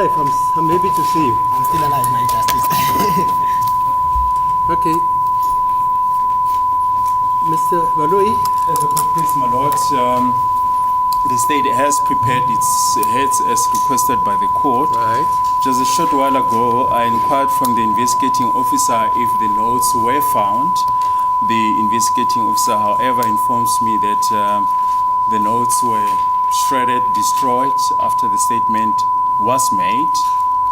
alive. I'm happy to see you. I'm still alive, my justice. Okay. Mr. Baloi? As a court case, my lord, the state has prepared its heads as requested by the court. Right. Just a short while ago, I inquired from the investigating officer if the notes were found. The investigating officer, however, informs me that the notes were shredded, destroyed after the statement was made,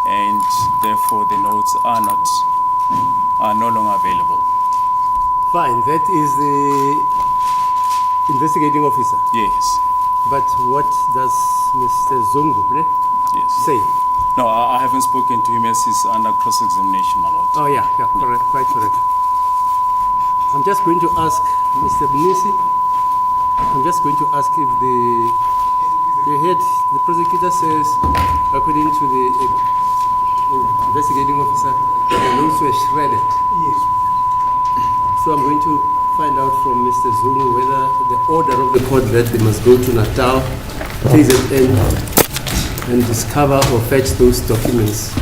and therefore the notes are no longer available. Fine. That is the investigating officer. Yes. But what does Mr. Zungu Yes. say? No, I haven't spoken to him as he's under cross-examination, my lord. Oh, yeah, correct, quite correct. I'm just going to ask Mr. Nisi. I'm just going to ask if you heard the prosecutor says, according to the investigating officer, the notes were shredded. Yes. So I'm going to find out from Mr. Zungu whether the order of the court that they must go to Natal, KZN, and discover or fetch those documents,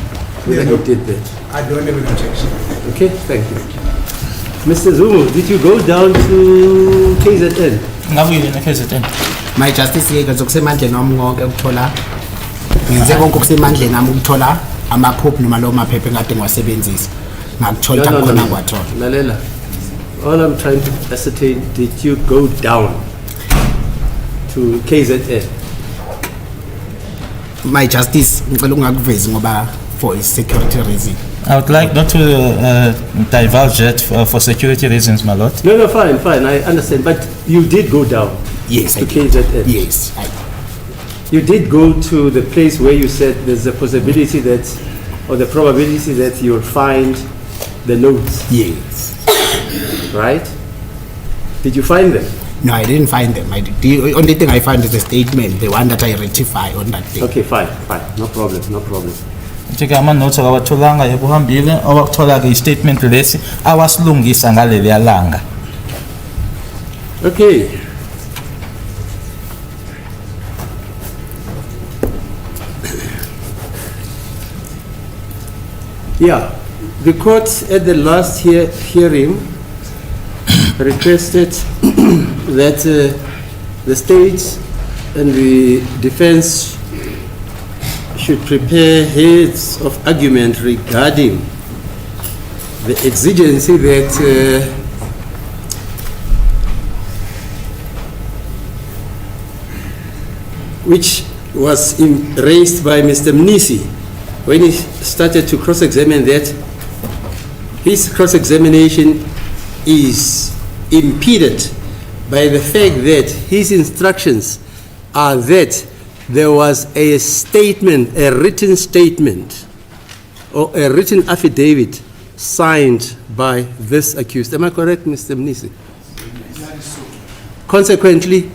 whether he did that. I don't have an objection. Okay, thank you. Mr. Zungu, did you go down to KZN? My justice yeke zokusemandleni wami konke ukuthola ngenze konke okusemandleni ami ukuthola amaphupho noma lawo maphepha engade ngiwasebenzisa ngakuthola khona kwathola. Lalela, all I'm trying to ascertain, did you go down to KZN? My justice ngicela ungakuvezi ngoba for security reason. I would like not to divulge it for security reasons, my lord. No, fine, I understand. But you did go down Yes, to I did. KZN? Yes. You did go to the place where you said there's a possibility that, or the probability that you'll find the notes, Yes. right? Did you find them? No, I didn't find them. The only thing I found is the statement, the one that I rectify on that day. Okay, fine. No problem. Njeke ama-notes akawatholanga ebuhambile owakuthola-ke i-statement lesi awasilungisa ngaleliya langa. Okay. Yeah, the court at the last hearing requested that the state and the defense should prepare heads of argument regarding the exigency that which was raised by Mr. Mnisi when he started to cross-examine, that his cross-examination is impeded by the fact that his instructions are that there was a statement, a written statement, or a written affidavit signed by this accused. Am I correct, Mr. Mnisi? Consequently,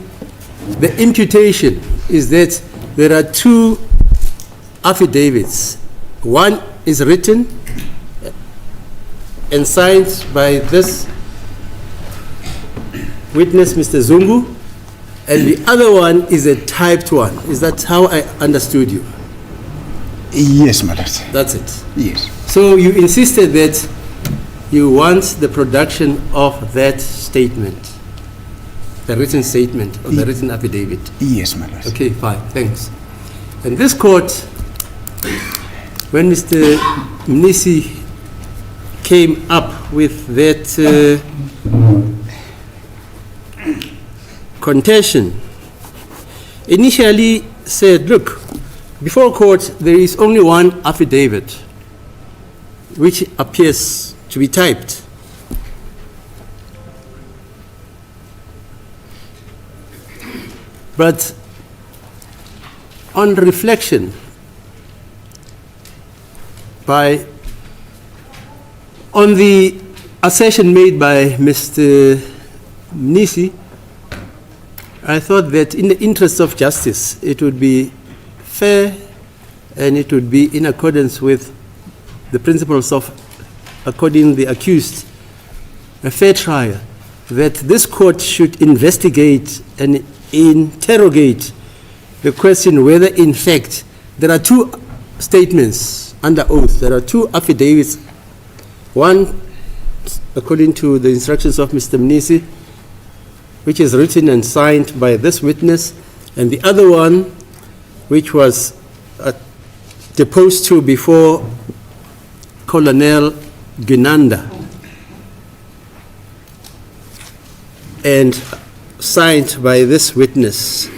the imputation is that there are two affidavits. One is written and signed by this witness, Mr. Zungu, and the other one is a typed one. Is that how I understood you? Yes, madam. That's it. Yes. So you insisted that you want the production of that statement, the written statement or the written affidavit. Yes, madam. Okay, fine, thanks. And this court, when Mr. Mnisi came up with that contention, initially said, look, before court there is only one affidavit which appears to be typed. But on reflection on the assertion made by Mr. Mnisi, I thought that in the interest of justice, it would be fair and it would be in accordance with the principles of according the accused, a fair trial, that this court should investigate and interrogate the question whether in fact there are two statements under oath. There are two affidavits. One, according to the instructions of Mr. Mnisi, which is written and signed by this witness, and the other one, which was deposed to before Colonel Ginanda and signed by this witness,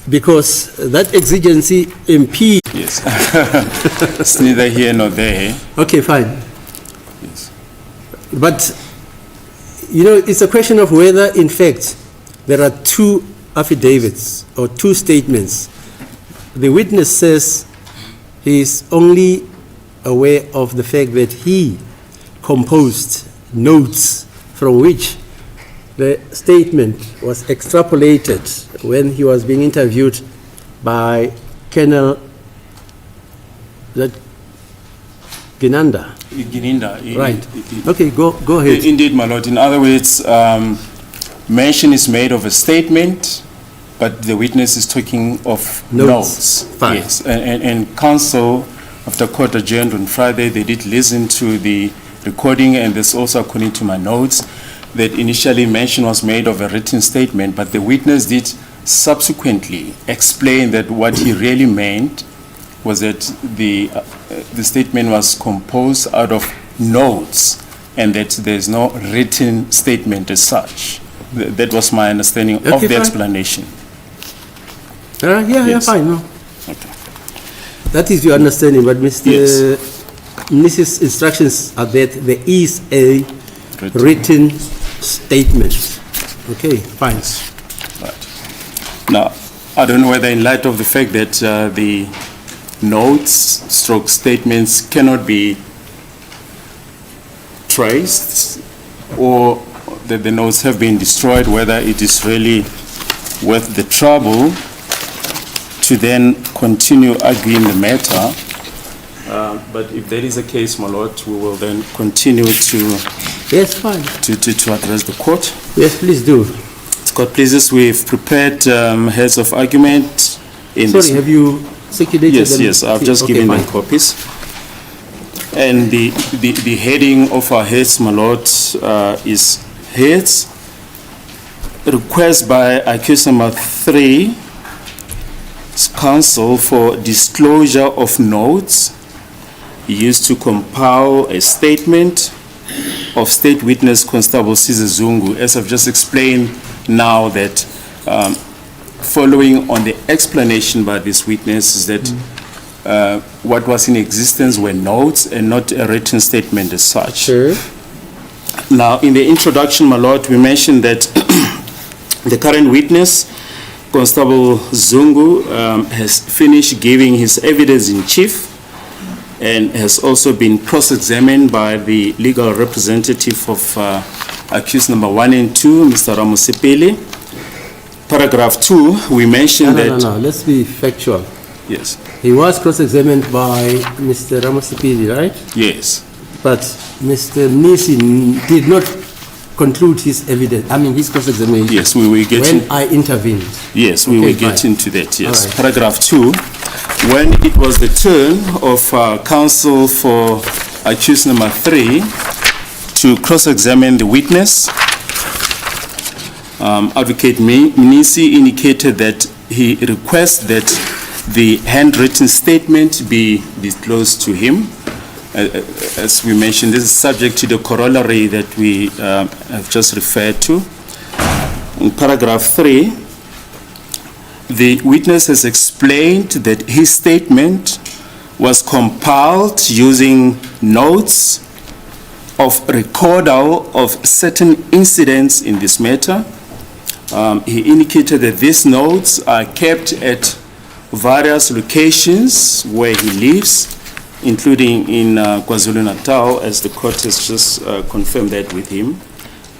because that exigency impedes. Yes. It's neither here nor there. Okay, fine. Yes. But, you know, it's a question of whether, in fact, there are two affidavits or two statements. The witness says he is only aware of the fact that he composed notes from which the statement was extrapolated when he was being interviewed by Colonel Ginanda. Right. Okay, go ahead. Indeed, my lord. In other words, mention is made of a statement, but the witness is talking of notes. Fine. Yes. And counsel, after court adjourned on Friday, they did listen to the recording, and this also according to my notes, that initially mention was made of a written statement, but the witness did subsequently explain that what he really meant was that the statement was composed out of notes and that there's no written statement as such. That was my understanding of the fine. explanation. Yeah, Yes. fine. No. Okay. That is your understanding, but Mr. Yes. Mrs. instructions are that there is a written statement. Okay, fine. Right. Now, I don't know whether in light of the fact that the notes stroke statements cannot be traced, or that the notes have been destroyed, whether it is really worth the trouble to then continue arguing the matter. But if that is the case, my lord, we will then continue to Yes, fine. to address the court. Yes, please do. As court pleases, we've prepared heads of argument in Sorry, this. have you circulated Yes, them? yes, I've just Okay, given them fine. copies. And the heading of our heads, my lord, is heads. Request by accused number 3, counsel for disclosure of notes used to compile a statement of State Witness Constable Sizwe Zungu. As I've just explained now, that following on the explanation by this witness is that what was in existence were notes and not a written statement as such. Sure. Now, in the introduction, my lord, we mentioned that the current witness, Constable Zungu, has finished giving his evidence in chief and has also been cross-examined by the legal representative of accused number 1 and 2, Mr. Ramusipili. Paragraph 2, we mentioned that... No, let's be factual. Yes. He was cross-examined by Mr. Ramusipili, right? Yes. But Mr. Nisi did not conclude his evidence, his cross-examination. Yes, we will get when I intervened. Yes, we Okay, will get fine. into that, yes. All right. Paragraph 2, when it was the turn of counsel for accused number 3 to cross-examine the witness, Advocate Mnisi indicated that he requests that the handwritten statement be disclosed to him. As we mentioned, this is subject to the corollary that we have just referred to. In paragraph 3, the witness has explained that his statement was compiled using notes of recordal of certain incidents in this matter. He indicated that these notes are kept at various locations where he lives, including in KwaZulu-Natal, as the court has just confirmed that with him.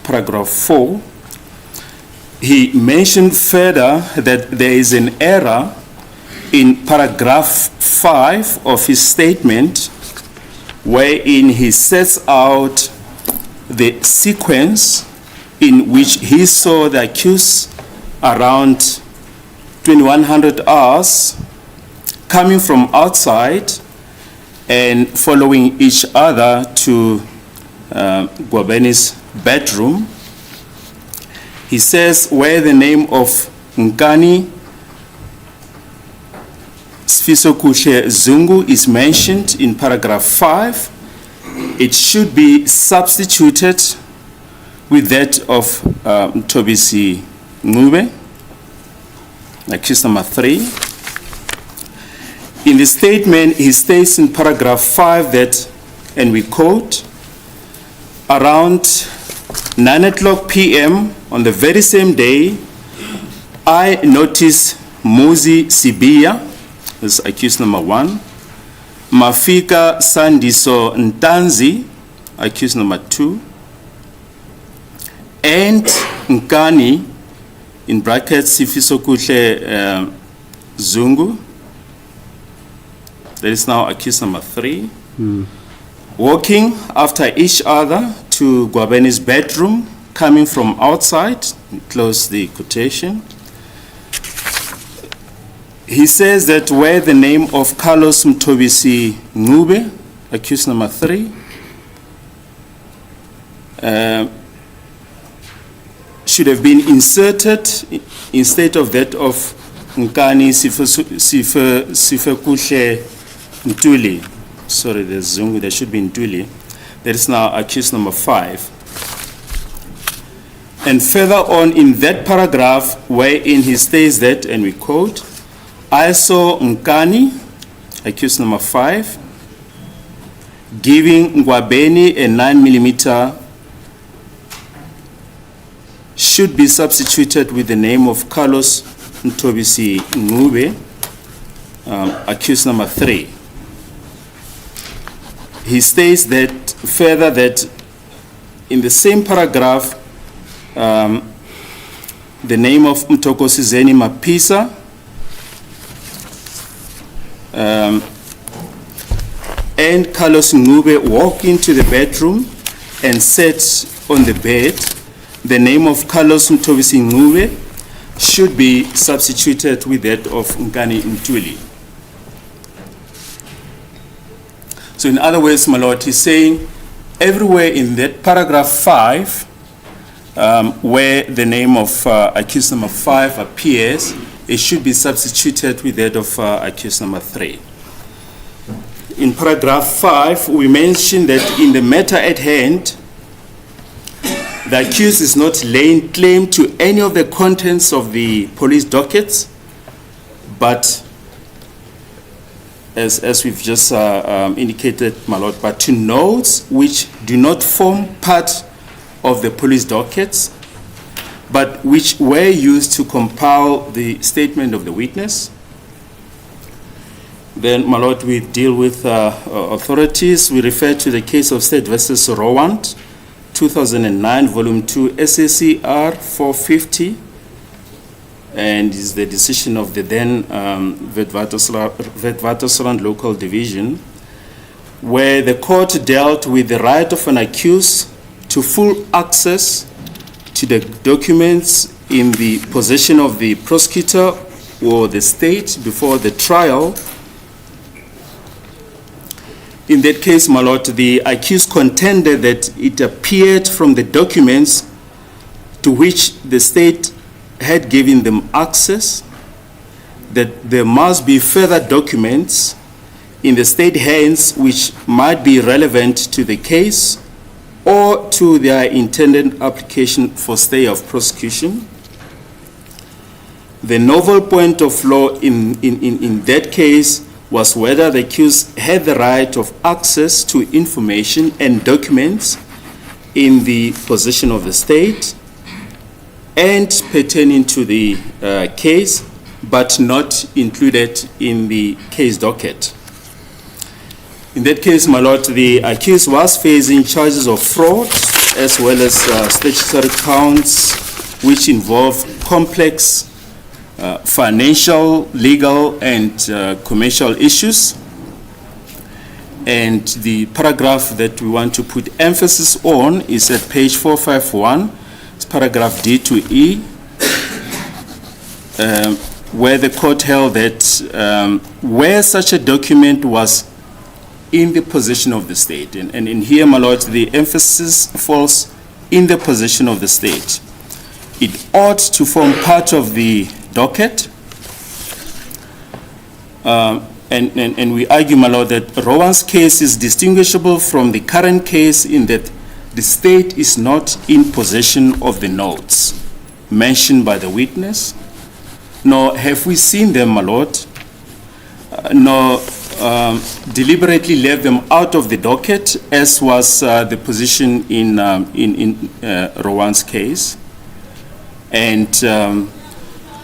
Paragraph 4, he mentioned further that there is an error in paragraph 5 of his statement, wherein he sets out the sequence in which he saw the accused around 2100 hours coming from outside and following each other to Gwabeni's bedroom. He says where the name of Bongani Fisokuhle Zungu is mentioned in paragraph 5, it should be substituted with that of Mthobisi Ncube, accused number 3. In the statement, he states in paragraph 5 that, and we quote, around 9 p.m. on the very same day, I noticed Muzi Sibiya, this is accused number 1, Mafika Sandiso Ntanzi, accused number 2, and Nkani, in brackets, Fisokuhle Zungu, that is now accused number 3, walking after each other to Gwabeni's bedroom, coming from outside, close the quotation. He says that where the name of Carlos Mthobisi Ncube, accused number 3, should have been inserted instead of that of Nkani Fisokuhle Ntuli. Sorry, there's Zungu, there should be Ntuli. That is now accused number 5. And further on in that paragraph, wherein he states that, and we quote, I saw Nkani, accused number 5, giving Gwabeni a 9mm, should be substituted with the name of Carlos Mthobisi Ncube, accused number 3. He states that further that in the same paragraph, the name of Mtokosizeni Mapisa and Carlos Ncube walk into the bedroom and sat on the bed. The name of Carlos Mthobisi Ncube should be substituted with that of Bongani Ntanzi. So in other words, my lord, he's saying everywhere in that paragraph 5, where the name of accused number 5 appears, it should be substituted with that of accused number 3. In paragraph 5, we mentioned that in the matter at hand, the accused is not laying claim to any of the contents of the police dockets, but as we've just indicated, my lord, but to notes which do not form part of the police dockets, but which were used to compile the statement of the witness. Then, my lord, we deal with authorities. We refer to the case of State versus Rowand, 2009, volume 2, SACR 450, and is the decision of the then Witwatersrand local division, where the court dealt with the right of an accused to full access to the documents in the possession of the prosecutor or the state before the trial. In that case, my lord, the accused contended that it appeared from the documents to which the state had given them access that there must be further documents in the state hands which might be relevant to the case or to their intended application for stay of prosecution. The novel point of law in that case was whether the accused had the right of access to information and documents in the possession of the state and pertaining to the case, but not included in the case docket. In that case, my lord, the accused was facing charges of fraud as well as statutory counts which involve complex financial, legal, and commercial issues. And the paragraph that we want to put emphasis on is at page 451. It's paragraph D to E. where the court held that where such a document was in the possession of the state, and in here, my lord, the emphasis falls in the possession of the state, it ought to form part of the docket. And we argue, my lord, that Rowan's case is distinguishable from the current case in that the state is not in possession of the notes mentioned by the witness, nor have we seen them, my lord, nor deliberately left them out of the docket, as was the position in Rowan's case. And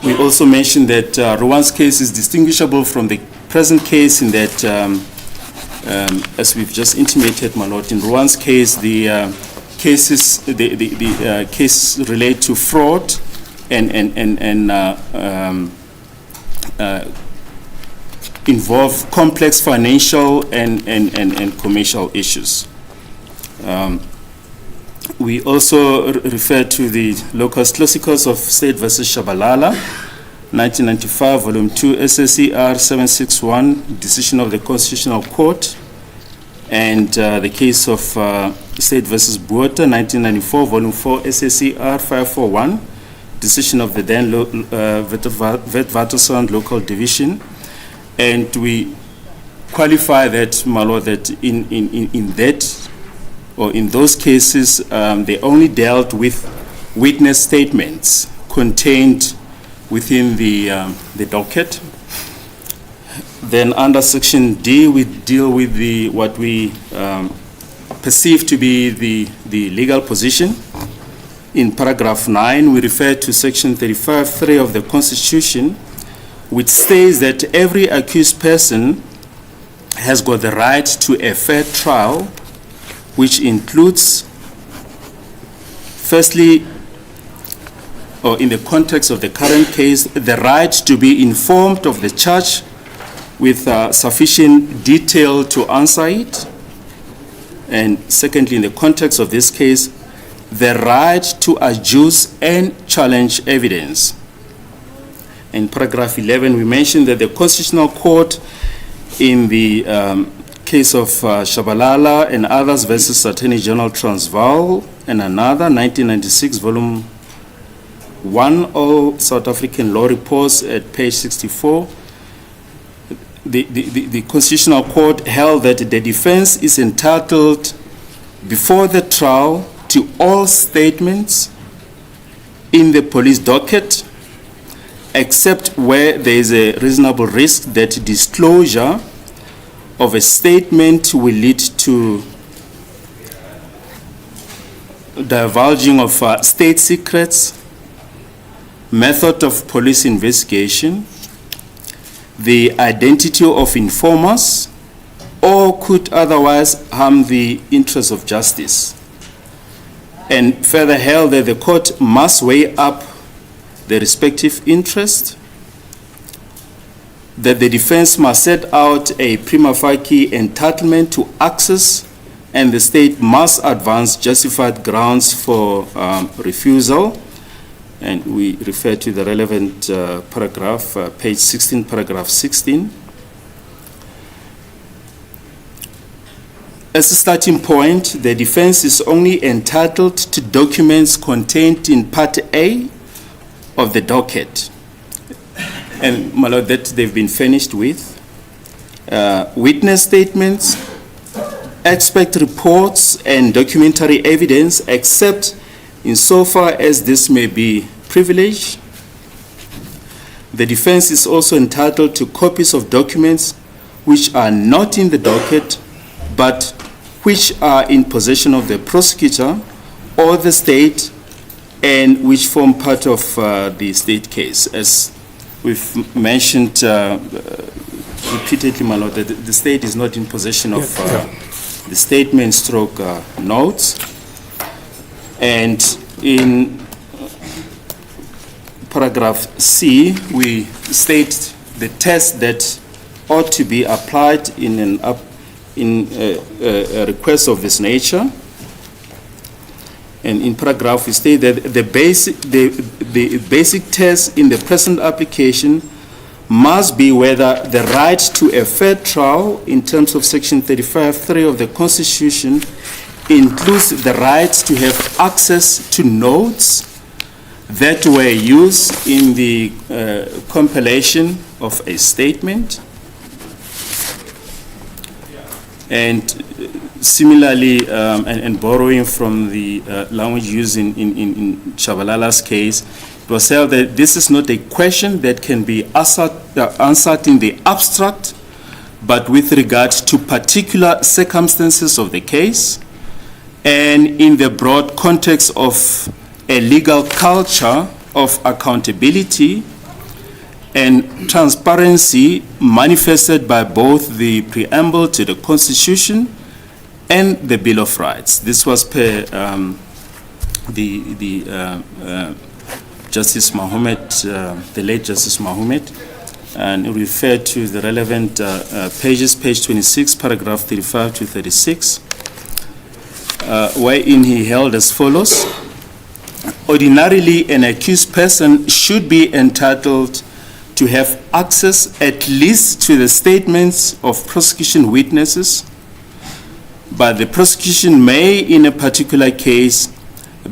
we also mentioned that Rowan's case is distinguishable from the present case in that, as we've just intimated, my lord, in Rowan's case, the cases relate to fraud and involve complex financial and commercial issues. We also refer to the locus classicus of State versus Shabalala, 1995, Volume 2, SSER 761, decision of the Constitutional Court, and the case of State versus Buota, 1994, Volume 4, SSER 541, decision of the then Witwatersrand Local Division. And we qualify that, my lord, that in that, or in those cases, they only dealt with witness statements contained within the docket. Then under Section D, we deal with what we perceive to be the legal position. In paragraph 9, we refer to Section 35(3) of the Constitution, which states that every accused person has got the right to a fair trial, which includes, firstly, or in the context of the current case, the right to be informed of the charge with sufficient detail to answer it. And secondly, in the context of this case, the right to adduce and challenge evidence. In paragraph 11, we mentioned that the Constitutional Court in the case of Shabalala and others versus Attorney General Transvaal and another, 1996, Volume 1, all South African Law Reports at page 64, the Constitutional Court held that the defense is entitled before the trial to all statements in the police docket, except where there is a reasonable risk that disclosure of a statement will lead to divulging of state secrets, method of police investigation, the identity of informers, or could otherwise harm the interests of justice. And further held that the court must weigh up the respective interest, that the defense must set out a prima facie entitlement to access, and the state must advance justified grounds for refusal. And we refer to the relevant paragraph, page 16, paragraph 16. As a starting point, the defense is only entitled to documents contained in Part A of the docket, and my lord, that they've been furnished with, witness statements, expert reports, and documentary evidence, except insofar as this may be privileged. The defense is also entitled to copies of documents which are not in the docket, but which are in possession of the prosecutor or the state, and which form part of the state case. As we've mentioned repeatedly, my lord, that the state is not in possession of the statement stroke notes. And in paragraph C, we state the test that ought to be applied in a request of this nature. And in paragraph we state that the basic test in the present application must be whether the right to a fair trial in terms of Section 35(3) of the Constitution includes the right to have access to notes that were used in the compilation of a statement. And similarly, and borrowing from the language used in Shabalala's case, it was held that this is not a question that can be answered in the abstract, but with regard to particular circumstances of the case and in the broad context of a legal culture of accountability and transparency manifested by both the preamble to the Constitution and the Bill of Rights. This was per Justice Mohammed, the late Justice Mohammed, and referred to the relevant pages, page 26, paragraph 35 to 36, wherein he held as follows: ordinarily, an accused person should be entitled to have access at least to the statements of prosecution witnesses, but the prosecution may, in a particular case,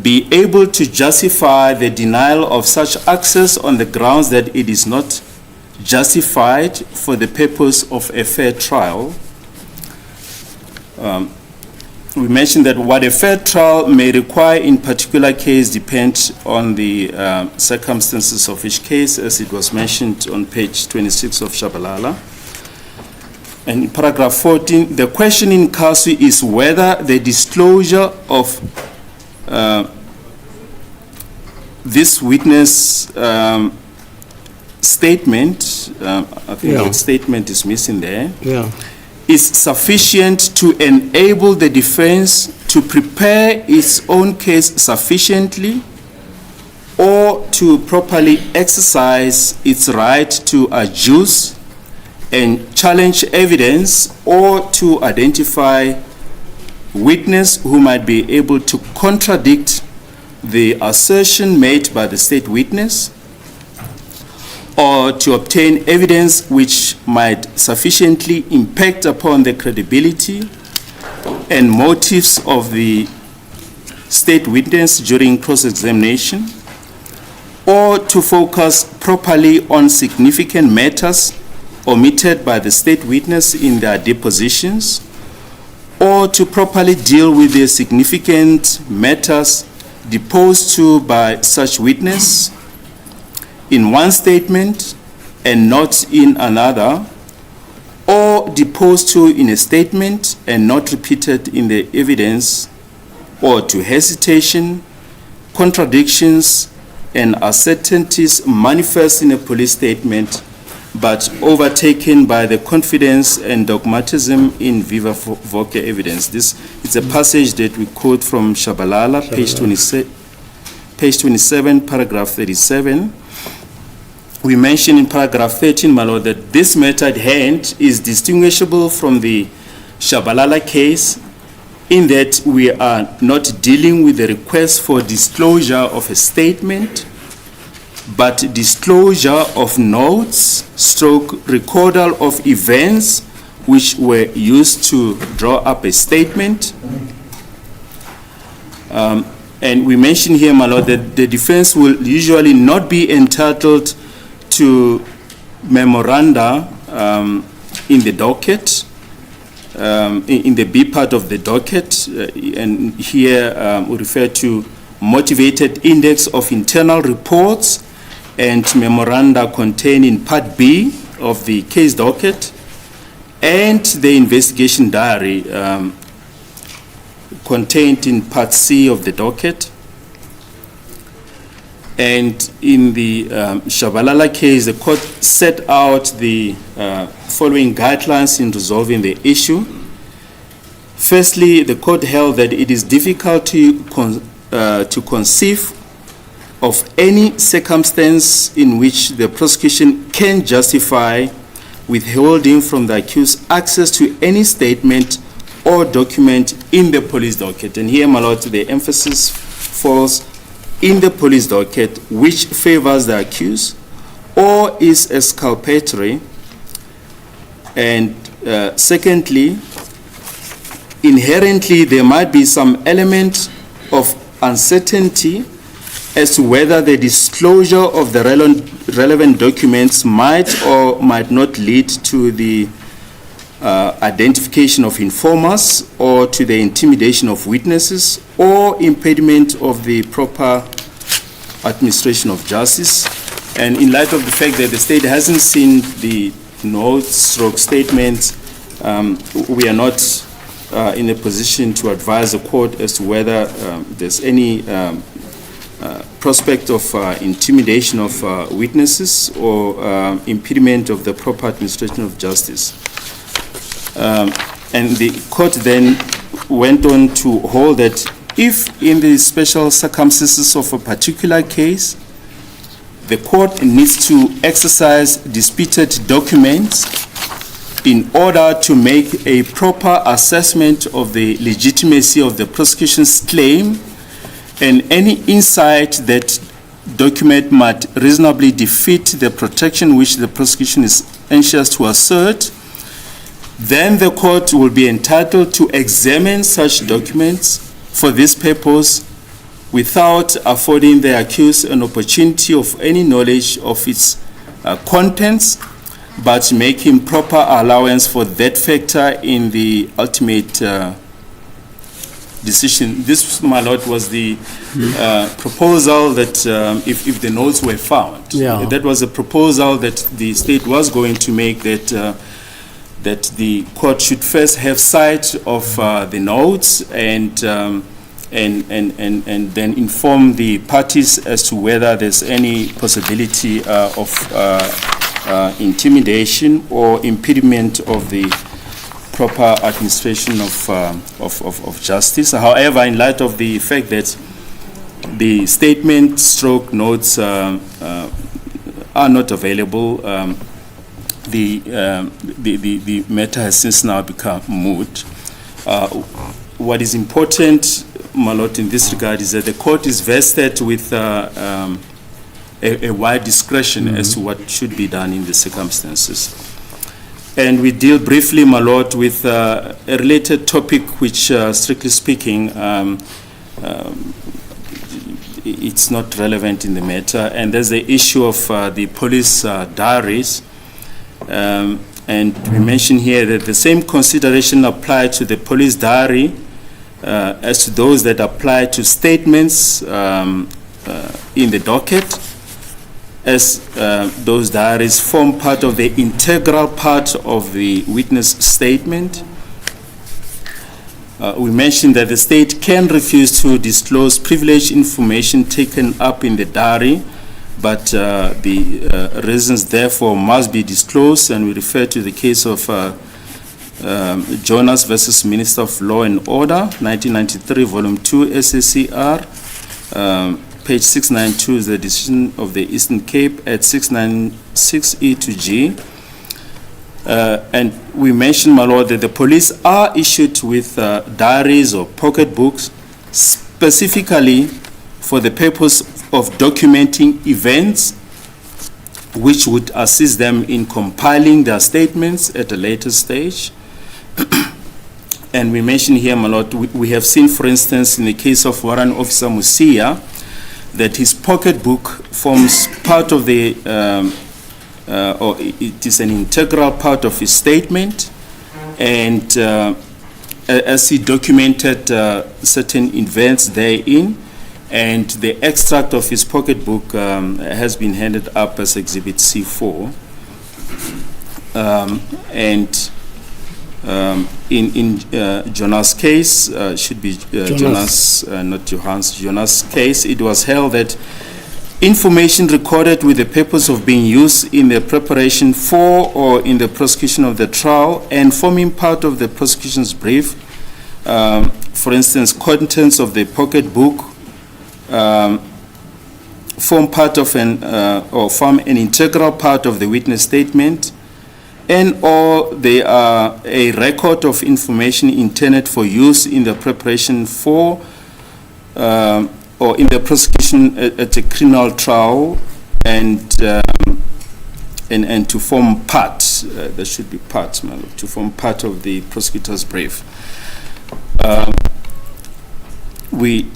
be able to justify the denial of such access on the grounds that it is not justified for the purpose of a fair trial. We mentioned that what a fair trial may require in particular case depends on the circumstances of each case, as it was mentioned on page 26 of Shabalala. And in paragraph 14, the question in casu is whether the disclosure of this witness statement, I think that statement is missing there, is sufficient to enable the defense to prepare its own case sufficiently or to properly exercise its right to adduce and challenge evidence or to identify witness who might be able to contradict the assertion made by the state witness, or to obtain evidence which might sufficiently impact upon the credibility and motives of the state witness during cross-examination, or to focus properly on significant matters omitted by the state witness in their depositions, or to properly deal with the significant matters deposed to by such witness in one statement and not in another, or deposed to in a statement and not repeated in the evidence, or to hesitation, contradictions, and uncertainties manifest in a police statement, but overtaken by the confidence and dogmatism in viva voce evidence. This is a passage that we quote from Shabalala, page 27, paragraph 37. We mentioned in paragraph 13, my lord, that this matter at hand is distinguishable from the Shabalala case in that we are not dealing with the request for disclosure of a statement, but disclosure of notes, recordal of events which were used to draw up a statement. And we mentioned here, my lord, that the defense will usually not be entitled to memoranda in the docket, in the B part of the docket, and here we refer to motivated index of internal reports and memoranda contained in Part B of the case docket, and the investigation diary contained in Part C of the docket. And in the Shabalala case, the court set out the following guidelines in resolving the issue. Firstly, the court held that it is difficult to conceive of any circumstance in which the prosecution can justify withholding from the accused access to any statement or document in the police docket. And here, my lord, the emphasis falls in the police docket, which favors the accused, or is exculpatory. And secondly, inherently there might be some element of uncertainty as to whether the disclosure of the relevant documents might or might not lead to the identification of informers or to the intimidation of witnesses or impediment of the proper administration of justice. And in light of the fact that the state hasn't seen the notes or statements, we are not in a position to advise the court as to whether there's any prospect of intimidation of witnesses or impediment of the proper administration of justice. And the court then went on to hold that if in the special circumstances of a particular case, the court needs to exercise disputed documents in order to make a proper assessment of the legitimacy of the prosecution's claim, and any insight that document might reasonably defeat the protection which the prosecution is anxious to assert, then the court will be entitled to examine such documents for this purpose without affording the accused an opportunity of any knowledge of its contents, but making proper allowance for that factor in the ultimate decision. This, my lord, was the proposal that if the notes were found, that was a proposal that the state was going to make, that that the court should first have sight of the notes and then inform the parties as to whether there's any possibility of intimidation or impediment of the proper administration of justice. However, in light of the fact that the statement stroke notes are not available, the matter has since now become moot. What is important, my lord, in this regard is that the court is vested with a wide discretion as to what should be done in the circumstances. And we deal briefly, my lord, with a related topic which, strictly speaking, it's not relevant in the matter, and there's the issue of the police diaries. And we mention here that the same consideration applied to the police diary as to those that apply to statements in the docket, as those diaries form part of the integral part of the witness statement. We mentioned that the state can refuse to disclose privileged information taken up in the diary, but the reasons therefore must be disclosed, and we refer to the case of Jonas versus Minister of Law and Order, 1993, Volume 2, SACR. Page 692 is the decision of the Eastern Cape at 696E to G. And we mentioned, my lord, that the police are issued with diaries or pocketbooks specifically for the purpose of documenting events which would assist them in compiling their statements at a later stage. And we mentioned here, my lord, we have seen, for instance, in the case of Warrant Officer Musia, that his pocketbook forms part of the, or it is an integral part of his statement, and as he documented certain events therein, and the extract of his pocketbook has been handed up as Exhibit C4. In Jonas' case, should be Jonas, not Johan's, Jonas' case, it was held that information recorded with the purpose of being used in the preparation for or in the prosecution of the trial and forming part of the prosecution's brief, for instance, contents of the pocketbook, form part of or form an integral part of the witness statement, and or they are a record of information intended for use in the preparation for or in the prosecution at a criminal trial, and and to form part, there should be part, my lord, to form part of the prosecutor's brief. We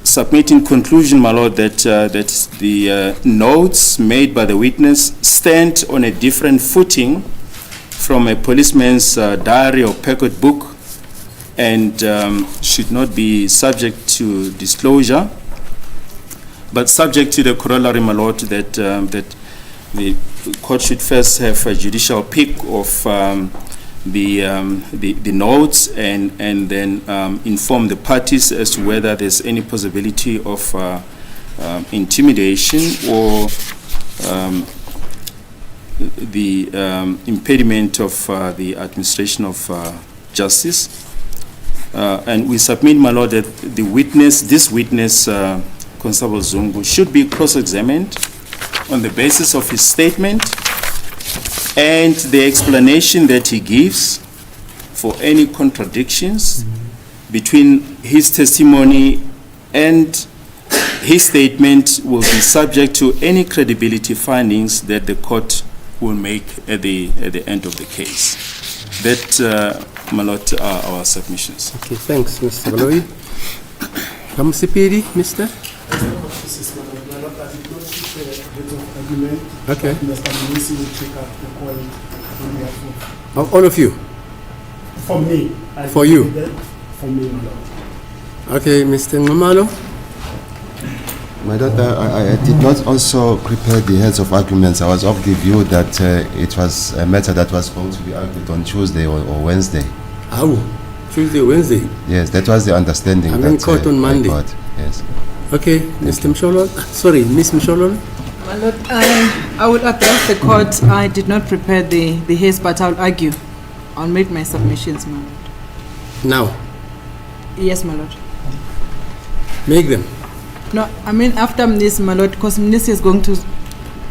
submit in conclusion, my lord, that the notes made by the witness stand on a different footing from a policeman's diary or packet book, and should not be subject to disclosure, but subject to the corollary, my lord, that that the court should first have a judicial pick of the notes, and then inform the parties as to whether there's any possibility of intimidation or the impediment of the administration of justice. And we submit, my lord, that this witness, Constable Zungu, should be cross-examined on the basis of his statement and the explanation that he gives for any contradictions between his testimony and his statement will be subject to any credibility findings that the court will make at the end of the case. That, my lord, are our submissions. Okay, thanks, Mr. Baloyi. Kamsipiri, Mr. Okay. Of all of you? For me. For you? For me, my lord. Okay, Mr. Ngumalo. My daughter, I did not also prepare the heads of arguments. I was of the view that it was a matter that was going to be argued on Tuesday or Wednesday. Oh, Tuesday, Wednesday? Yes, that was the understanding. I'm in court on Monday. Yes. Okay, Mr. Msholo. Sorry, Miss Msholo. My lord, I would address the court. I did not prepare the haste, but I'll argue. I'll make my submissions, my lord. Now? Yes, my lord. Make them. No, I mean after this, my lord, because Mnisi is going to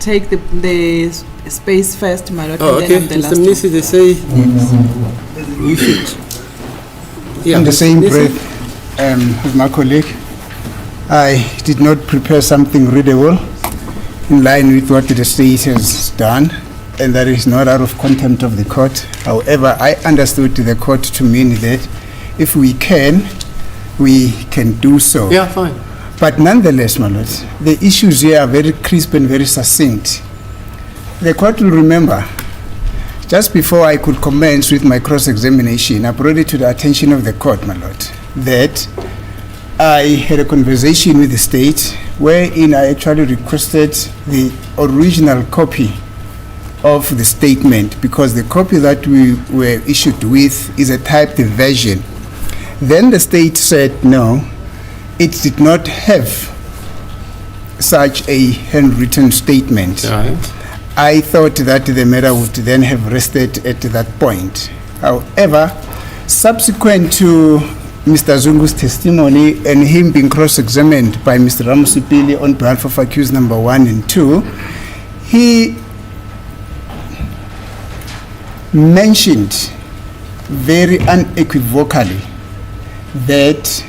take the space first, my lord. Oh, and okay. then I'm the Mr. last Mnisi, they say you should. Yeah, In the same Mnisi? breath with my colleague, I did not prepare something readable in line with what the state has done, and that is not out of contempt of the court. However, I understood the court to mean that if we can do so. Yeah, fine. But nonetheless, my lord, the issues here are very crisp and very succinct. The court will remember, just before I could commence with my cross-examination, I brought it to the attention of the court, my lord, that I had a conversation with the state wherein I actually requested the original copy of the statement, because the copy that we were issued with is a typed version. Then the state said no, it did not have such a handwritten statement. Right. I thought that the matter would then have rested at that point. However, subsequent to Mr. Zungu's testimony and him being cross-examined by Mr. Ramusipili on behalf of accused number 1 and 2, he mentioned very unequivocally that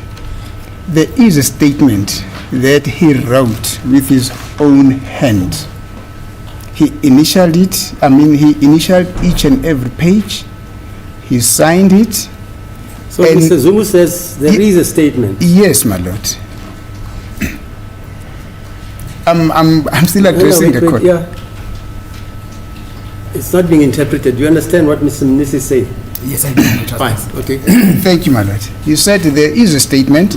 there is a statement that he wrote with his own hand. He initialed it, he initialed each and every page, he signed it. So Mr. Zungu says there is a statement. Yes, my lord. I'm still addressing the court. Yeah. It's not being interpreted. Do you understand what Mr. Mnisi is saying? Yes, I do. Fine, okay. Thank you, my lord. You said there is a statement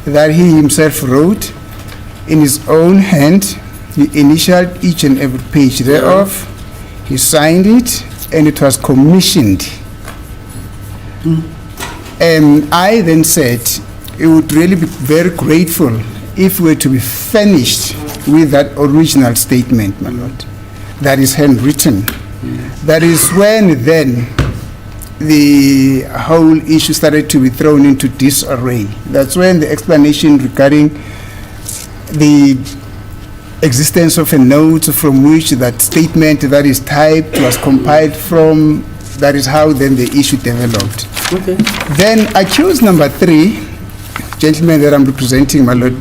that he himself wrote in his own hand. He initialed each and every page thereof. He signed it, and it was commissioned. I then said it would really be very grateful if we were to be furnished with that original statement, my lord, that is handwritten. That is when then the whole issue started to be thrown into disarray. That's when the explanation regarding the existence of a note from which that statement that is typed was compiled from, that is how then the issue developed. Okay. Then accused number 3, gentleman that I'm representing, my lord,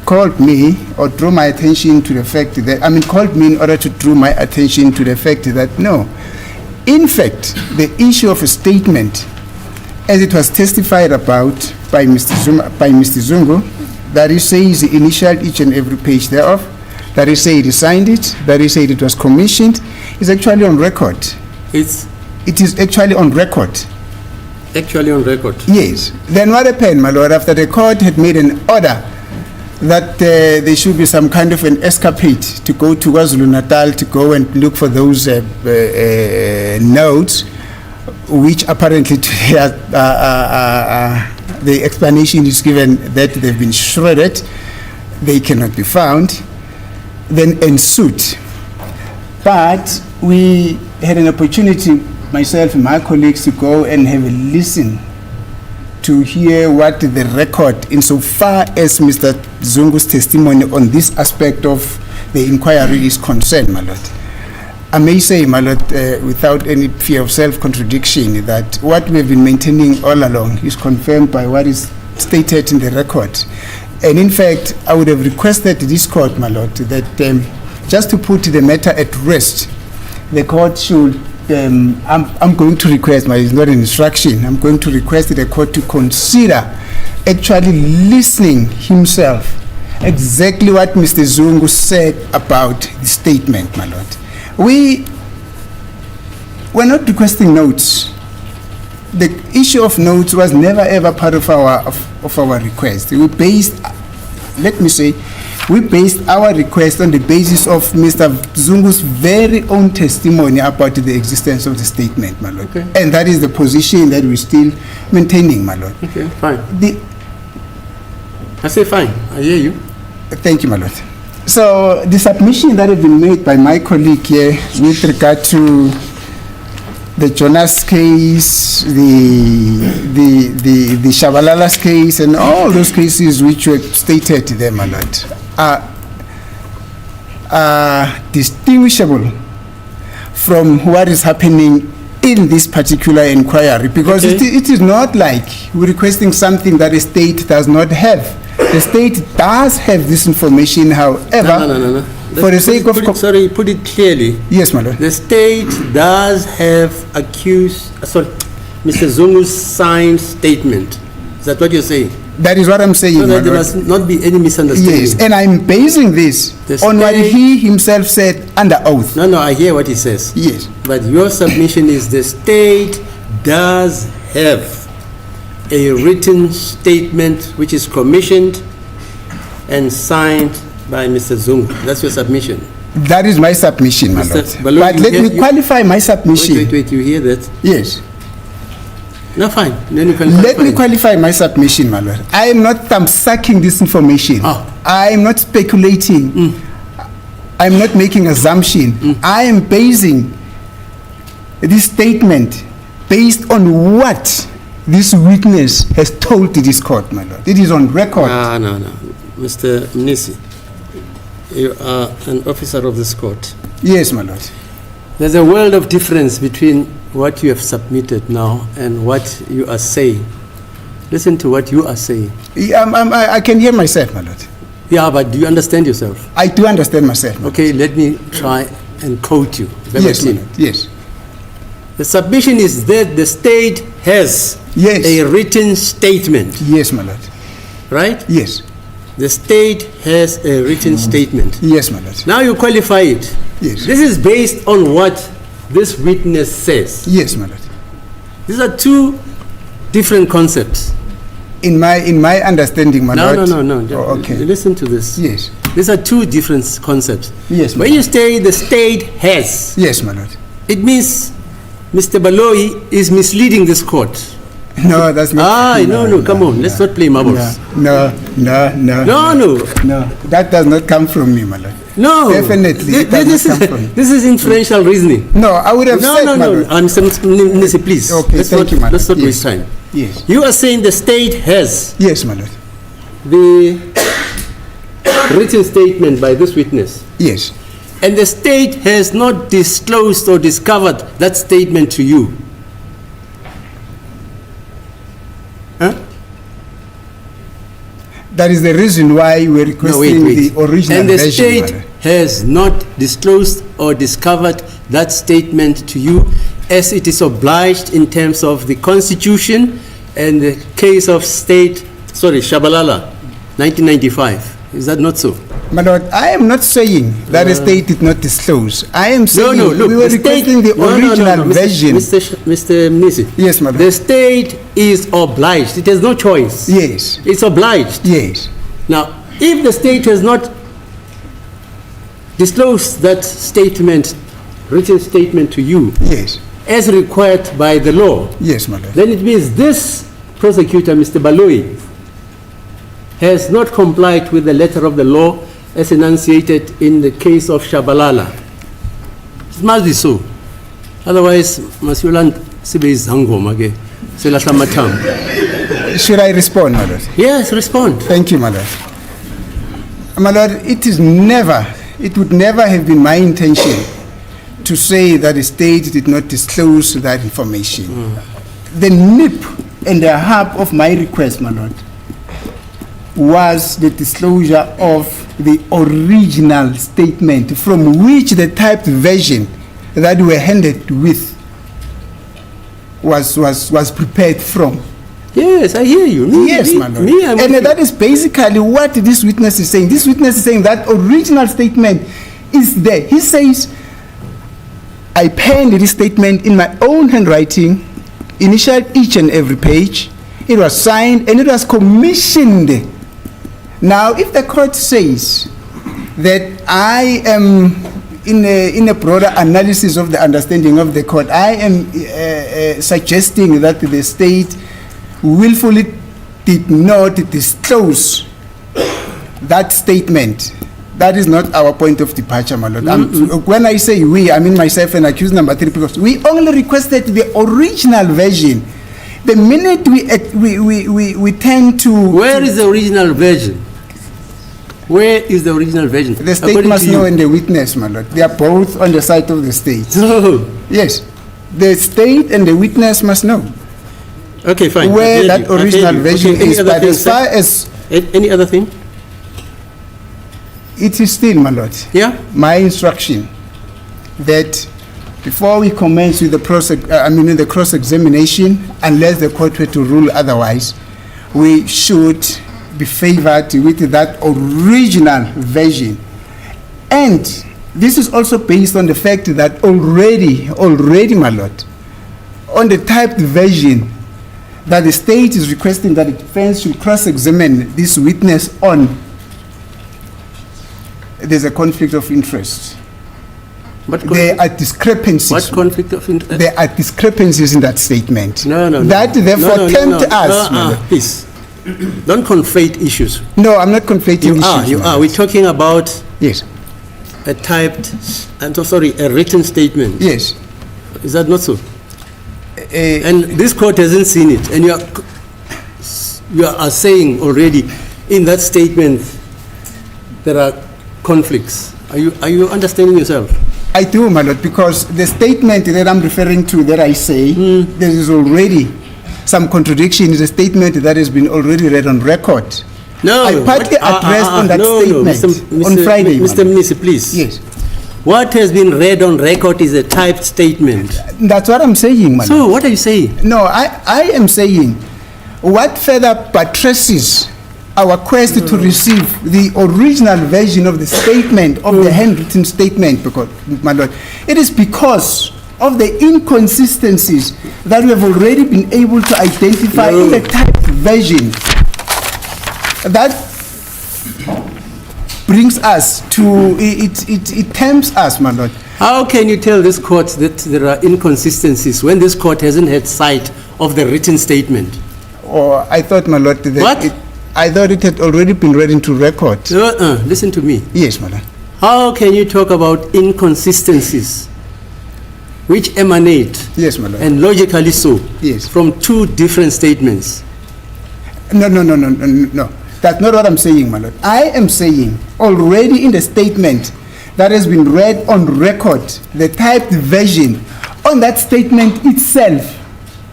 called me or drew my attention to the fact that, called me in order to draw my attention to the fact that, no. In fact, the issue of a statement, as it was testified about by Mr. Zungu, that he says he initialed each and every page thereof, that he said he signed it, that he said it was commissioned, is actually on record. It is actually on record. Actually on record. Yes. Then what happened, my lord, after the court had made an order that there should be some kind of an escapade to go to KwaZulu-Natal to go and look for those notes, which apparently the explanation is given that they've been shredded, they cannot be found, then ensued. But we had an opportunity, myself and my colleagues, to go and have a listen to hear what the record, insofar as Mr. Zungu's testimony on this aspect of the inquiry is concerned, my lord. I may say, my lord, without any fear of self-contradiction, that what we have been maintaining all along is confirmed by what is stated in the record. And in fact, I would have requested this court, my lord, that just to put the matter at rest, the court should, I'm going to request, but it's not an instruction, I'm going to request the court to consider actually listening himself exactly what Mr. Zungu said about the statement, my lord. We're not requesting notes. The issue of notes was never ever part of our request. We based our request on the basis of Mr. Zungu's very own testimony about the existence of the statement, my lord. Okay. And that is the position that we're still maintaining, my lord. Okay, fine. I say fine. I hear you. Thank you, my lord. So the submission that has been made by my colleague here with regard to the Jonas case, the Shabalala's case, and all those cases which were stated there, my lord, are distinguishable from what is happening in this particular inquiry, because Okay. it is not like we're requesting something that the state does not have. The state does have this information, however, No. for the sake of... Put it clearly. Yes, my lord. The state does have Mr. Zungu's signed statement. Is that what you're saying? That is what I'm saying, So my that there lord. must not be any misunderstanding. Yes, and I'm basing this The on what state- he himself said under oath. No, I hear what he says. Yes. But your submission is the state does have a written statement which is commissioned and signed by Mr. Zungu. That's your submission. That is my submission, my Mr. lord. Baloyi, But let me qualify my submission. Wait, you hear that? Yes. No, fine. Then you can Let me qualify. qualify my submission, my lord. I am not thumbsucking this information. Ah. I am not speculating. I am not making assumption. I am basing this statement based on what this witness has told to this court, my lord. It is on record. No. Mr. Mnisi, you are an officer of this court. Yes, my lord. There's a world of difference between what you have submitted now and what you are saying. Listen to what you are saying. I can hear myself, my lord. Yeah, but do you understand yourself? I do understand myself. my lord. Okay, let me try and quote you. Yes, my verbatim. lord. Yes. The submission is that the state has Yes. a written statement, Yes, my lord. right? Yes. The state has a written statement. Yes, my lord. Now you qualify it. Yes. This is based on what this witness says. Yes, my lord. These are two different concepts. In my understanding, my lord. No. Oh, okay. Listen to this. Yes. These are two different concepts. Yes, my When you lord. say the state has, Yes, my lord. it means Mr. Baloyi is misleading this court. No, that's not. No, come on. Let's not play marbles. No. No. That does not come from me, my lord. No. Definitely, it does not come from me. This is inferential reasoning. No, I would have said, my No. lord. Mr. Mnisi, please. Okay, thank you, my Let's not lord. waste time. Yes. You are saying the state has Yes, my lord. the written statement by this witness, Yes. and the state has not disclosed or discovered that statement to you. Huh? That is the reason why we're requesting wait. the original And the version. state Madam. has not disclosed or discovered that statement to you as it is obliged in terms of the Constitution and the case of Shabalala, 1995. Is that not so? My lord, I am not saying that the state did not disclose. I am saying Look, we were the state- requesting the original version. Mr. Mnisi. Yes, madam. The state is obliged. It has no choice. Yes, It's obliged. yes. Now, if the state has not disclosed that statement, written statement to you, Yes, as required by the law, yes, madam. then it means this prosecutor, Mr. Baloi, has not complied with the letter of the law as enunciated in the case of Shabalala. It must be so. Otherwise, Masulan Sibe Zangoma, Selasa Matam. Should I respond, my lord? Yes, respond. Thank you, my lord. My lord, it would never have been my intention to say that the state did not disclose that information. The nip and the heart of my request, my lord, was the disclosure of the original statement from which the typed version that we were handed with was prepared from. Yes, I hear you. Yes, my lord. And that is basically what this witness is saying. This witness is saying that original statement is there. He says, I penned this statement in my own handwriting, initialed each and every page. It was signed and it was commissioned. Now, if the court says that I am, in a broader analysis of the understanding of the court, I am suggesting that the state willfully did not disclose that statement. That is not our point of departure, my lord. When I say we, I mean myself and accused number 3, because we only requested the original version. The minute we tend to... Where is the original version? Where is the original version? The state According must to you. know and the witness, my lord. They are both on the side of the state. No. Yes. The state and the witness must know Okay, fine. where that original version any is. other But thing, as sir? far as Any other thing? it is still, my lord, Yeah? my instruction that before we commence with the cross-examination, unless the court were to rule otherwise, we should be favored with that original version. And this is also based on the fact that already, my lord, on the typed version that the state is requesting that the defense should cross-examine this witness on, there's a conflict of interest. There are discrepancies. What conflict of interest? There are discrepancies in that statement. No. That therefore tempt us. my lord. Please, don't conflate issues. No, I'm not conflating issues. You my are. lord. We're talking about Yes, a a written statement. yes. Is that not so? And this court hasn't seen it, and you are saying already in that statement there are conflicts. Are you understanding yourself? I do, my lord, because the statement that I'm referring to that I say, there is already some contradiction in the statement that has been already read on record. No. I partly addressed on that statement on Friday. Mr. Mnisi, please. Yes. What has been read on record is a typed statement. That's what I'm saying, man. So, what are you saying? No, I am saying what further buttresses our quest to receive the original version of the statement, of the handwritten statement, because, my lord, it is because of the inconsistencies that we have already been able to identify in the typed version that brings us to, it tempts us, my lord. How can you tell this court that there are inconsistencies when this court hasn't had sight of the written statement? Or I thought, my lord, that What? I thought it had already been read into record. Listen to me. Yes, my lord. How can you talk about inconsistencies which emanate, Yes, my lord. and logically so, Yes. from two different statements? No. That's not what I'm saying, my lord. I am saying already in the statement that has been read on record, the typed version, on that statement itself,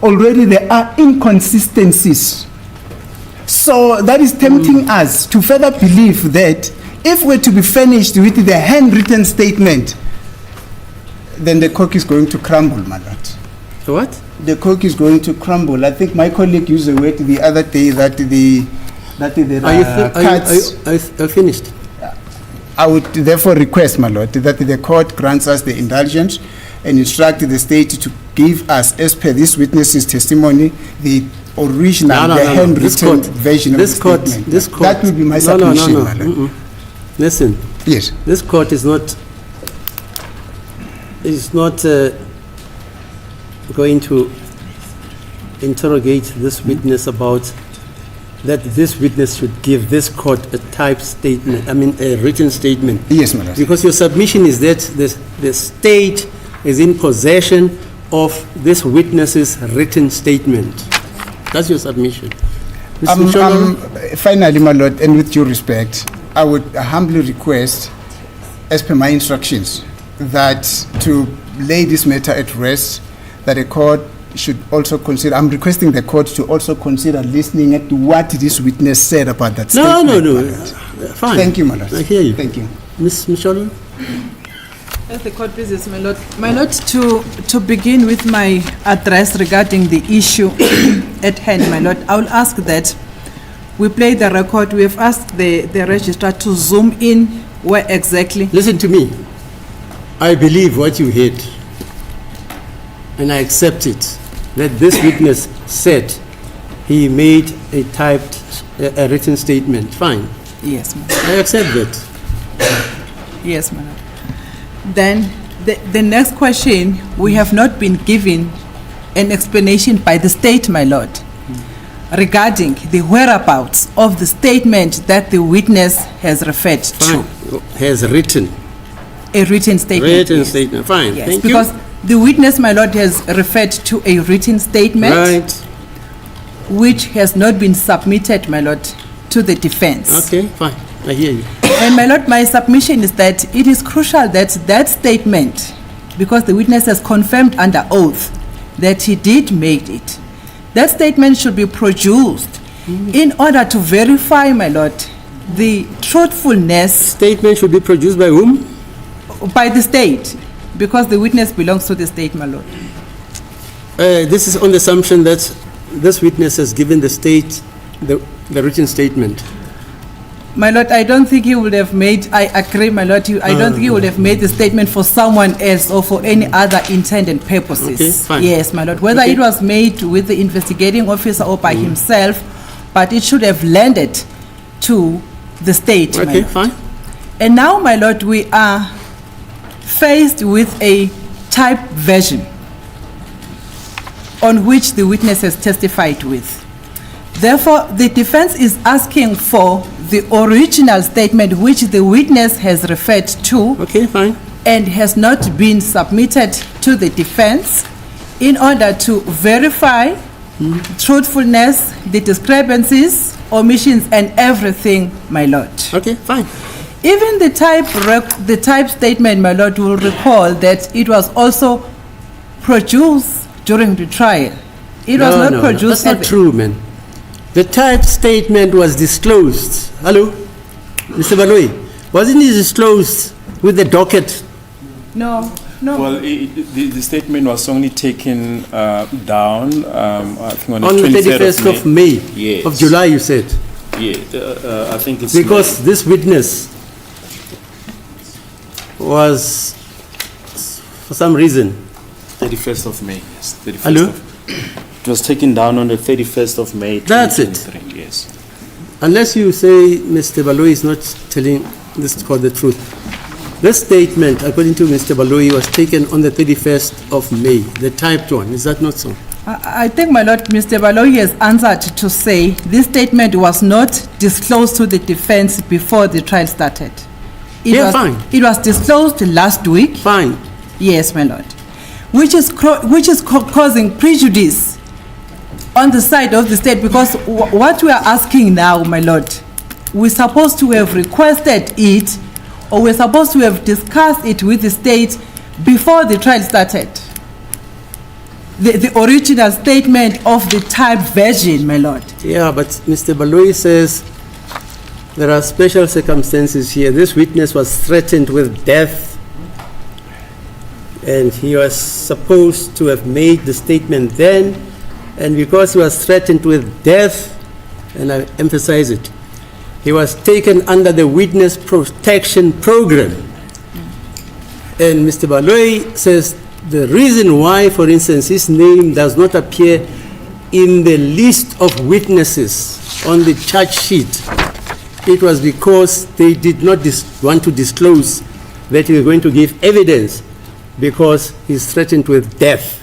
already there are inconsistencies. So that is tempting us to further believe that if we're to be furnished with the handwritten statement, then the cork is going to crumble, my lord. What? The cork is going to crumble. I think my colleague used the word the other day that Are you finished? I would therefore request, my lord, that the court grants us the indulgence and instruct the state to give us, as per this witness's testimony, the original, handwritten version of the statement. This court. That will be my submission, No. my lord. Listen. Yes. This court is not going to interrogate this witness about that this witness should give this court a typed statement, a written statement. Yes, my lord. Because your submission is that the state is in possession of this witness's written statement. That's your submission. Mr. Msholo? Finally, my lord, and with due respect, I would humbly request, as per my instructions, that to lay this matter at rest, that the court should also consider, I'm requesting the court to also consider listening at what this witness said about that statement. No. Fine. Thank you, my lord. I hear you. Thank you. Ms. Msholo? As the court pleases, my lord. My lord, to begin with my address regarding the issue at hand, my lord, I will ask that we play the record. We have asked the registrar to zoom in where exactly. Listen to me. I believe what you heard, and I accept it, that this witness said he made a a written statement. Fine. Yes, my lord. I accept that. Yes, my lord. Then the next question, we have not been given an explanation by the state, my lord, regarding the whereabouts of the statement that the witness has referred to. Has written. A written statement. Written yes. statement. Fine. Yes, Thank because you. the witness, my lord, has referred to a written statement, Right. which has not been submitted, my lord, to the defense. Okay, fine. I hear you. And my lord, my submission is that it is crucial that that statement, because the witness has confirmed under oath that he did make it, that statement should be produced in order to verify, my lord, the truthfulness. Statement should be produced by whom? By the state, because the witness belongs to the state, my lord. This is on the assumption that this witness has given the state the written statement. My lord, I don't think he would have made, I agree, my lord, I don't think he would have made the statement for someone else or for any other intended purposes. Okay, fine. Yes, my lord, whether Okay. it was made with the investigating officer or by himself, but it should have landed to the state, my Okay, lord. fine. And now, my lord, we are faced with a typed version on which the witness has testified with. Therefore, the defense is asking for the original statement which the witness has referred to Okay, fine. and has not been submitted to the defense in order to verify truthfulness, the discrepancies, omissions, and everything, my lord. Okay, fine. Even the type statement, my lord, will recall that it was also produced during the trial. It was not produced. That's not true, man. The typed statement was disclosed. Hello? Mr. Baloi, wasn't it disclosed with the docket? No. Well, the statement was only taken down, I think on On the 31st of May. Yes. Of July, you said. Yeah, I think it's Because May. this witness was, for some reason, 31st of May, yes. 31st Hello? It was taken down on the 31st of May. That's it. 2023, yes. unless you say Mr. Baloi is not telling this court the truth. This statement, according to Mr. Baloi, was taken on the 31st of May, the typed one. Is that not so? I think, my lord, Mr. Baloi has answered to say this statement was not disclosed to the defense before the trial started. Fine. It was disclosed last week. Fine. Yes, my lord. Which is causing prejudice on the side of the state, because what we are asking now, my lord, we're supposed to have requested it, or we're supposed to have discussed it with the state before the trial started. the original statement of the typed version, my lord. Yeah, but Mr. Baloyi says there are special circumstances here. This witness was threatened with death, and he was supposed to have made the statement then, and because he was threatened with death, and I emphasize it, he was taken under the witness protection program. And Mr. Baloyi says the reason why, for instance, his name does not appear in the list of witnesses on the charge sheet, it was because they did not want to disclose that he was going to give evidence because he's threatened with death.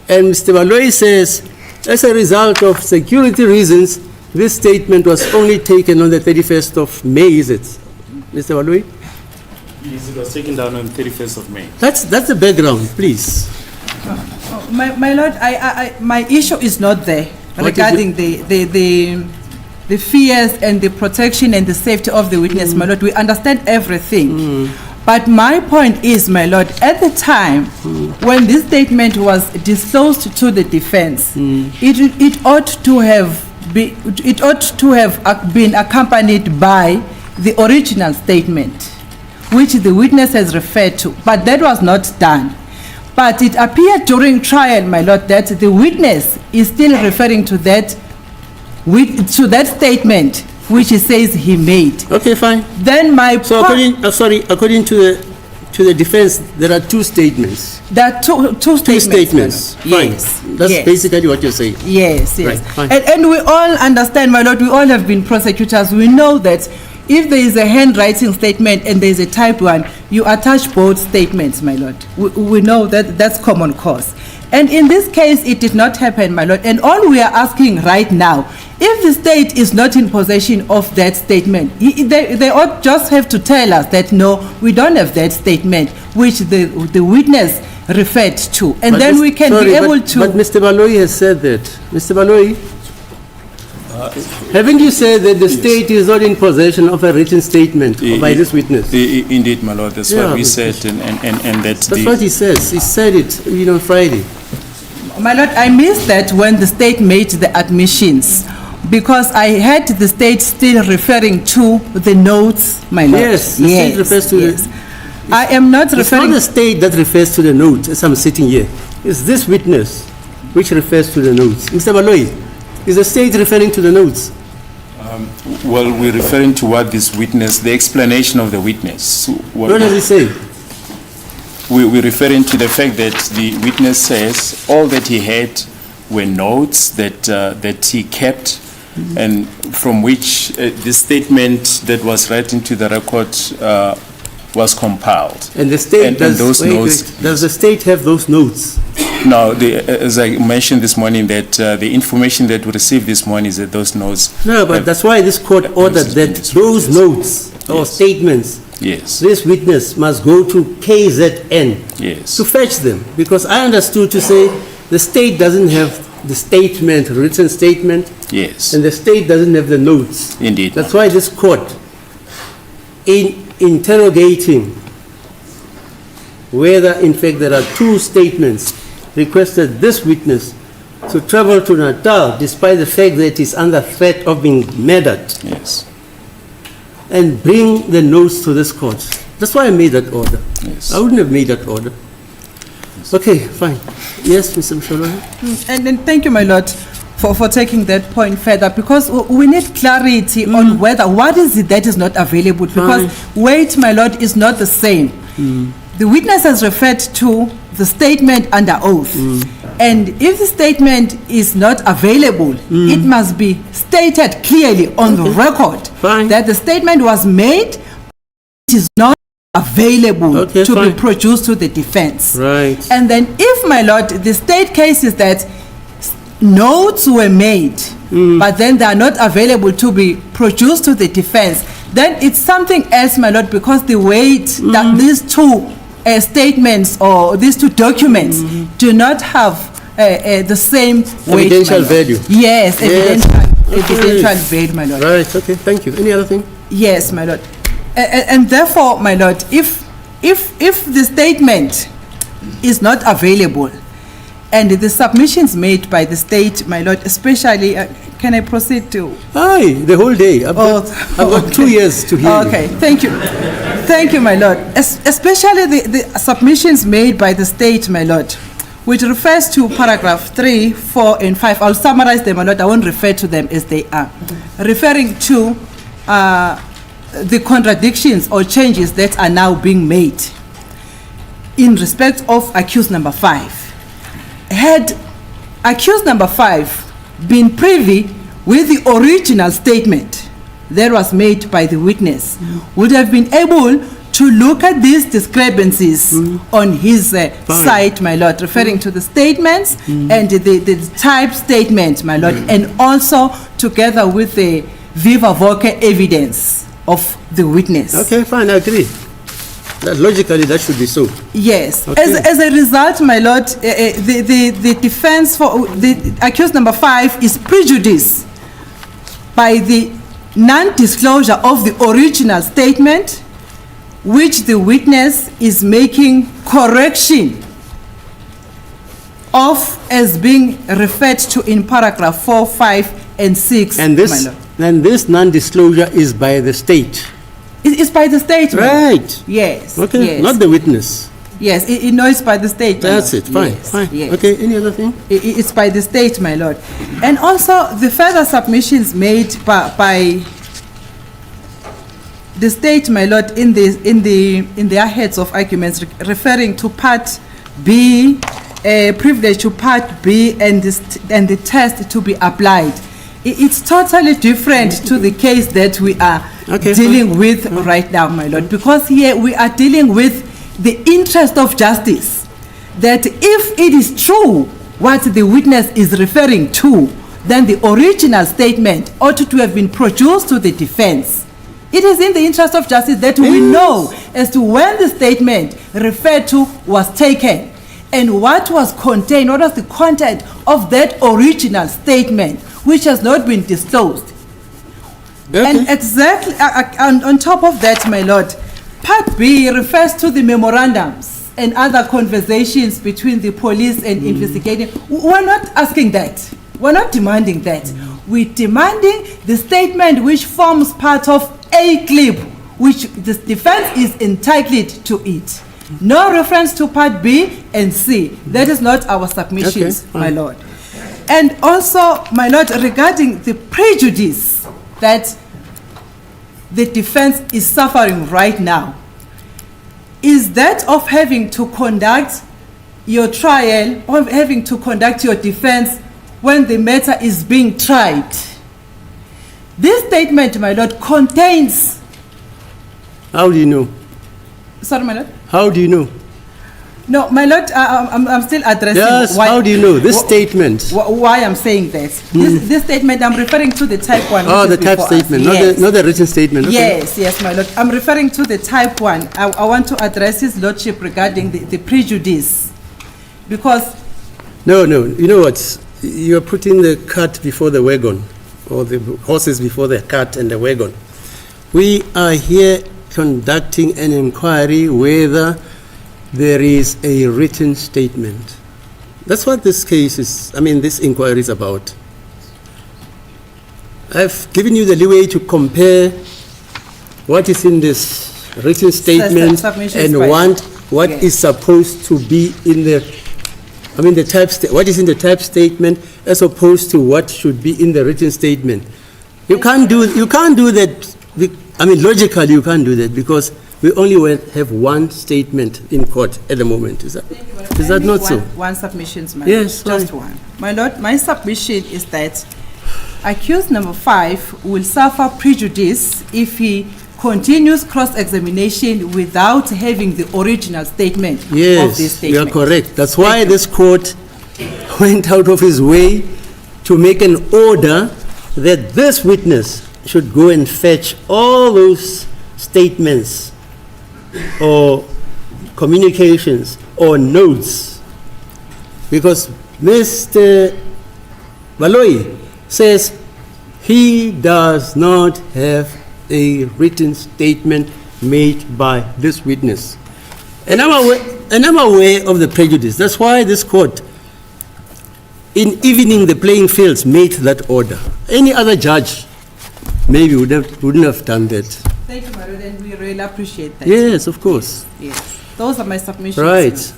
And Mr. Baloyi says, as a result of security reasons, this statement was only taken on the 31st of May, is it? Mr. Baloyi? Yes, it was taken down on 31st of May. That's the background, please. My lord, my issue is not there What is regarding the fears and the protection and the safety of the witness, my lord. We understand everything. But my point is, my lord, at the time when this statement was disclosed to the defense, it ought to have been accompanied by the original statement, which the witness has referred to. But that was not done. But it appeared during trial, my lord, that the witness is still referring to that statement which he says he made. Okay, fine. Then my So according to the defense, there are two statements. there are two statements. Fine. Yes. That's yes. basically what you're saying. Yes, Right, yes. fine. And we all understand, my lord, we all have been prosecutors. We know that if there is a handwriting statement and there is a typed one, you attach both statements, my lord. We know that that's common cause. And in this case, it did not happen, my lord. And all we are asking right now, if the state is not in possession of that statement, they ought just have to tell us that, no, we don't have that statement, which the witness referred to. And But then Mr. we can sorry, be able to... But Mr. Baloyi has said that. Mr. Baloyi, haven't you said that the state is not in possession of a written statement by this witness? Indeed, my lord, that's Yeah, what we but- said, and That's what he says. He said it on Friday. My lord, I missed that when the state made the admissions, because I heard the state still referring to the notes, my lord. Yes, the state refers to yes. I am not It's not referring... the state that refers to the notes as I'm sitting here. It's this witness which refers to the notes. Mr. Baloyi, is the state referring to the notes? Well, we're referring to what this witness, the explanation of the witness. What does he say? We're referring to the fact that the witness says all that he had were notes that he kept, and from which the statement that was read into the record was compiled. And the state And does, those notes- does the state have those notes? Now, as I mentioned this morning, that the information that we received this morning is that those notes. No, but that's why this court ordered that those notes or Yes. statements, Yes, this witness must go to KZN yes. to fetch them, because I understood to say the state doesn't have the statement, written statement, Yes, and the state doesn't have the notes. indeed. That's why this court, in interrogating whether in fact there are two statements, requested this witness to travel to Natal despite the fact that he's under threat of being murdered Yes, and bring the notes to this court. That's why I made that order. yes. I wouldn't have made that order. Okay, fine. Yes, Mr. Msholoha? And then thank you, my lord, for taking that point further, because we need clarity on whether, what is it that is not available, because weight, my lord, is not the same. The witness has referred to the statement under oath. And if the statement is not available, it must be stated clearly on the record Fine. that the statement was made, it is not available Okay, to fine. be produced to the defense. Right. And then if, my lord, the state case is that notes were made, but then they are not available to be produced to the defense, then it's something else, my lord, because the weight that these two statements or these two documents do not have the same weight, Evidential my lord. value. Yes, Yes. evidential value, my lord. Right, okay, thank you. Any other thing? Yes, my lord. And therefore, my lord, if the statement is not available, And the submissions made by the state, my lord, especially, can I proceed to? Aye, the whole day. I've got 2 years to hear you. Okay, thank you. Thank you, my lord. Especially the submissions made by the state, my lord, which refers to paragraph 3, 4, and 5. I'll summarize them, my lord. I won't refer to them as they are. Referring to the contradictions or changes that are now being made in respect of accused number 5. Had accused number 5 been privy with the original statement that was made by the witness, would have been able to look at these discrepancies on his side, my lord, referring to the statements and the type statement, my lord, and also together with the viva voce evidence of the witness. Okay, fine, I agree. That logically, that should be so. Yes. Okay. As a result, my lord, the defense for the accused number 5 is prejudiced by the non-disclosure of the original statement, which the witness is making correction of as being referred to in paragraph 4, 5, and 6. And this non-disclosure is by the state. It's by the state. Right. Yes. Okay. Yes. Not the witness. Yes, it knows by the state. That's it. Fine. Yes, Fine. yes. Okay. Any other thing? It's by the state, my lord. And also the further submissions made by the state, my lord, in their heads of arguments referring to part B, privilege to part B, and the test to be applied. It's totally different to the case that we are dealing with right now, my lord, because here we are dealing with the interest of justice, that if it is true what the witness is referring to, then the original statement ought to have been produced to the defense. It is in the interest of justice that we know as to when the statement referred to was taken and what was contained, what was the content of that original statement, which has not been disclosed. Okay. And exactly on top of that, my lord, part B refers to the memorandums and other conversations between the police and investigating. We're not asking that. We're not demanding that. We're demanding the statement which forms part of a clip, which the defense is entitled to it. No reference to part B and C. That is not our submissions, my lord. And also, my lord, regarding the prejudice that the defense is suffering right now, is that of having to conduct your trial or having to conduct your defense when the matter is being tried. This statement, my lord, contains... How do you know? Sorry, my lord? How do you know? No, my lord, I'm still addressing... Yes, how do you know? This statement. Why I'm saying that. This statement, I'm referring to the type 1. Oh, the type statement, not the written statement. Okay. Yes, my lord. I'm referring to the type 1. I want to address his lordship regarding the prejudice. Because... No, you know what? You're putting the cart before the wagon, or the horses before the cart and the wagon. We are here conducting an inquiry whether there is a written statement. That's what this case is, this inquiry is about. I've given you the leeway to compare what is in this written statement and what is supposed to be in the, what is in the type statement as opposed to what should be in the written statement. You can't do that. Logically you can't do that because we only have one statement in court at the moment. Is that not so? One submission, my yes, lord. Just one. My lord, my submission is that accused number 5 will suffer prejudice if he continues cross-examination without having the original statement of this statement. Yes, you are correct. That's why this court went out of his way to make an order that this witness should go and fetch all those statements or communications or notes, because Mr. Baloyi says he does not have a written statement made by this witness. And I'm aware of the prejudice. That's why this court in evening the playing fields, made that order. Any other judge maybe wouldn't have done that. Thank you, my lord, and we really appreciate that. Yes, of course. Yes. Those are my submissions. Right.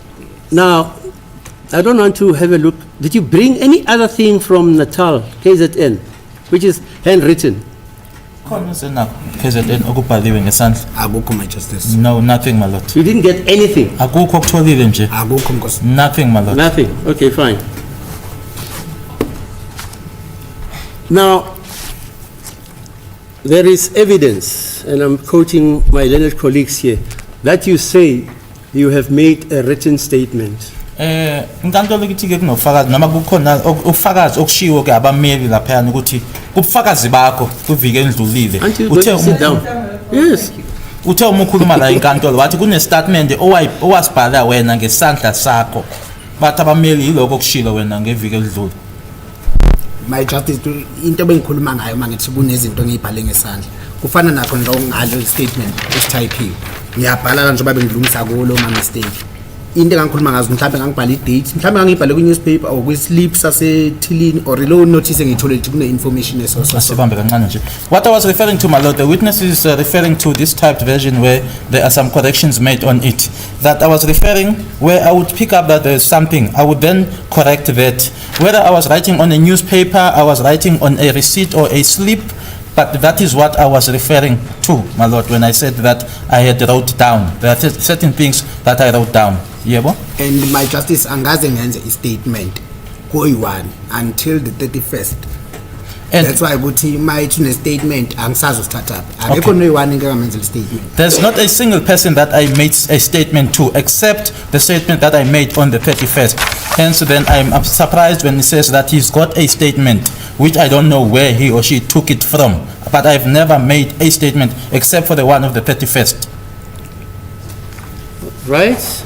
Now, I don't want to have a look. Did you bring any other thing from Natal, KZN, which is handwritten? Khona senakho KZN okubhaliwe ngesandla. Akukho, my justice. No, nothing, my lord. You didn't get anything? Akukho okutholile nje. Akukho, Nkosi. Nothing, my lord. Nothing. Okay, fine. Now, there is evidence, and I'm quoting my learned colleagues here, that you say you have made a written statement. Inkantolo ithi ke kunofakazi noma kukhona ufakazi okushiwo ke abameli lapha ukuthi kubufakazi bakho kuvike endlulile. Aren't you going to sit down? Yes. Uthe uma ukhuluma la inkantolo wathi kune statement owasibhala wena ngesandla sakho. Bathi abameli yiloko okushilo wena ngevike endlule. My justice, into bengikhuluma ngayo mangithi kunezinto ngiyibhale ngesandla. Kufana nakho ngalo statement esithayiphiwe. Ngiyabhala la njengoba bengilungisa kulo ma mistake. Into engangikhuluma ngazo mhlawumbe ngangibhala i-date, mhlawumbe ngangibhale ku-newspaper or kwi-slip sasethilini or low notice engiyithole ukuthi kune-information Asibambe kancane nje. What I was referring to, my lord, the witness is referring to this typed version where there are some corrections made on it. That I was referring where I would pick up that there is something, I would then correct that. Whether I was writing on a newspaper, I was writing on a receipt or a slip, but that is what I was referring to, my lord, when I said that I had wrote down. There are certain things that I wrote down. Yebo? And my justice, angaze ngenze i-statement koyi-1 until the 31st. And that's why ukuthi mayithune statement angisazo start up. Akekho noyi-1 ngamenza statement. there's not a single person that I made a statement to except the statement that I made on the 31st. Hence then I'm surprised when he says that he's got a statement which I don't know where he or she took it from. But I've never made a statement except for the one of the 31st. Right?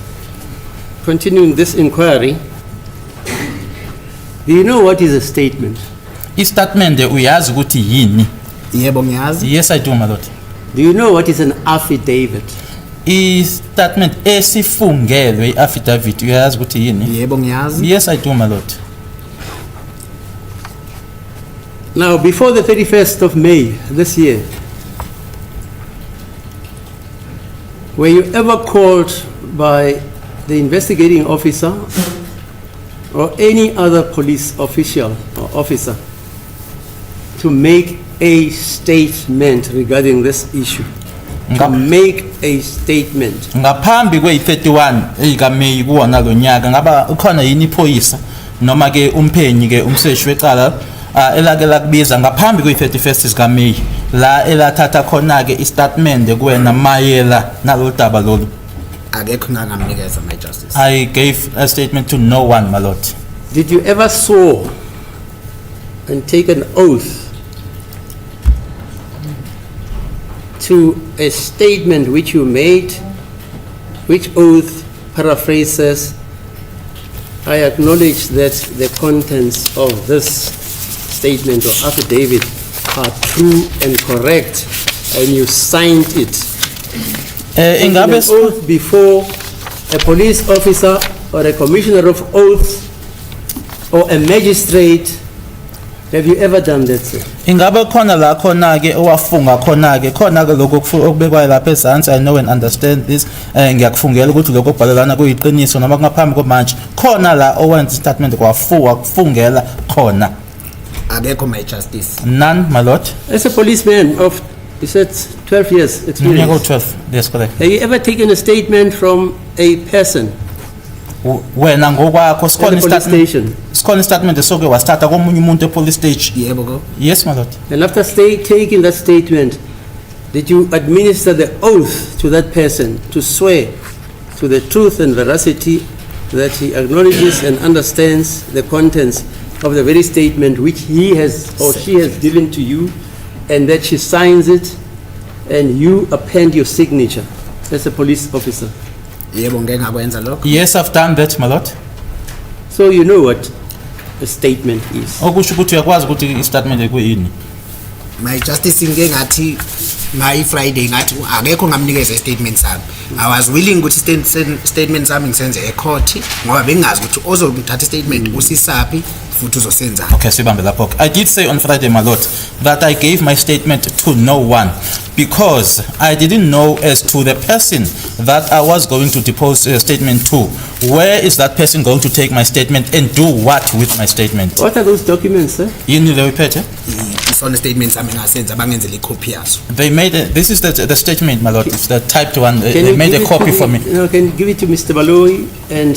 Continuing this inquiry, do you know what is a statement? I-statement uyazi ukuthi yini? Yebo ngiyazi. Yes, I do, my lord. Do you know what is an affidavit? I-statement esifungelwe, i-affidavit, uyazi ukuthi yini? Yebo ngiyazi. Yes, I do, my lord. Now, before the 31st of May this year, were you ever called by the investigating officer or any other police official or officer to make a statement regarding this issue? To make a statement. Ngaphambi kwe-31 ikaMeyi kuwona lo nyaka ngaba ukhona yini iphoyisa noma ke umphenyi ke umseshi wecala elake lakubiza ngaphambi kwe-31st zikaMeyi la elathatha khona ke i-statement kuwena mayela nalo daba lolu? Akekho ngangamnikeza, my justice. I gave a statement to no one, my lord. Did you ever swear and take an oath to a statement which you made, which oath paraphrases, I acknowledge that the contents of this statement or affidavit are true and correct, and you signed it? An oath before a police officer or a commissioner of oaths or a magistrate. Have you ever done that, sir? Ingabe khona la khona ke owafunga khona ke lokho okubekwayo lapha ezantsi, I know and understand this. Ngiyakufungela ukuthi lokho okubhalelana kuyiqiniso noma kungaphambi komanje khona la owenza statement kufungela khona. Akekho, my justice. None, my lord. As a policeman of, you said 12 years experience. 12, yes, correct. Have you ever taken a statement from a person Wena ngokwakho at the police station? sikhona statement esoke wasithatha komunye umuntu e-police stage? Yebo go. Yes, my lord. And after taking that statement, did you administer the oath to that person to swear to the truth and veracity that he acknowledges and understands the contents of the very statement which he has or she has given to you, and that she signs it and you append your signature as a police officer? Yebo ngeke ngakwenza lokho. Yes, I've done that, my lord. So you know what a statement is. Okusho ukuthi uyakwazi ukuthi i-statement ekuyini? My justice ngeke ngathi ngayi Friday ngathi akekho ngamnikeza statement sami. I was willing ukuthi statement sami ngisenze ecourt ngoba bengazi ukuthi ozongithatha statement usisaphi futhi uzosenza. Okay, sibambe lapho. I did say on Friday, my lord, that I gave my statement to no one because I didn't know as to the person that I was going to depose a statement to. Where is that person going to take my statement and do what with my statement? What are those documents, sir? Yini le uyiphethe? Isona statements amingasenza bangenzele icopy yazo. They made this is the statement, my lord. It's the typed one. Can They you made give a it copy to for me. No, can you give it to Mr. Baloi and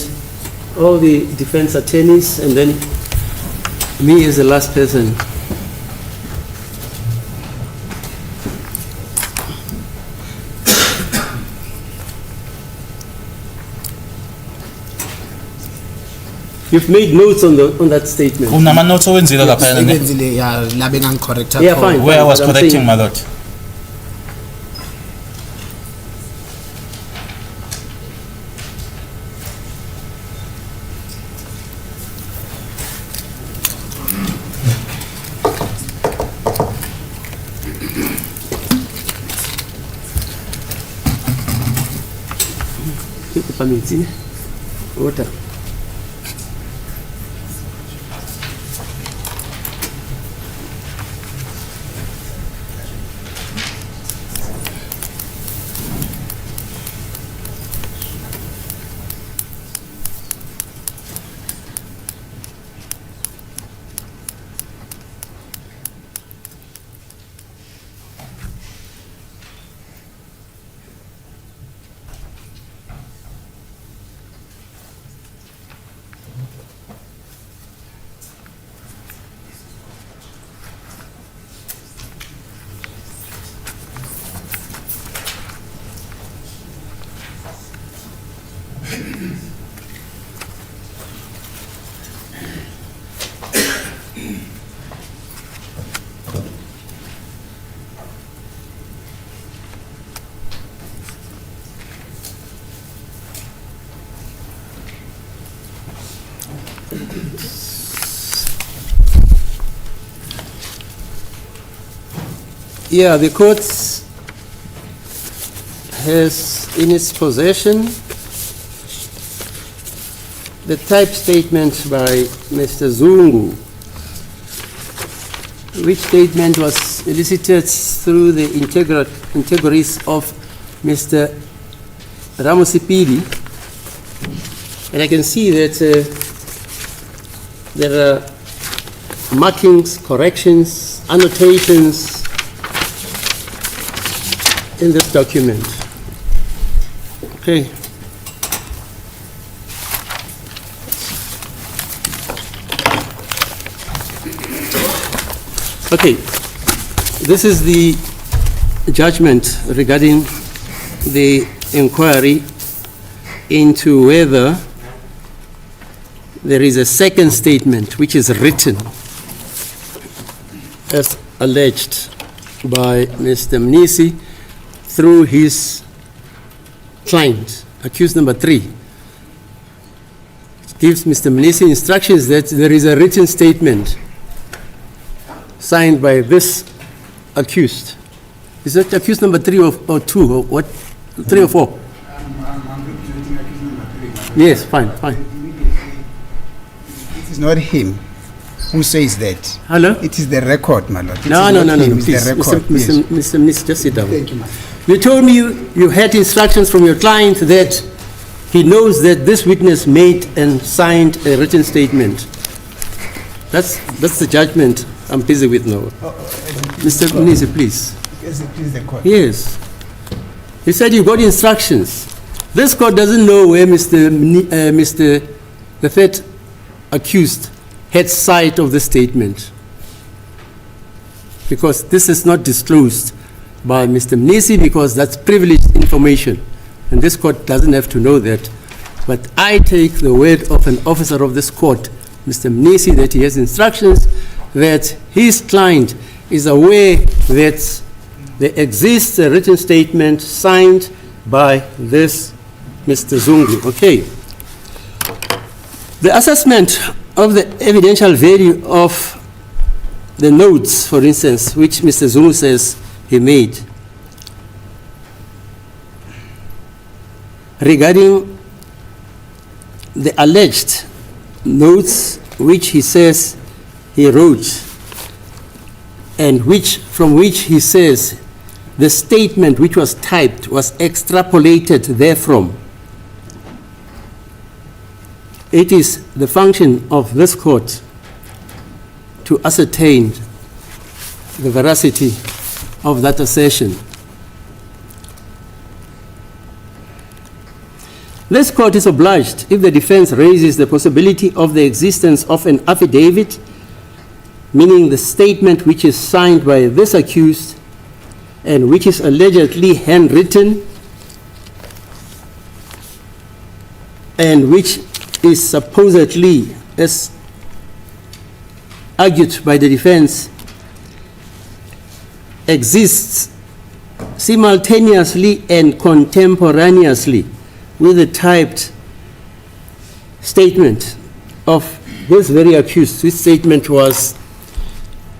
all the defense attorneys, and then me as the last person. You've made notes on that statement. Unama notes owenzile lapha ne? Ngenzile ya la bengangicorrecta. Yeah, fine. Where I was but I'm correcting, saying- my lord. Permits, water. Yeah, the court has in its possession the type statement by Mr. Zungu, which statement was elicited through the integris of Mr. Ramosipili. And I can see that there are markings, corrections, annotations in this document. Okay. Okay, this is the judgment regarding the inquiry into whether there is a second statement which is written as alleged by Mr. Mnisi through his client, accused number 3. It gives Mr. Mnisi instructions that there is a written statement signed by this accused. Is that accused number 3 or 2 or what? 3 or 4? Yes, fine. It is not him who says that. Hello? It is the record, my lord. It No, is not him, please. it's the record. Mr. Mnisi, just sit down. Thank you, ma'am. You told me you had instructions from your client that he knows that this witness made and signed a written statement. That's the judgment I'm busy with now. Mr. Mnisi, please. Yes, it is the court. Yes. He said you got instructions. This court doesn't know where the third accused had sight of the statement, because this is not disclosed by Mr. Mnisi because that's privileged information, and this court doesn't have to know that. But I take the word of an officer of this court, Mr. Mnisi, that he has instructions that his client is aware that there exists a written statement signed by this Mr. Zungu. Okay. The assessment of the evidential value of the notes, for instance, which Mr. Zungu says he made regarding the alleged notes which he says he wrote, and from which he says the statement which was typed was extrapolated therefrom. It is the function of this court to ascertain the veracity of that assertion. This court is obliged if the defense raises the possibility of the existence of an affidavit, meaning the statement which is signed by this accused and which is allegedly handwritten and which is supposedly, as argued by the defense, exists simultaneously and contemporaneously with the typed statement of this very accused. This statement was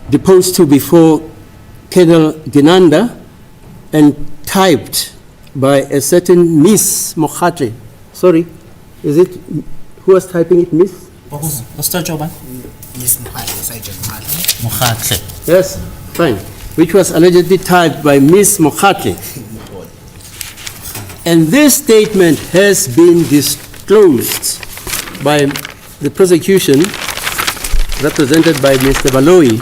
deposed to before Colonel Ginanda and typed by a certain Miss Mokhatle. Sorry, is it, who was typing it, Miss? Miss Mokhatle, Sergeant Mokhatle. Yes, fine. Which was allegedly typed by Miss Mokhatle. And this statement has been disclosed by the prosecution, represented by Mr. Baloyi.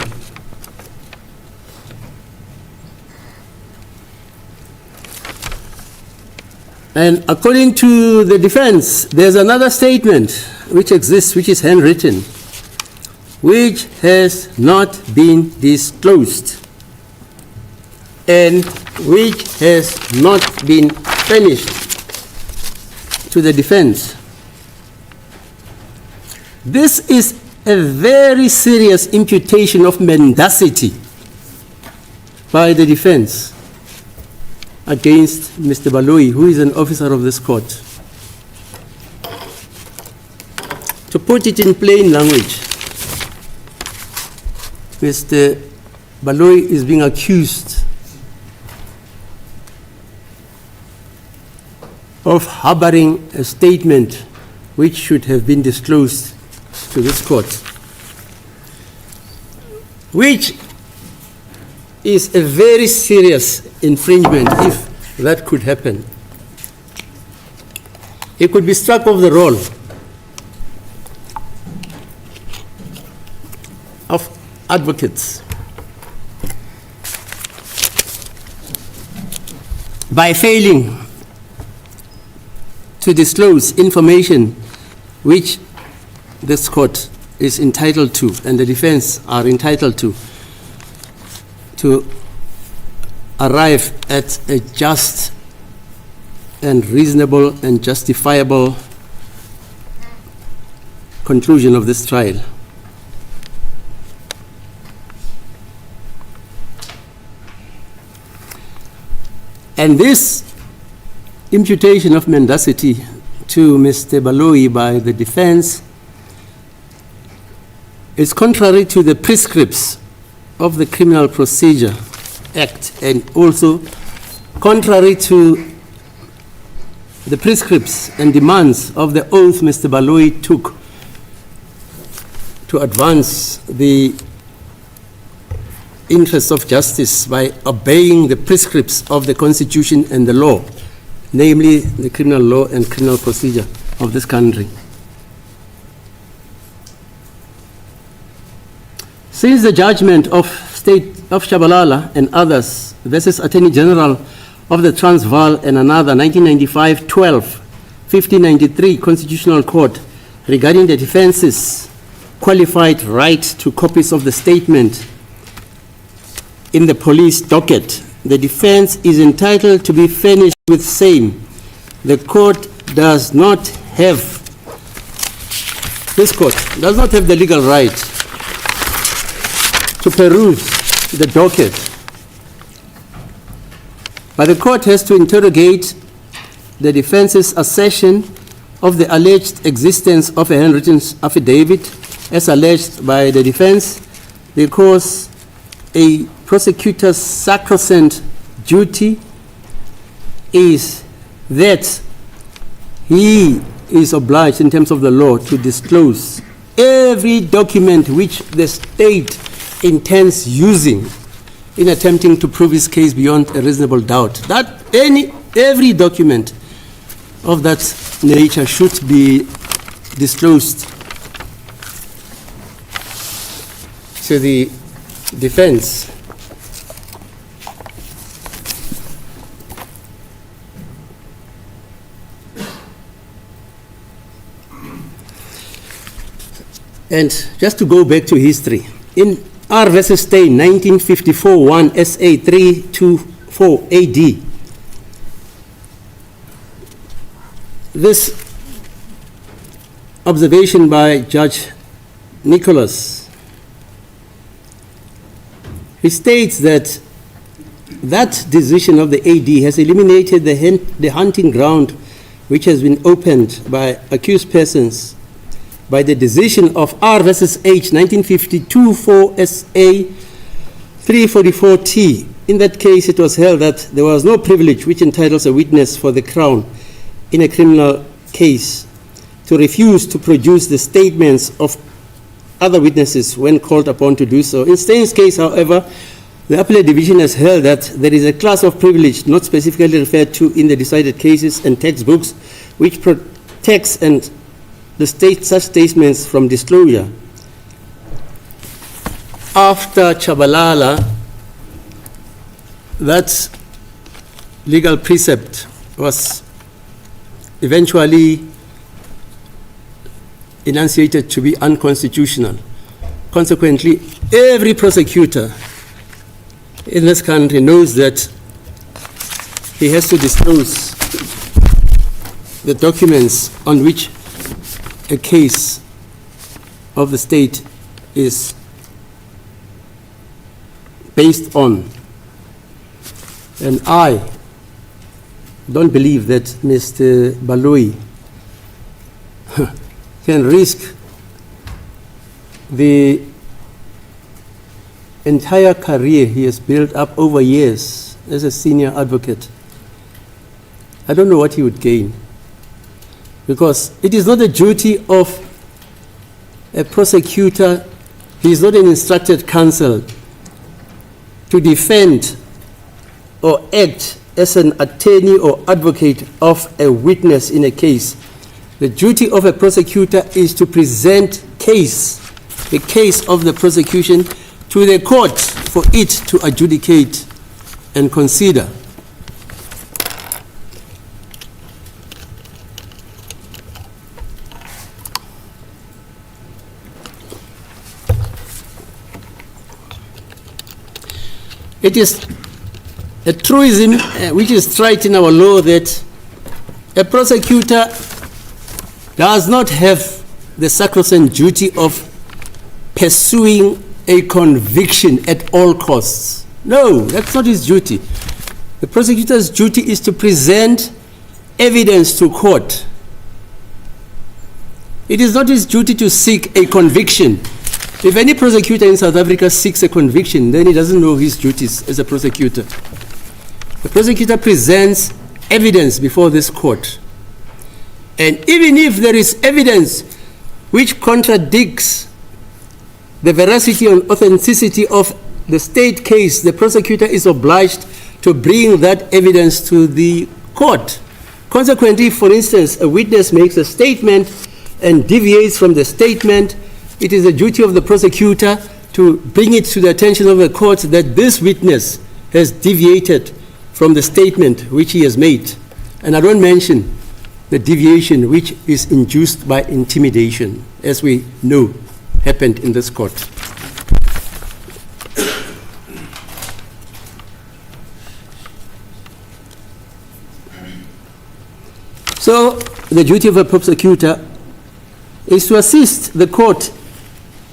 And according to the defense, there's another statement which exists, which is handwritten, which has not been disclosed and which has not been furnished to the defense. This is a very serious imputation of mendacity by the defense against Mr. Baloyi, who is an officer of this court. To put it in plain language, Mr. Baloyi is being accused of harboring a statement which should have been disclosed to this court, which is a very serious infringement if that could happen. He could be struck off the roll of advocates by failing to disclose information which this court is entitled to and the defense are entitled to arrive at a just and reasonable and justifiable conclusion of this trial. And this imputation of mendacity to Mr. Baloyi by the defense is contrary to the prescripts of the Criminal Procedure Act and also contrary to the prescripts and demands of the oath Mr. Baloyi took to advance the interests of justice by obeying the prescripts of the Constitution and the law, namely the criminal law and criminal procedure of this country. Since the judgment of State of Shabalala and others versus Attorney General of the Transvaal and another 1995-12, 1593 Constitutional Court regarding the defense's qualified right to copies of the statement in the police docket, the defense is entitled to be furnished with same. The court does not have, this court does not have the legal right to peruse the docket, but the court has to interrogate the defense's assertion of the alleged existence of a handwritten affidavit as alleged by the defense, because a prosecutor's sacrosanct duty is that he is obliged in terms of the law to disclose every document which the state intends using in attempting to prove his case beyond a reasonable doubt. That every document of that nature should be disclosed to the defense. And just to go back to history, in R versus Stein, 1954, 1 SA 324 AD, this observation by Judge Nicholas, he states that that decision of the AD has eliminated the hunting ground which has been opened by accused persons by the decision of R versus H, 1952, 4 SA 344T. In that case, it was held that there was no privilege which entitles a witness for the Crown in a criminal case to refuse to produce the statements of other witnesses when called upon to do so. In Stein's case, however, the appellate division has held that there is a class of privilege not specifically referred to in the decided cases and textbooks which protects and the such statements from disclosure. After Chabalala, that legal precept was eventually enunciated to be unconstitutional. Consequently, every prosecutor in this country knows that he has to disclose the documents on which a case of the state is based on. And I don't believe that Mr. Baloyi can risk the entire career he has built up over years as a senior advocate. I don't know what he would gain, because it is not the duty of a prosecutor, he is not an instructed counsel, to defend or act as an attorney or advocate of a witness in a case. The duty of a prosecutor is to present the case of the prosecution to the court for it to adjudicate and consider. It is a truism which is trite in our law that a prosecutor does not have the sacrosanct duty of pursuing a conviction at all costs. No, that's not his duty. The prosecutor's duty is to present evidence to court. It is not his duty to seek a conviction. If any prosecutor in South Africa seeks a conviction, then he doesn't know his duties as a prosecutor. The prosecutor presents evidence before this court. And even if there is evidence which contradicts the veracity and authenticity of the state case, the prosecutor is obliged to bring that evidence to the court. Consequently, for instance, a witness makes a statement and deviates from the statement, it is the duty of the prosecutor to bring it to the attention of the court that this witness has deviated from the statement which he has made. And I don't mention the deviation which is induced by intimidation, as we know happened in this court. So the duty of a prosecutor is to assist the court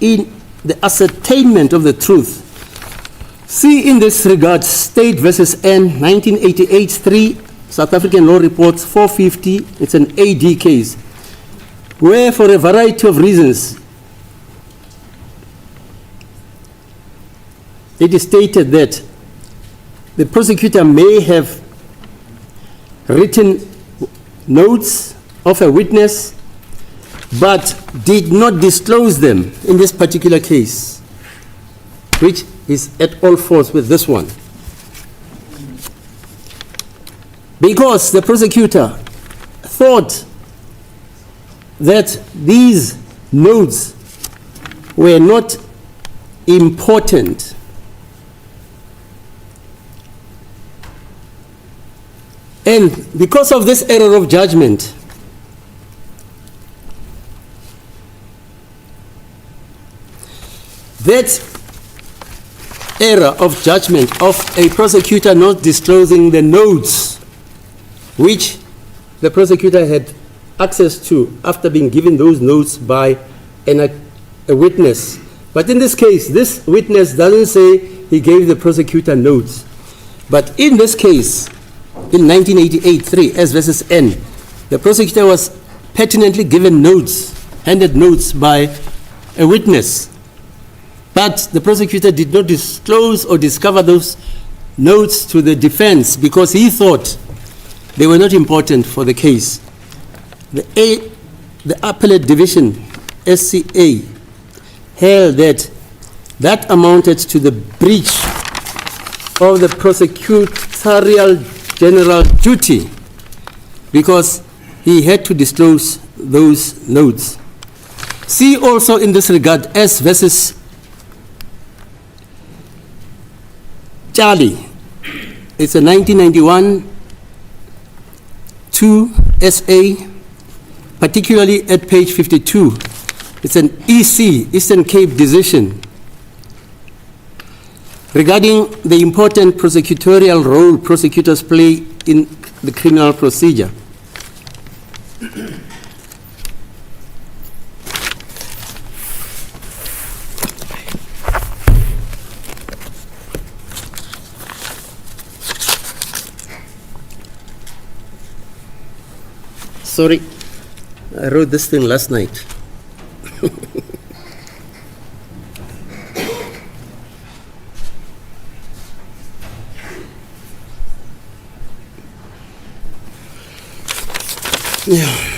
in the ascertainment of the truth. See in this regard State versus N, 1988, 3, South African Law Reports 450, it's an AD case, where for a variety of reasons it is stated that the prosecutor may have written notes of a witness but did not disclose them in this particular case, which is at all faults with this one. Because the prosecutor thought that these notes were not important, and because of this error of judgment, that error of judgment of a prosecutor not disclosing the notes which the prosecutor had access to after being given those notes by a witness. But in this case, this witness doesn't say he gave the prosecutor notes. But in this case, in 1988, 3 S versus N, the prosecutor was pertinently given notes, handed notes by a witness. But the prosecutor did not disclose or discover those notes to the defense because he thought they were not important for the case. The appellate division, SCA, held that amounted to the breach of the prosecutorial general duty because he had to disclose those notes. See also in this regard S versus Charlie. It's a 1991 2 SA, particularly at page 52. It's an EC, Eastern Cape decision, regarding the important prosecutorial role prosecutors play in the criminal procedure. Sorry, I wrote this thing last night. Yeah.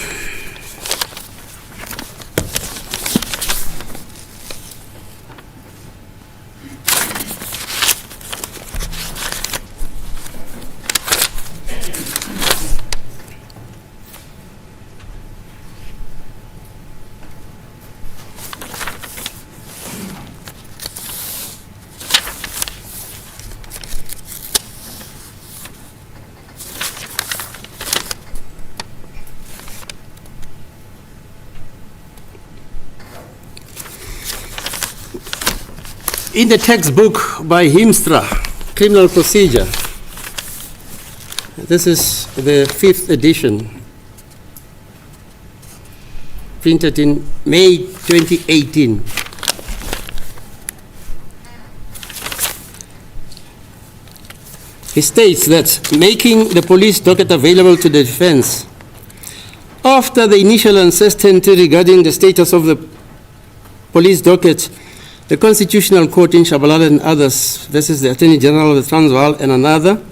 In the textbook by Himstra, Criminal Procedure, this is the 5th edition, printed in May 2018. He states that making the police docket available to the defense after the initial uncertainty regarding the status of the police docket, the Constitutional Court in Shabalala and others versus the Attorney General of the Transvaal and another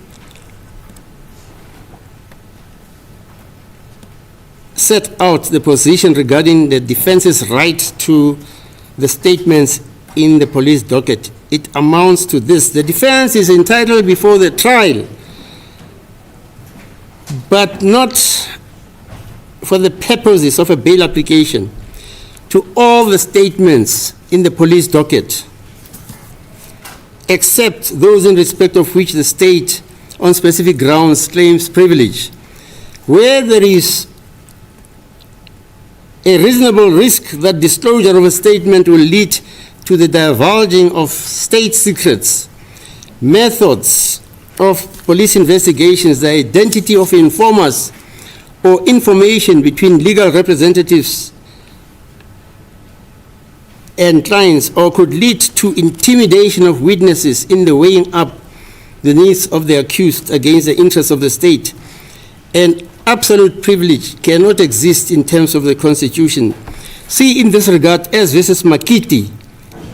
set out the position regarding the defense's right to the statements in the police docket. It amounts to this: the defense is entitled before the trial, but not for the purposes of a bail application, to all the statements in the police docket, except those in respect of which the state on specific grounds claims privilege, where there is a reasonable risk that disclosure of a statement will lead to the divulging of state secrets, methods of police investigations, the identity of informers, or information between legal representatives and clients, or could lead to intimidation of witnesses in the weighing up the needs of the accused against the interests of the state. And absolute privilege cannot exist in terms of the Constitution. See in this regard S versus Makiti,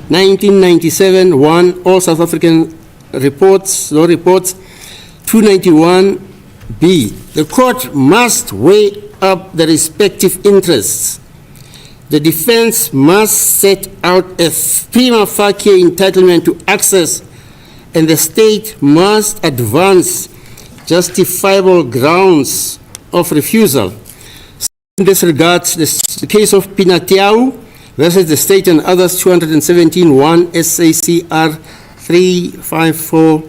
1997, 1, all South African reports, law reports, 291B. The court must weigh up the respective interests the defense must set out a prima facie entitlement to access, and the state must advance justifiable grounds of refusal. In this regard, the case of Pinatiau versus the state and others, 217-1 SACR 354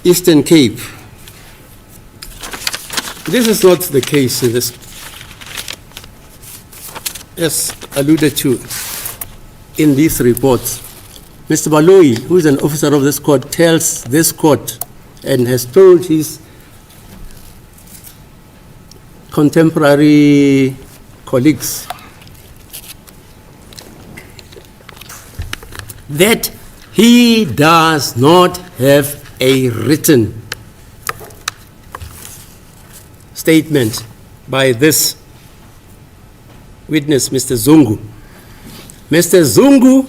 Eastern Cape. This is not the case in this, as alluded to in these reports. Mr. Baloyi, who is an officer of this court, tells this court and has told his contemporary colleagues that he does not have a written statement by this witness, Mr. Zungu. Mr. Zungu,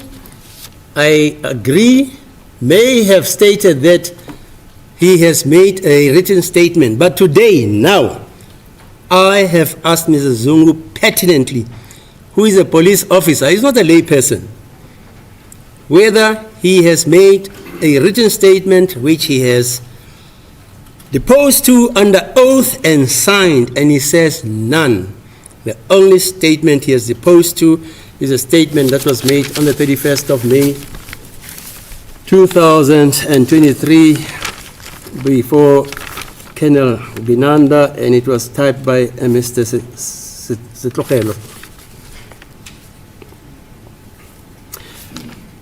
I agree, may have stated that he has made a written statement, but today, now, I have asked Mr. Zungu pertinently, who is a police officer, he's not a lay person, whether he has made a written statement which he has deposed to under oath and signed, and he says none. The only statement he has deposed to is a statement that was made on the 31st of May 2023 before Colonel Binanda, and it was typed by Mr. Sitlogelo.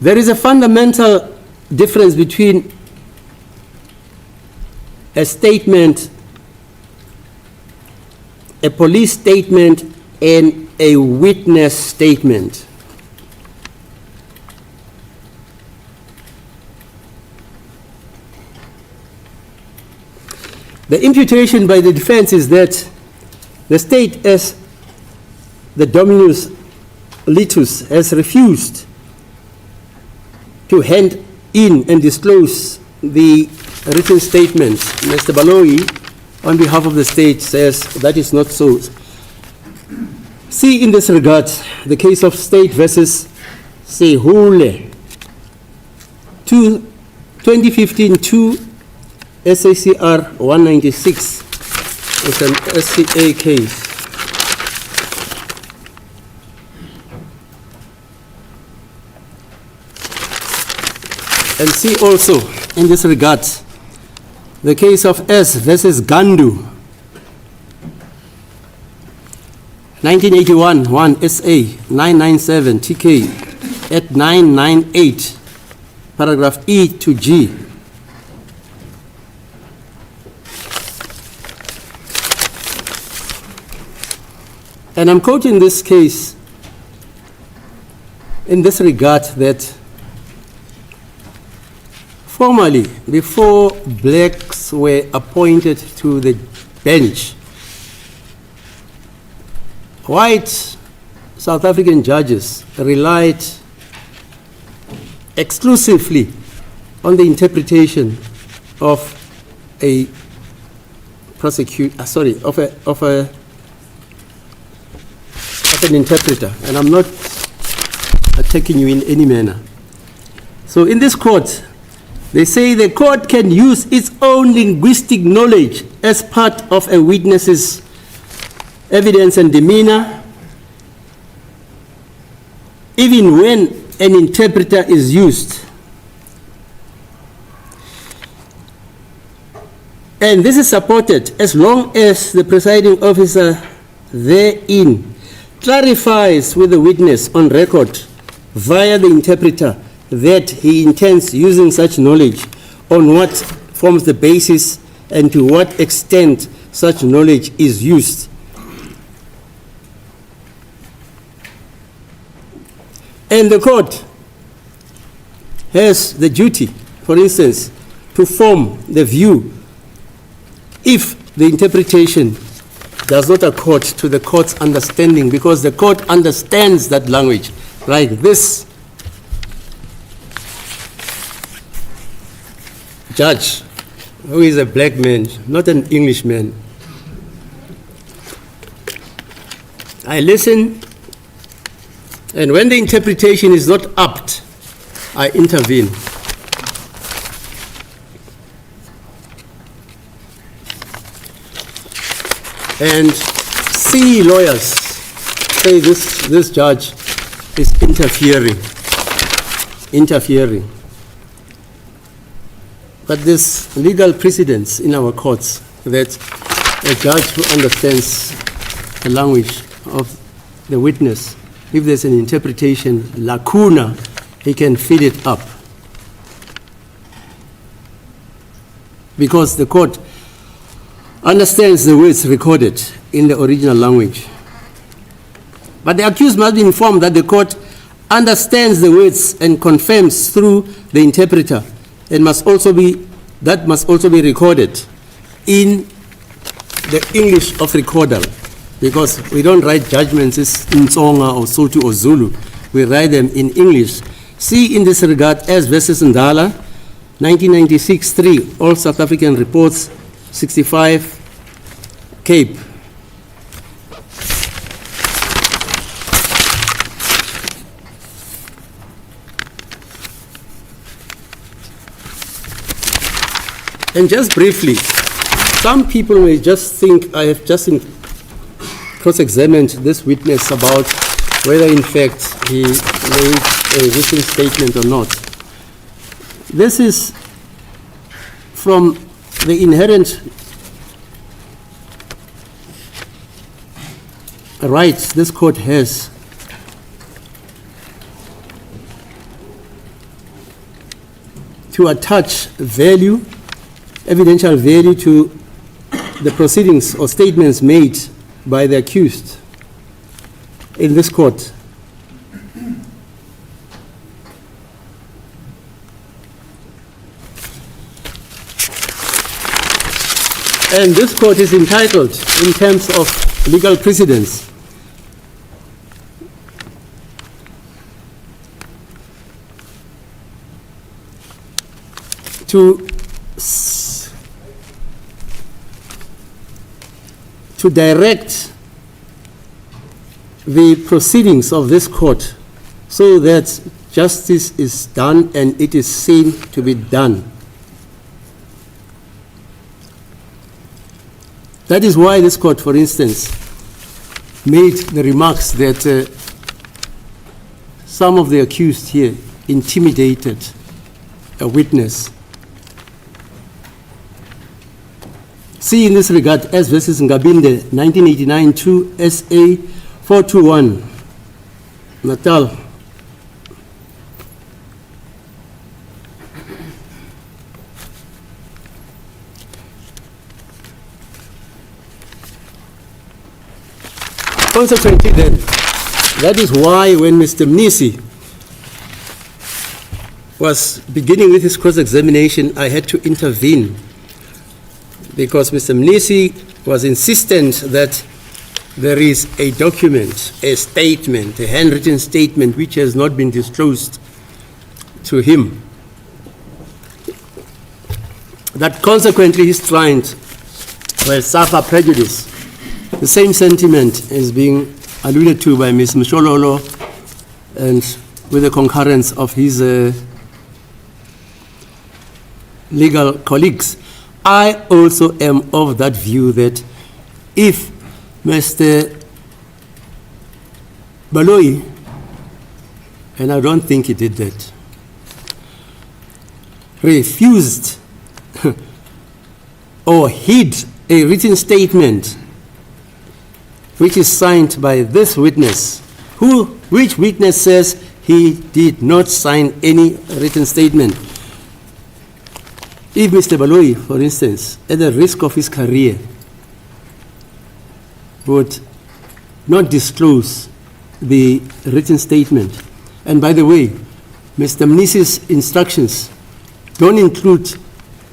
There is a fundamental difference between a statement, a police statement, and a witness statement. The imputation by the defense is that the state, as the Dominus Litus, has refused to hand in and disclose the written statement. Mr. Baloyi, on behalf of the state, says that is not so. See in this regard the case of State versus Fisokuhle, 2015-2 SACR 196. It's an SCA case. And see also in this regard the case of S versus Gandu, 1981, 1 SA 997 TK at 998, paragraph E to G. And I'm quoting this case in this regard that formerly, before blacks were appointed to the bench, white South African judges relied exclusively on the interpretation of an interpreter, and I'm not attacking you in any manner. So in this court, they say the court can use its own linguistic knowledge as part of a witness's evidence and demeanor, even when an interpreter is used. And this is supported as long as the presiding officer therein clarifies with the witness on record via the interpreter that he intends using such knowledge, on what forms the basis and to what extent such knowledge is used. And the court has the duty, for instance, to form the view if the interpretation does not accord to the court's understanding, because the court understands that language, like this judge, who is a black man, not an Englishman. I listen And when the interpretation is not apt, I intervene. And C lawyers say this judge is interfering. But there's legal precedence in our courts that a judge who understands the language of the witness, if there's an interpretation lacuna, he can fill it up. Because the court understands the words recorded in the original language. But the accused must be informed that the court understands the words and confirms through the interpreter, and must also be recorded in the English of recordal, because we don't write judgments in Tsonga or Sotho or Zulu. We write them in English. See in this regard as versus Ndala, 1996-3, all South African reports, 65, Cape. And just briefly, some people may just think I have just cross-examined this witness about whether in fact he made a written statement or not. This is from the inherent rights this court has to attach value, evidential value to the proceedings or statements made by the accused in this court. And this court is entitled, in terms of legal precedence, to direct the proceedings of this court so that justice is done and it is seen to be done. That is why this court, for instance, made the remarks that some of the accused here intimidated a witness. See in this regard as versus Ngabinde, 1989-2, SA 421, Natal. Consequently then, that is why when Mr. Mnisi was beginning with his cross-examination, I had to intervene, because Mr. Mnisi was insistent that there is a document, a statement, a handwritten statement which has not been disclosed to him, that consequently his client will suffer prejudice. The same sentiment is being alluded to by Ms. Mshololo and with the concurrence of his legal colleagues. I also am of that view that if Mr. Baloyi, and I don't think he did that, refused or hid a written statement which is signed by this witness, which witness says he did not sign any written statement. If Mr. Baloyi, for instance, at the risk of his career, would not disclose the written statement, and by the way, Mr. Mnisi's instructions don't include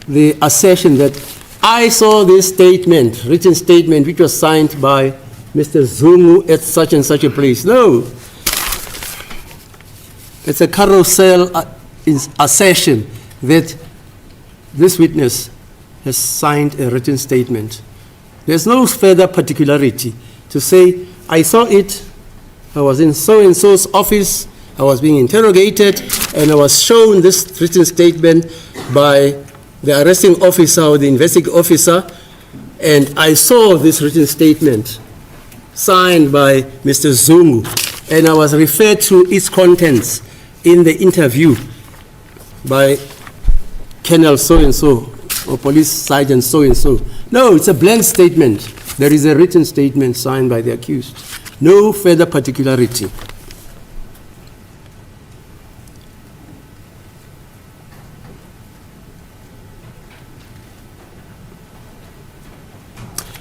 the assertion that I saw this statement, written statement, which was signed by Mr. Zungu at such and such a place. No. It's a carousel assertion that this witness has signed a written statement. There's no further particularity to say, I saw it, I was in so-and-so's office, I was being interrogated, and I was shown this written statement by the arresting officer or the investigating officer, and I saw this written statement signed by Mr. Zungu, and I was referred to its contents in the interview by Colonel so-and-so or Police Sergeant so-and-so. No, it's a blank statement. There is a written statement signed by the accused. No further particularity.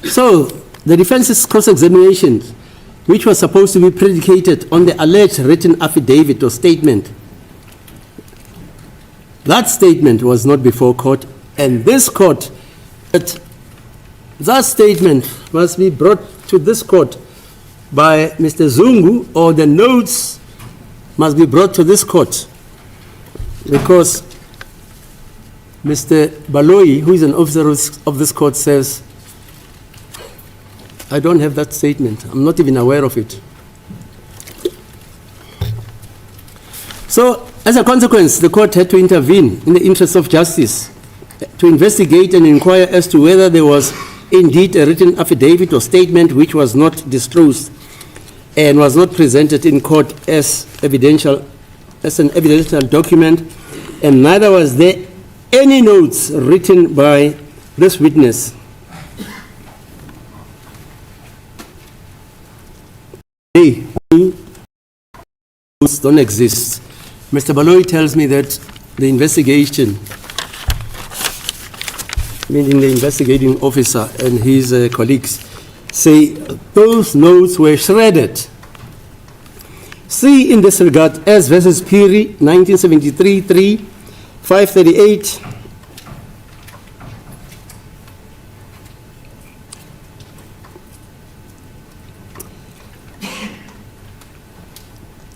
So, the defense's cross-examination, which was supposed to be predicated on the alleged written affidavit or statement, that statement was not before court, and this court, that statement must be brought to this court by Mr. Zungu, or the notes must be brought to this court, because Mr. Baloyi, who is an officer of this court, says, I don't have that statement. I'm not even aware of it. So, as a consequence, the court had to intervene in the interest of justice to investigate and inquire as to whether there was indeed a written affidavit or statement which was not disclosed and was not presented in court as an evidential document, and neither was there any notes written by this witness. Notes don't exist. Mr. Baloyi tells me that the investigation, meaning the investigating officer and his colleagues, say those notes were shredded. See in this regard S versus Piri, 1973, 3, 538,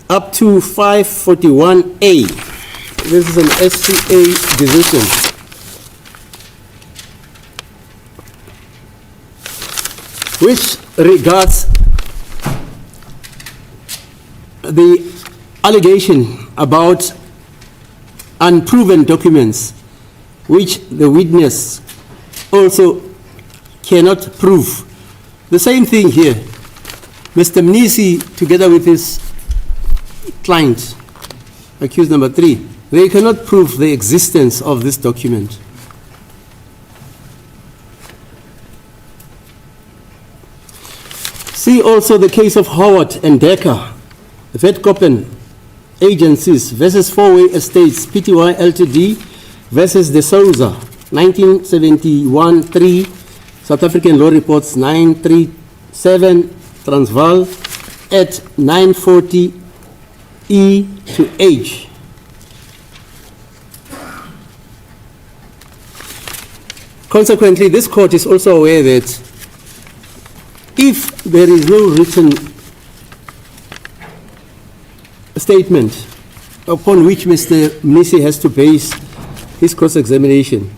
up to 541A. This is an SCA decision. Which regards the allegation about unproven documents which the witness also cannot prove. The same thing here. Mr. Mnisi, together with his client, accused number 3, they cannot prove the existence of this document. See also the case of Howard and Decker, the Vetkoppen Agencies versus Four-Way Estates, Pty Ltd versus De Souza, 1971-3, South African Law Reports 937, Transvaal, at 940 E to H. Consequently, this court is also aware that if there is no written statement upon which Mr. Mnisi has to base his cross-examination,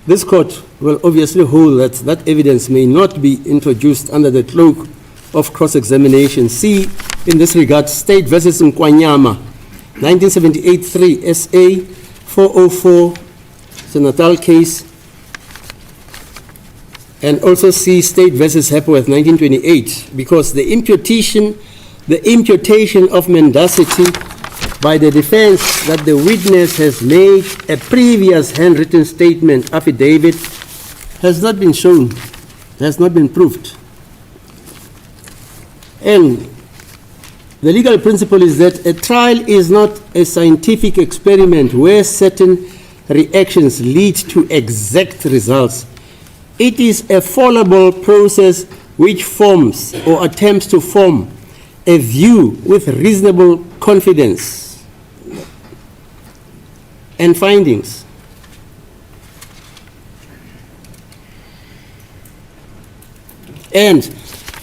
this court will obviously hold that that evidence may not be introduced under the cloak of cross-examination. See, in this regard, State versus Nkwanyama, 1978-3, SA 404, it's a Natal case, and also see State versus Hepworth, 1928, because the imputation of mendacity by the defense that the witness has made a previous handwritten statement, affidavit, has not been shown, has not been proved. And the legal principle is that a trial is not a scientific experiment where certain reactions lead to exact results. It is a fallible process which forms or attempts to form a view with reasonable confidence and findings. And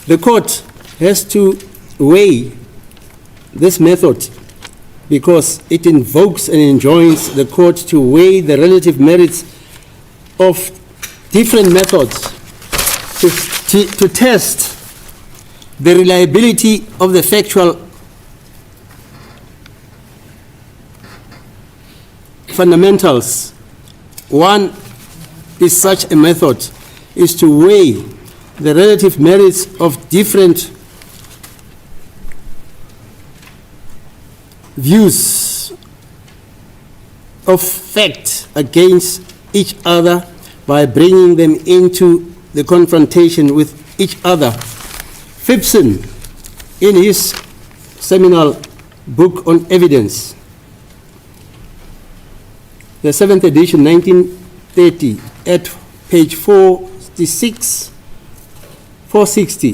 the court has to weigh this method because it invokes and enjoins the court to weigh the relative merits of different methods to test the reliability of the factual fundamentals. One is such a method is to weigh the relative merits of different views of fact against each other by bringing them into the confrontation with each other. Phipson, in his seminal book on evidence, the 7th edition, 1930, at page 460,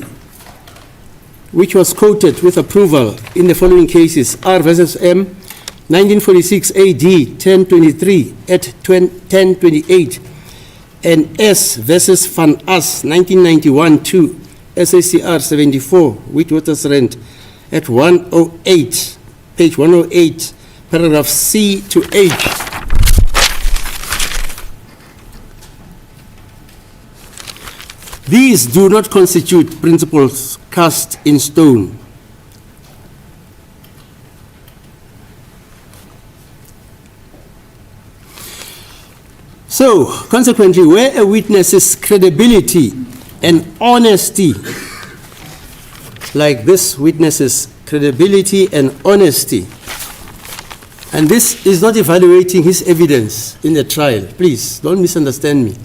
which was quoted with approval in the following cases: R versus M, 1946 AD, 1023 at 1028, and S versus Van As, 1991-2, SACR 74, Witwatersrand, at 108, page 108, paragraph C to H. These do not constitute principles cast in stone. So, consequently, where a witness's credibility and honesty, like this witness's credibility and honesty, and this is not evaluating his evidence in the trial, please don't misunderstand me.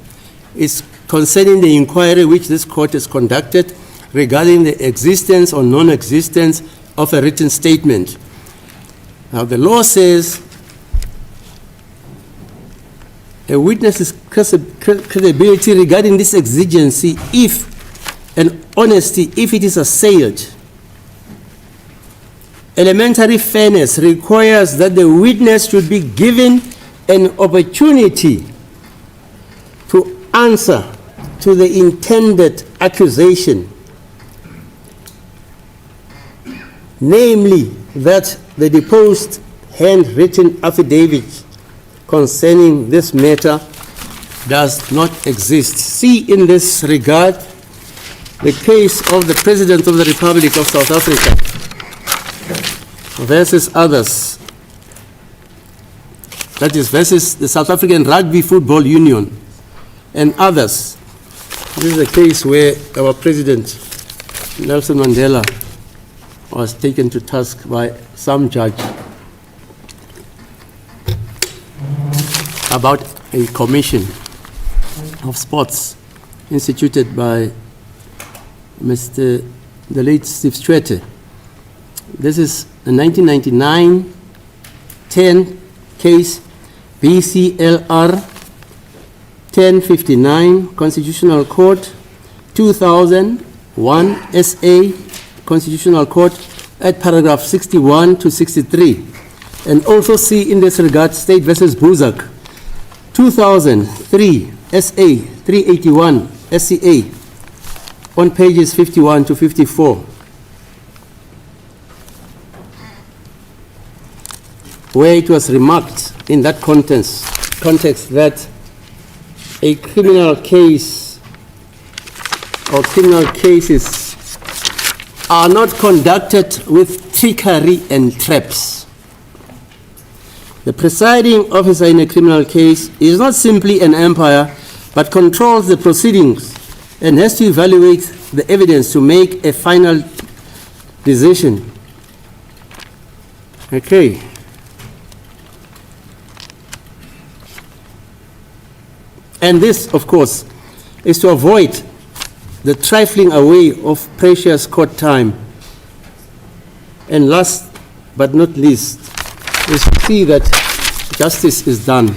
It's concerning the inquiry which this court has conducted regarding the existence or non-existence of a written statement. Now, the law says a witness's credibility regarding this exigency, if and honesty, if it is assailed. Elementary fairness requires that the witness should be given an opportunity to answer to the intended accusation, namely that the deposed handwritten affidavit concerning this matter does not exist. See in this regard the case of the President of the Republic of South Africa versus others, that is versus the South African Rugby Football Union and others. This is a case where our President Nelson Mandela was taken to task by some judge about a commission of sports instituted by the late Steve Tshwete. This is a 1999-10 case, BCLR 1059, Constitutional Court, 2001 SA, Constitutional Court, at paragraph 61 to 63. And also see in this regard State versus Buzak, 2003 SA 381 SCA, on pages 51 to 54. Where it was remarked in that context that a criminal case or criminal cases are not conducted with trickery and traps. The presiding officer in a criminal case is not simply an umpire, but controls the proceedings and has to evaluate the evidence to make a final decision. Okay. And this, of course, is to avoid the trifling away of precious court time. And last but not least, is to see that justice is done.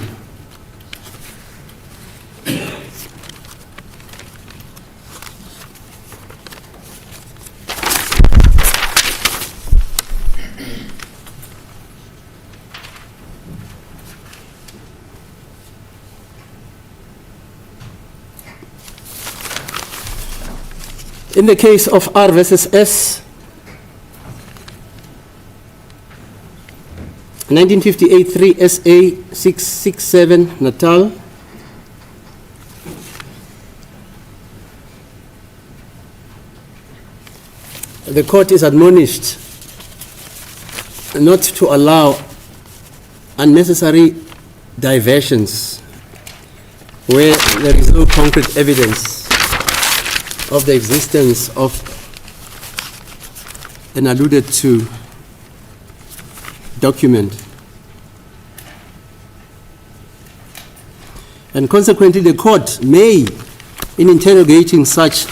In the case of R versus S, 1958 3 SA 667 Natal, the court is admonished not to allow unnecessary diversions where there is no concrete evidence of the existence of an alluded to document. And consequently, the court may, in interrogating such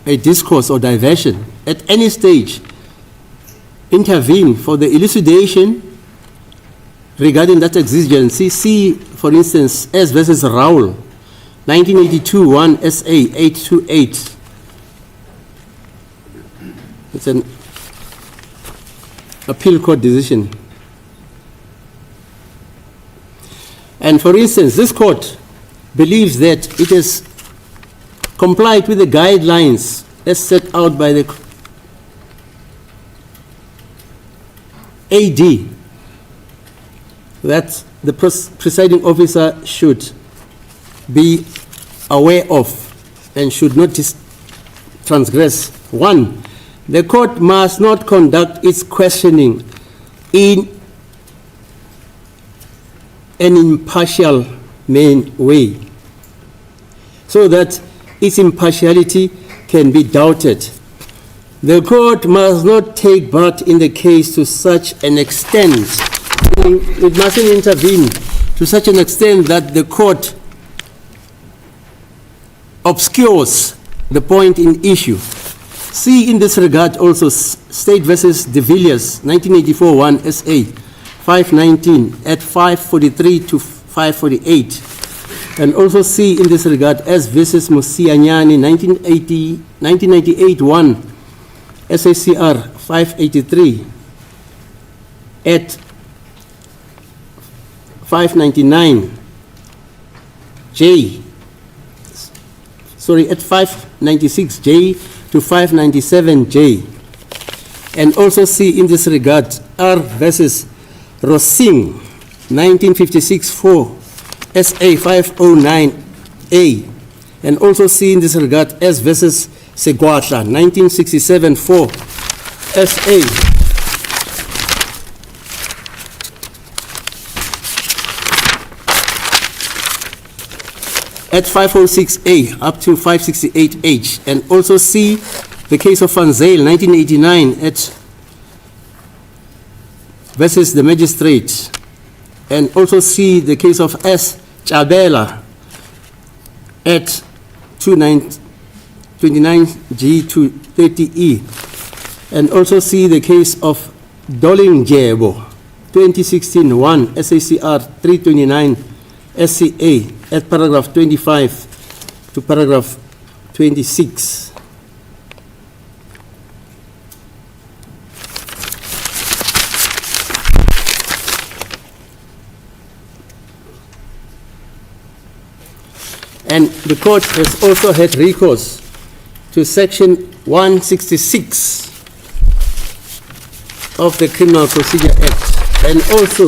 a discourse or diversion, at any stage, intervene for the elucidation regarding that exigency. See, for instance, S versus Raoul, 1982, 1 SA 828. It's an appeal court decision. And for instance, this court believes that it has complied with the guidelines as set out by the AD that the presiding officer should be aware of and should not transgress. 1, the court must not conduct its questioning in an impartial way, so that its impartiality can be doubted. The court must not take part in the case to such an extent, it mustn't intervene to such an extent that the court obscures the point in issue. See in this regard also State versus De Villiers, 1984, 1 SA 519 at 543 to 548. And also see in this regard S versus Musianyani, 1998, 1 SACR 583 at 599 J, sorry, at 596 J to 597 J. And also see in this regard R versus Rosing, 1956 4 SA 509 A. And also see in this regard S versus Segwatla, 1967 4 SA at 506A up to 568H. And also see the case of Van Zyl, 1989 at versus the magistrate. And also see the case of S. Chabela at 29G to 30E. And also see the case of Dolingjebo, 2016 1 SACR 329 SCA at paragraph 25 to paragraph 26. And the court has also had recourse to section 166 of the Criminal Procedure Act and also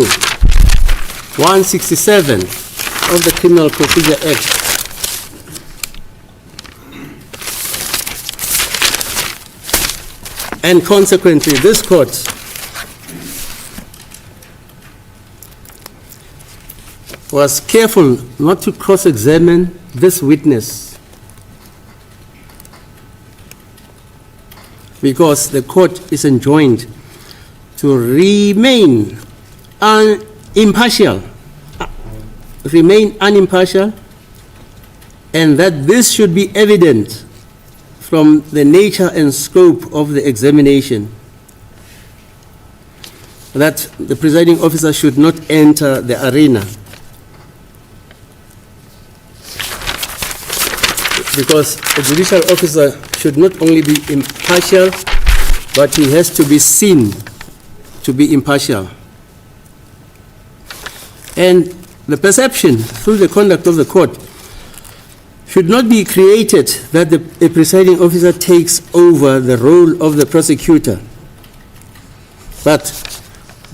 167 of the Criminal Procedure Act. And consequently, this court was careful not to cross-examine this witness because the court is enjoined to remain impartial, and that this should be evident from the nature and scope of the examination, that the presiding officer should not enter the arena because a judicial officer should not only be impartial, but he has to be seen to be impartial. And the perception through the conduct of the court should not be created that the presiding officer takes over the role of the prosecutor, but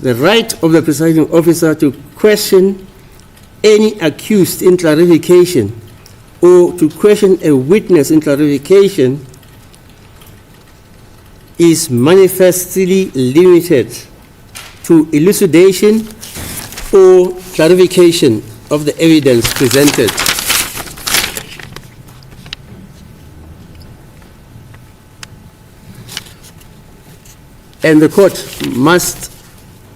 the right of the presiding officer to question any accused in clarification or to question a witness in clarification is manifestly limited to elucidation or clarification of the evidence presented. And the court must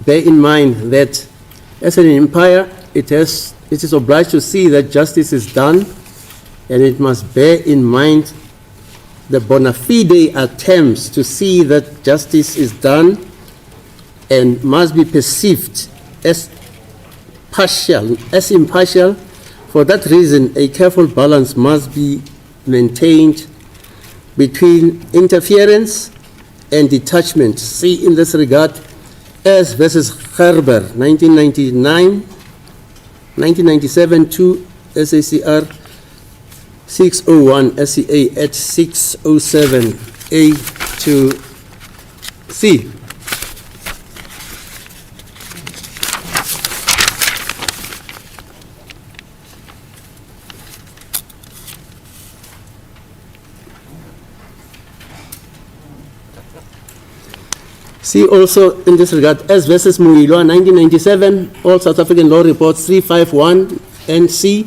bear in mind that as an umpire, it is obliged to see that justice is done, and it must bear in mind the bona fide attempts to see that justice is done, and must be perceived as impartial. For that reason, a careful balance must be maintained between interference and detachment. See in this regard, S versus Gerber, 1997 to SACR 601 SCA at 607 A to C. See also in this regard, S versus Meyiwa, 1997, all South African law reports 351 NC,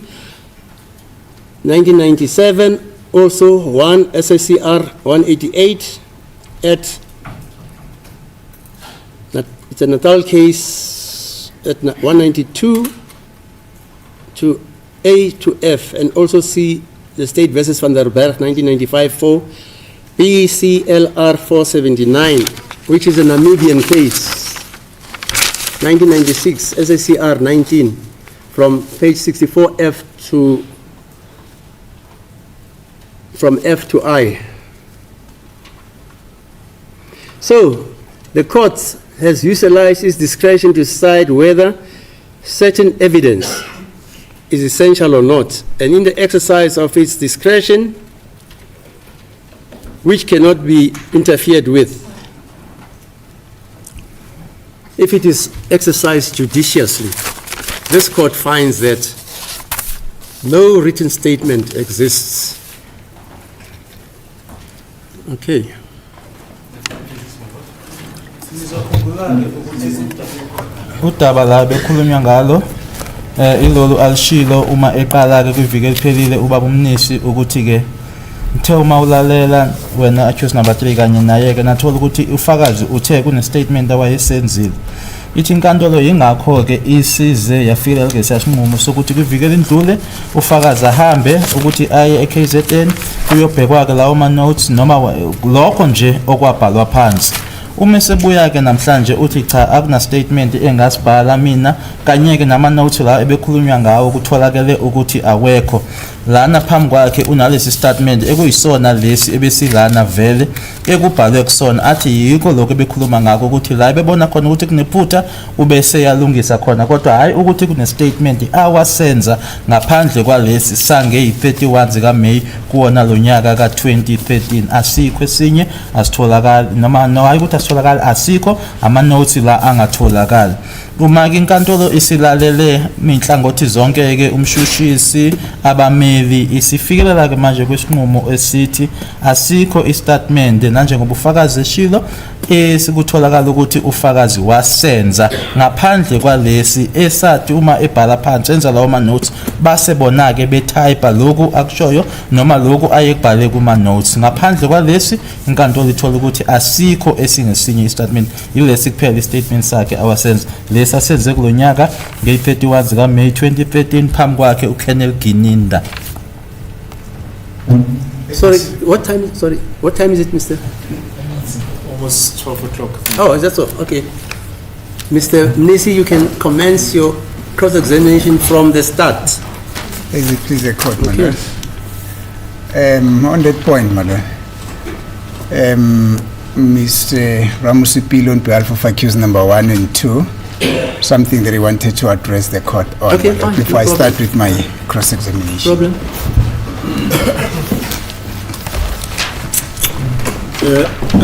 1997, also 1 SACR 188 at, it's a Natal case at 192 to A to F, and also see the State versus Van der Berg, 1995 for BCLR 479. Which is a Namibian case, 1996, SACR 19, from page 64F to, from F to I. So, the court has utilized its discretion to decide whether certain evidence is essential or not, and in the exercise of its discretion, which cannot be interfered with, if it is exercised judiciously, this court finds that no written statement exists. Okay. Udaba la bekhulunywa ngalo ilolu alishilo uma eqala ke kwiviki eliphelile ubaba umnisi ukuthi ke uthe uma ulalela wena accused number 3 kanye naye ke nathola ukuthi ufakazi uthe kune statement awayesenzile. Ithi inkantolo yingakho ke isize yafika ke siyasinqumo sokuthi kwiviki elindlule ufakazi ahambe ukuthi aye eKZN kuyobhekwa ke lawo ma notes noma lokho nje okwabhalwa phansi. Uma sebuya ke namhlanje uthi cha akuna statement engasibhala mina kanye ke nama notes la ebekhulunywa ngawo kutholakele ukuthi awekho. Lana phambi kwakhe unalesi statement ekuyisona lesi ebesilana vele ekubhalwe kusona athi yiko lokho bekhuluma ngakho ukuthi la bebona khona ukuthi kunephutha ubese yalungisa khona, kodwa hayi ukuthi kune statement awasenza ngaphandle kwalesi sange yi31 zika May kuona lo nyaka ka 2013 asikho esinye asitholakala noma no hayi ukuthi asitholakala asikho ama notes la angatholakala. Uma ke inkantolo isilalele inhlangothi zonke ke umshushisi abameli isifikelela ke manje kwesinqumo esithi asikho istatement nanje ngoba ufakazi eshilo esikutholakala ukuthi ufakazi wasenza ngaphandle kwalesi esathi uma ebhala phansi enza lawo ma notes base bona ke betype lokhu akushoyo noma lokhu ayekubhale kuma notes. Ngaphandle kwalesi inkantolo ithola ukuthi asikho esingesinye istatement, yilesi kuphela istatement sakhe awasenza lesi asenze kulonyaka nge31 zika May 2013 phambi kwakhe uKenneth Gininda. Sorry, what time is it, Mr.? Almost 12 o'clock. Oh, is that so? Okay. Mr. Mnisi, you can commence your cross-examination from the start. Please, the court, Okay. madam. On that point, madam, Mr. Ramusipilo on behalf of accused number 1 and 2, something that I wanted to address the court on, Okay, madam, fine, before no I problem. start with my cross-examination. Problem?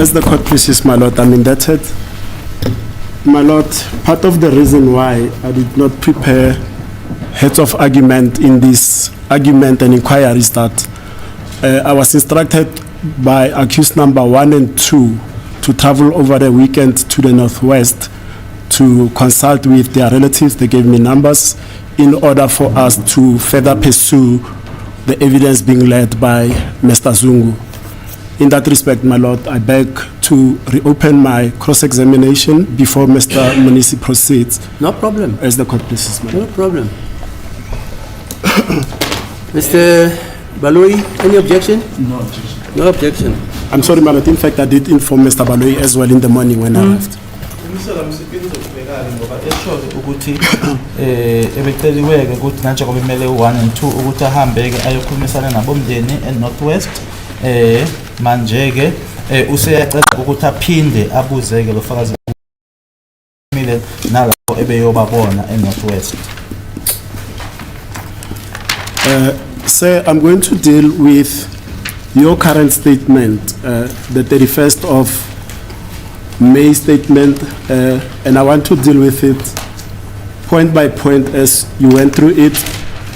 As the court pleases, my lord, I'm indebted. My lord, part of the reason why I did not prepare heads of argument in this argument and inquiry is that I was instructed by accused number 1 and 2 to to travel over the weekend to the northwest to consult with their relatives. They gave me numbers in order for us to further pursue the evidence being led by Mr. Zungu. In that respect, my lord, I beg to reopen my cross-examination before Mr. Munisi proceeds. No problem. As the court pleases, my No lord. problem. Mr. Baloi, any objection? No objection. No objection. I'm sorry, my lord. In fact, I did inform Mr. Baloi as well in the morning when I left. ngoba esho ukuthi ebeceliweke ukuthi nanjengoba imele u1 and 2 ukuthi ahambe ke ayokhulumisana nabomndeni eNorthwest manje ke useyacela ukuthi aphinde abuzeke lo fakazi mile nalapho ebeyobabona eNorthwest. Sir, I'm going to deal with your current statement, the 31st of May statement, and I want to deal with it point by point as you went through it,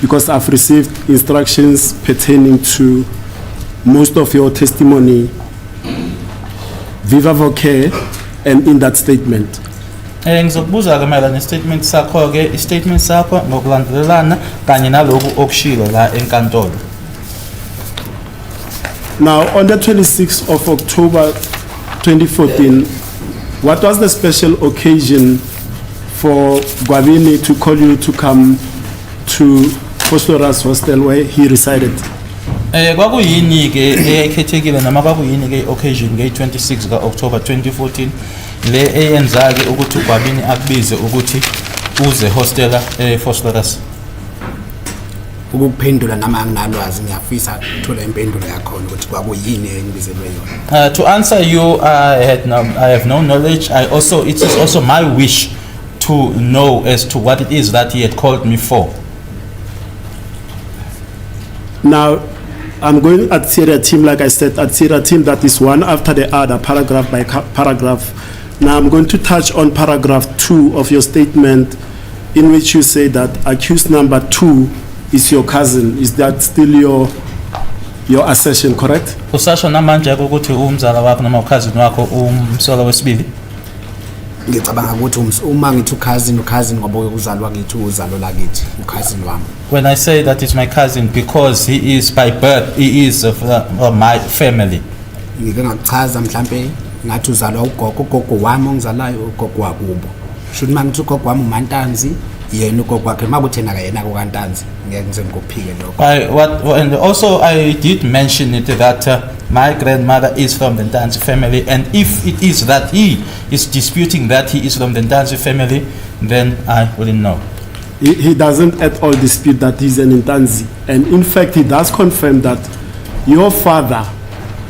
because I've received instructions pertaining to most of your testimony, viva voce, and in that statement. Ngizokubuza ke mayelana nestatement sakho ke istatement sakho ngokulandelana kanye naloku okushilo la enkantolo. Now, on the 26th of October 2014, what was the special occasion for Gwabini to call you to come to Phosphorus Hostel where he resided? Kwakuyini ke ekhethekile noma kwakuyini ke occasion ke 26 ka October 2014 le eyenza ke ukuthi uGwabini akubize ukuthi uze hostela Phosphorus. Ukuphendula nama anginalwazi ngiyafisa ukuthola impendulo yakho ukuthi kwakuyini engibizelwe yona. To answer you, I have no knowledge. It is also my wish to know as to what it is that he had called me for. Now, I'm going at Syria team, like I said, at Syria team that is one after the other, paragraph by paragraph. Now, I'm going to touch on paragraph 2 of your statement in which you say that accused number 2 is your cousin. Is that still your assertion, correct? Usasho namanje ukuthi umzala wakho noma ukhazini wakho umsolo wesibili. Ngicabanga ukuthi uma ngithi cousin ngoba uzalwa ngithi uzalo lakithi cousin wami. When I say that it's my cousin because he is by birth, he is of my family. Ngike ngachaza mhlambe ngathi uzalwa ugogo wami ongizalayo ugogo wakubo. Should mangithi ugogo wami uMantanzi yena ugogo wakhe makuthena kayena kokaNtanzi ngeke ngize ngikuphike lokho. And also I did mention it that my grandmother is from the Ntanzi family, and if it is that he is disputing that he is from the Ntanzi family, then I wouldn't know. He doesn't at all dispute that he's an Ntanzi, and in fact he does confirm that your father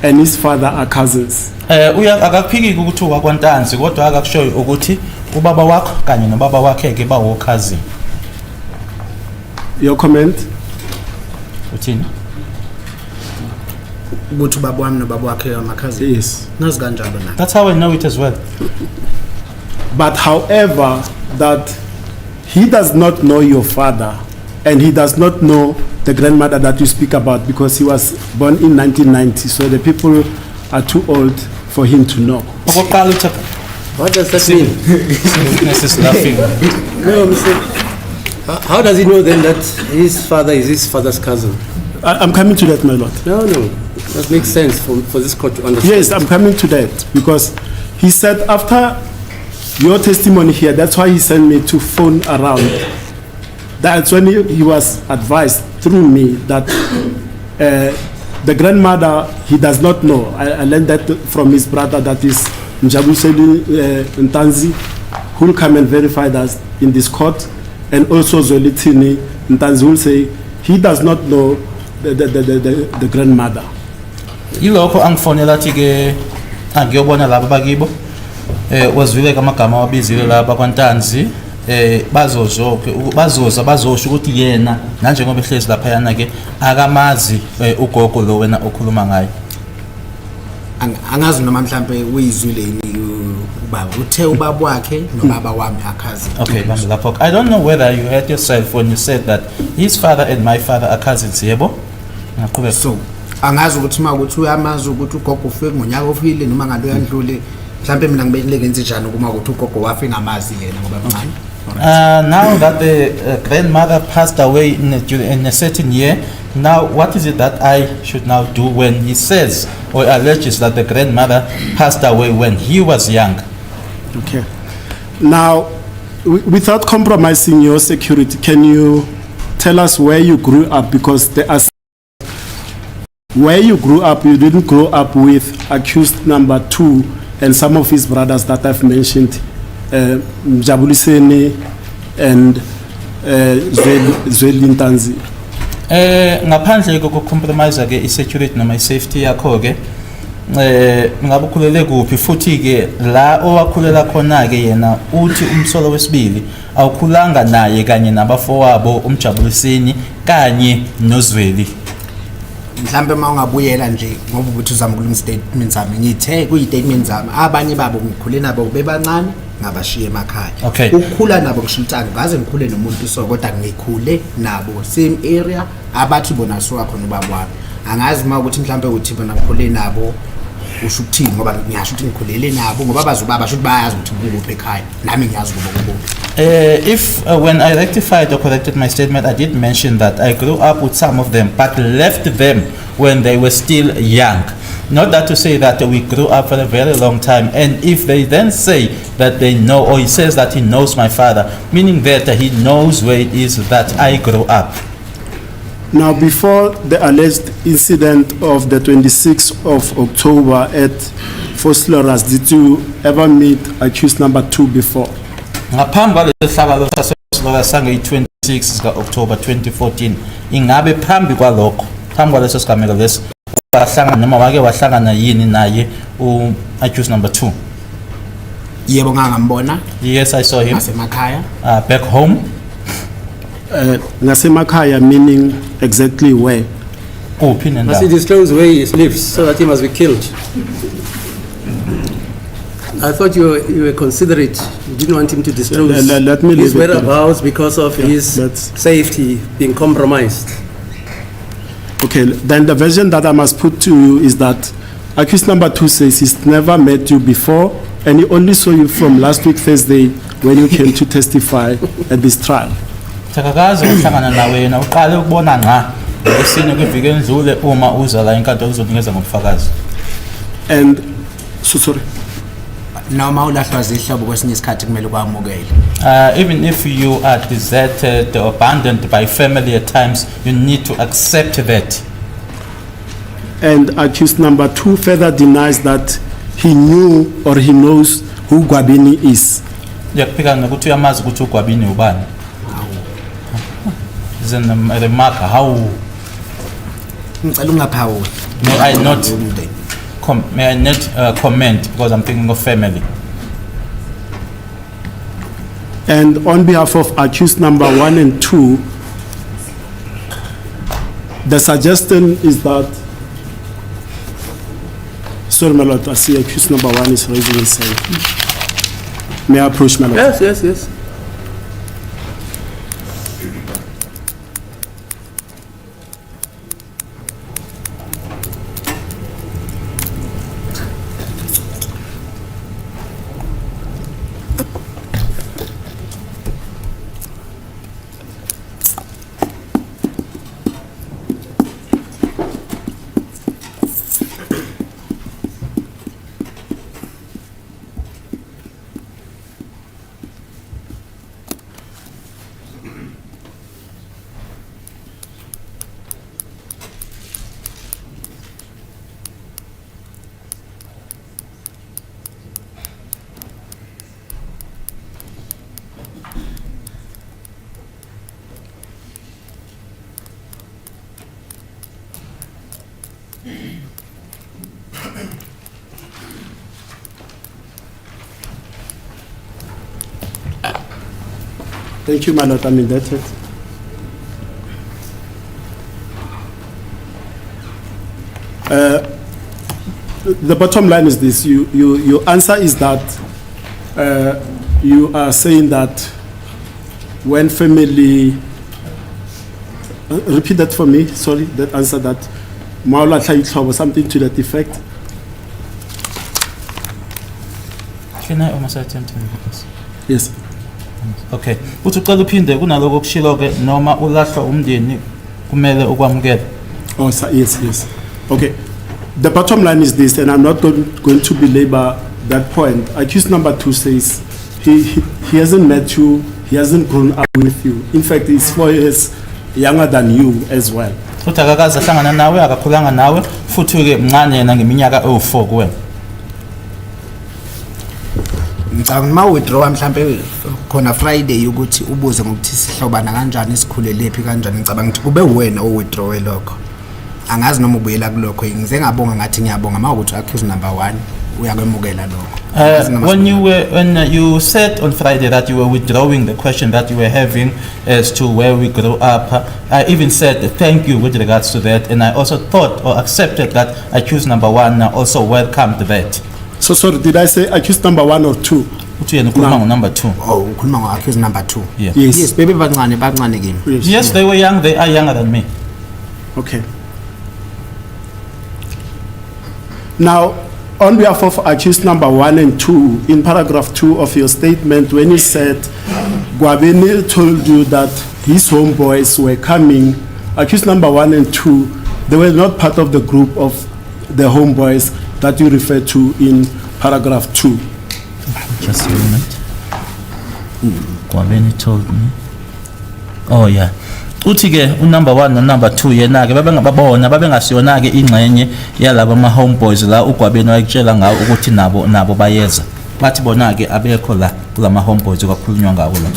and his father are cousins. Akakuphiki ukuthi wakwaNtanzi kodwa akakushoyo ukuthi ubaba wakho kanye nobaba wakhe ke bawo cousin. Your comment? Uthini? Ukuthi ubaba wami nobaba wakhe ama cousin. Yes. Nazi kanjalo na. That's how I know it as well. But however, that he does not know your father and he does not know the grandmother that you speak about because he was born in 1990, so the people are too old for him to know. What does that mean? Witness is laughing. No, Mr. How does he know then that his father is his father's cousin? I'm coming to that, my lord. No. That makes sense for this court to understand. Yes, I'm coming to that because he said after your testimony here, that's why he sent me to phone around. That's when he was advised through me that the grandmother, he does not know. I learned that from his brother, that is Njabuseli Ntanzi, who will come and verify that in this court, and also Zolitini Ntanzi will say he does not know the grandmother. Ilokho angifonela thi ke angiyobona laba bakibo wazwile kamagama wabizile laba kwaNtanzi bazosho ukuthi yena nanjengoba ehlezi lapha yana ke akamazi ugogo lo wena okhuluma ngayo. Angazi noma mhlambe uyizwile yini ubaba uthe ubaba wakhe nobaba wami akazi. Okay, lapho I don't know whether you heard yourself when you said that his father and my father are cousins yebo. So angazi ukuthi uma ukuthi uyamazi ukuthi ugogo ufike ngonyaka ofile noma ngalo yandlule Mhlambe mina ngibeleke ngenze njani uma ukuthi ugogo wafe ngamazi yena ngoba mncane. Now that the grandmother passed away in a certain year, now what is it that I should now do when he says or alleges that the grandmother passed away when he was young? Okay. Now, without compromising your security, can you tell us where you grew up? Because there are where you grew up, you didn't grow up with accused number 2 and some of his brothers that I've mentioned, Mjabuliseni and Zweli Ntanzi. Ngaphandle kokucompromise ke i-security noma i-safety yakho ke ngabe ukhulele kuphi futhi ke la owakhulela khona ke yena uthi umsolo wesibili awukhulanga naye kanye nabafowabo umjabuliseni kanye noZweli. Mhlambe mawungabuyela nje ngoba ubuthi uzama ukulungisa statement zami ngithe kuyi-statement zami abanye babo ngikhule nabo bebancane ngabashiya emakhaya. Okay. Ukukhula nabo ngishilutanga ngaze ngikhule nomuntu so kodwa ngikhule nabo same area abathi bona suka khona ubaba wami. Angazi uma ukuthi mhlambe uthi bona ngikhule nabo usho ukuthini ngoba ngiyasho ukuthi ngikhulele nabo ngoba bazobaba sho ukuthi bayazi ukuthi ngikuphi ekhaya nami ngiyazi ukuba ngikuphi. If when I rectified or corrected my statement, I did mention that I grew up with some of them, but left them when they were still young. Not that to say that we grew up for a very long time. And if they then say that they know, or he says that he knows my father, meaning that he knows where it is that I grew up. Now, before the alleged incident of the 26th of October at Fosloras, did you ever meet accused number 2 before? Ngaphambi kwalehlakalo saseSlovakia sange-26 ka-October 2014, ingabe phambi kwalokho, phambi kwaleso sigameko lesi, wahlangana noma wake wahlangana yini naye u-accused number 2? Yebo ngangambona. Yes, I saw him. Ngasemakhaya. Back home. Ngasemakhaya meaning exactly where? Kuphi Must he nendawo? disclose where he lives so that he must be killed? I thought you were considerate. You didn't want him to disclose Let me his leave it there. whereabouts because of his that's- safety being compromised. Okay, then the version that I must put to you is that accused number 2 says he's never met you before and he only saw you from last week Thursday when you came to testify at this trial. Thakakaze uhlangana nawe yena uqale ukubona ngqa esine kwiviki endlule uma uza la inkantolo uzonikeza ngobufakazi. And so sorry. Noma ulahlwa zihlobo kwesinye isikhathi kumele kwamukele. Even if you are deserted or abandoned by family at times, you need to accept that. And accused number 2 further denies that he knew or he knows who Gwabini is. Yakuphika nokuthi uyamazi ukuthi uGwabini ubani. Then a remark, how Ngicela ungaphawuli. may I not comment because I'm thinking of family. And on behalf of accused number 1 and 2, the suggestion is that, sorry my lord, I see accused number 1 is raising his hand. May I approach my lord? Yes. Thank you, my lord. I'm indebted. The bottom line is this. Your answer is that you are saying that when family... repeat that for me. Sorry, that answer that. Maula Tlaitla was something to that effect. Can I almost attempt this? Yes. Okay. Uthi ucela uphinde kunaloko okushilo ke noma ulahla umndeni kumele ukwamukela. Oh, yes. Okay. The bottom line is this, and I'm not going to belabor that point. Accused number 2 says he hasn't met you, he hasn't grown up with you. In fact, he's 4 years younger than you as well. Futhi akakaze ahlangana nawe akakhulanga nawe futhi ke mncane yena ngeminyaka ewu4 kuwena. Ngicabanga ma withdraw mhlambe khona Friday ukuthi ubuze ngokuthi sihlobana kanjani sikhulelephi kanjani ngicabanga ukuthi kube wena owithdraw lokho. Angazi noma ubuyela kulokho ngize ngabonga ngathi ngiyabonga mawukuthi accuse number 1 uyakwemukela lokho. When you said on Friday that you were withdrawing the question that you were having as to where we grew up, I even said thank you with regards to that, and I also thought or accepted that accused number 1 also welcomed that. So sorry, did I say accused number 1 or 2? Uthi yena ukhuluma ngo-number 2. Oh, ukhuluma ngo-accused number 2. Yeah. Yes, baby bancane kimi. Yes, they were young, they are younger than me. Okay. Now, on behalf of accused number 1 and 2, in paragraph 2 of your statement, when you said Gwabeni told you that his homeboys were coming, accused number 1 and 2, they were not part of the group of the homeboys that you referred to in paragraph 2. Just a moment. Gwabeni told me. Oh yeah. Uthi ke number 1 no number 2 yena ke babengababona babengasiyona ke ingxenye yalabo ama homeboys la uGwabeni wayekutshela ngawo ukuthi nabo bayeza. Bathi bona ke abekho la kulama homeboys okwakhulunywa ngawo la.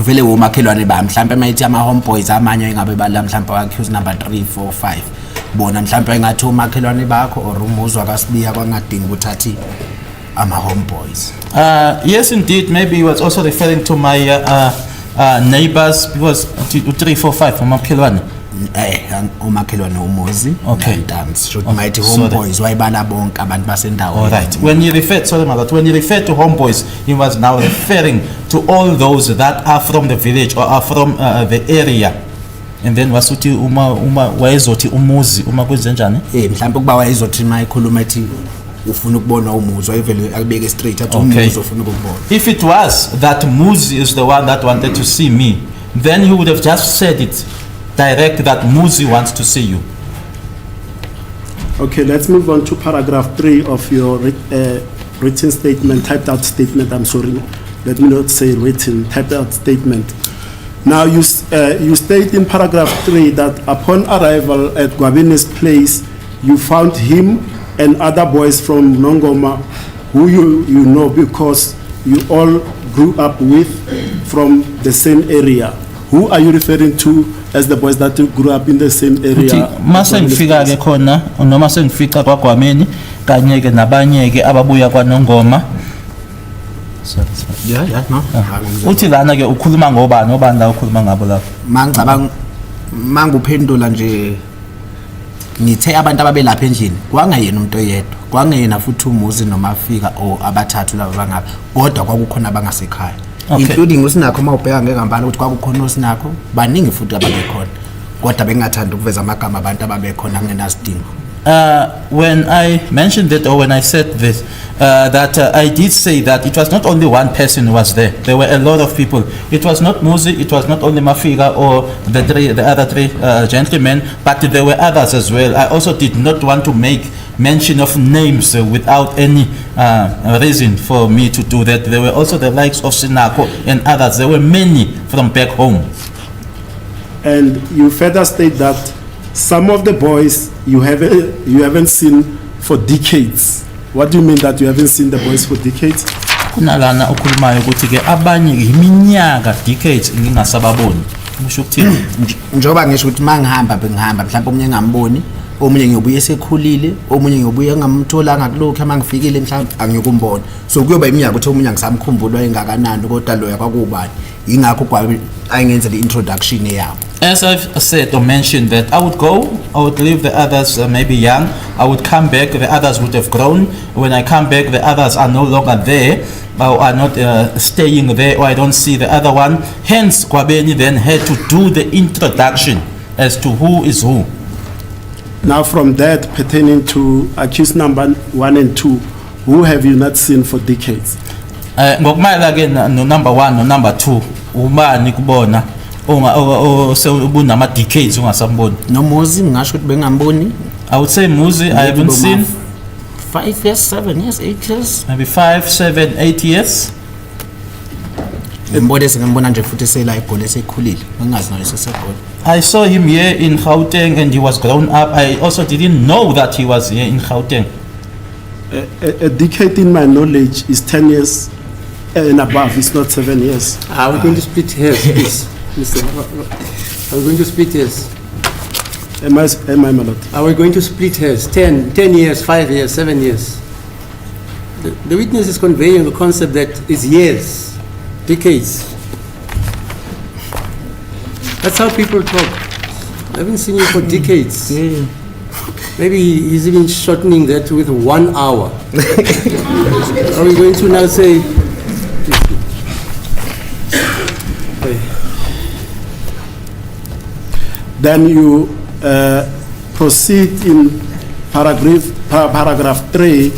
Vele umakhelwane ba mhlambe mayithi ama homeboys amanye engabe bala mhlambe accuse number 3 4 5 bona mhlambe engathi umakhelwane bakho or umuzwa kaSibiya kwangadinga ukuthathi ama homeboys. Yes indeed, maybe he was also referring to my neighbors because 3 4 5 umakhelwane. Umakhelwane umuzi. Okay. Ntanzi should mighty homeboys wayibala bonke abantu basendawo. All right. When you referred to homeboys, he was now referring to all those that are from the village or are from the area. And then wasuthi uma wayezothi umuzi uma kwenze njani? Mhlawumbe kuba wayezothi mayikhuluma ethi ufuna ukubona umuzi wayevele akubeke straight athi umuzi ufuna ukubona. If it was that Muzi is the one that wanted to see me, then he would have just said it direct that Muzi wants to see you. Okay, let's move on to paragraph 3 of your written statement, typed out statement. I'm sorry, let me not say written, typed out statement. Now you state in paragraph 3 that upon arrival at Gwabeni's place, you found him and other boys from Nongoma who you know because you all grew up with from the same area. Who are you referring to as the boys that you grew up in the same area? Mase ngifika ke khona noma sengifica kwaGwameni kanye ke nabanye ke ababuya kwaNongoma. Yeah, no. Uthi lana ke ukhuluma ngobani la ukhuluma ngabo lapho? Mangicabanga manguphendula nje ngithe abantu ababelapha endlini kwangayena umuntu oyedwa kwangeyena futhi umuzi noma afika o abathathu laba bangapha kodwa kwakukhona abangasekhaya. Including usinakho mawubheka ngekambala ukuthi kwakukhona usinakho baningi futhi ababekhona kodwa bengathanda ukuveza amagama abantu ababekhona kungenasidingo. When I mentioned that, or when I said this, that I did say that it was not only one person who was there. There were a lot of people. It was not Muzi, it was not only Mafiga or the other three gentlemen, but there were others as well. I also did not want to make mention of names without any reason for me to do that. There were also the likes of Sinako and others. There were many from back home. And you further state that some of the boys you haven't seen for decades. What do you mean that you haven't seen the boys for decades? Kunalana ukhulumayo ukuthi ke abanye iminyaka decades ngingasababoni. Musho ukuthini? Njoba ngisho ukuthi mangihamba bengihamba mhlawumbe omunye ngamboni, omunye ngiyobuye sekhulile, omunye ngiyobuye ngamtholanga kulokho mangifikile mhlawumbe angikumbona. So kuyoba iminyaka ukuthi omunye ngisamkhumbula engakanani kodwa lo yakubani. Ingakho kwabe ayingenze le introduction yabo. As I've said or mentioned that I would go, I would leave the others maybe young, I would come back, the others would have grown. When I come back, the others are no longer there, or are not staying there, or I don't see the other one. Hence, Gwabeni then had to do the introduction as to who is who. Now from that pertaining to accused number 1 and 2, who have you not seen for decades? Ngokumayela ke no number 1 no number 2 ubani kubona ubunama decades ungasamboni. No Muzi ngisho ukuthi bengamboni. I would say Muzi I haven't seen 5 years, 7 years, 8 years. Maybe 5, 7, 8 years. Ngibona nje futhi sela igole esekhulile. Ngingazi nayo sesegole. I saw him here in Gauteng and he was grown up. I also didn't know that he was here in Gauteng. A decade in my knowledge is 10 years and above. It's not 7 years. Are we going to split hairs, please? Mr. Are we going to split hairs? Am I, my lord? Are we going to split hairs? 10 years, 5 years, 7 years? The witness is conveying the concept that is years, decades. That's how people talk. I haven't seen you for decades. Yeah. Maybe he's even shortening that with 1 hour. Are we going to now say... Then you proceed in paragraph 3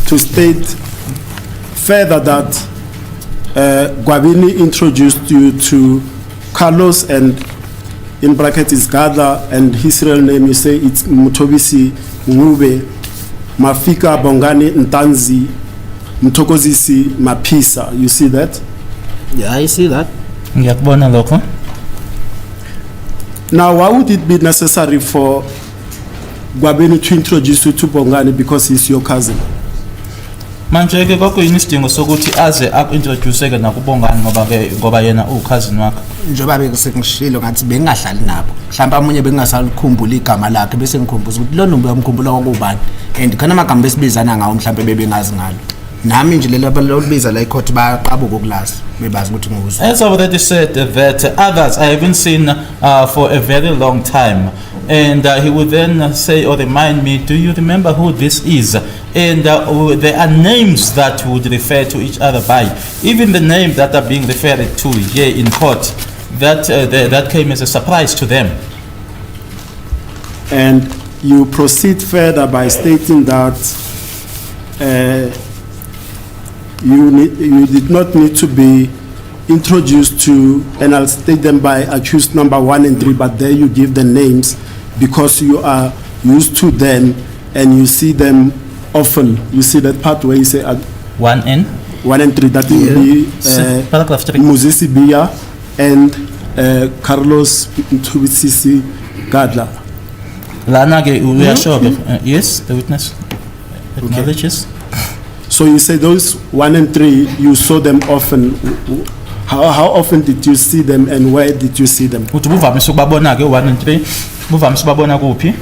to state further that Gwabini introduced you to Carlos, and in bracket is Gada, and his real name you say it's Mutobisi Ngube Mafika Bongani Ntanzi Mtokozisi Mapisa. You see that? Yeah, I see that. Ngiyakubona lokho. Now, why would it be necessary for Gwabini to introduce you to Bongani because he's your cousin? Manje ke kwakuyini isidingo sokuthi aze akuintroduce ke nakubongani ngoba yena cousin wakhe. Njengoba bekungishilo ngathi bengahlali nabo. Mhlawumbe amunye bengasalikhumbula igama lakhe bese ngikhumbuza ukuthi lo numbe yamkhumbula kokubani. And khona amagama besibizana ngawo mhlawumbe bebengazi ngalo. Nami nje lelo balibiza la icourt baqabuka ukulazi bebazi ukuthi nguzo. As already said that others I haven't seen for a very long time. And he would then say or remind me, do you remember who this is? And there are names that would refer to each other by. Even the names that are being referred to here in court, that came as a surprise to them. And you proceed further by stating that you did not need to be introduced to, and I'll state them by accused number 1 and 3, but there you give the names because you are used to them and you see them often. You see that part where you say 1 and 3, that will be paragraph 3. Muzisi Bia and Carlos Ntubisisi Gadla. Lana we are sure. Yes, the witness acknowledges. So you say those 1 and 3, you saw them often. How often did you see them and where did you see them? Uthi buvamise ukubabona ke 1 and 3. Buvamise ukubabona kuphi?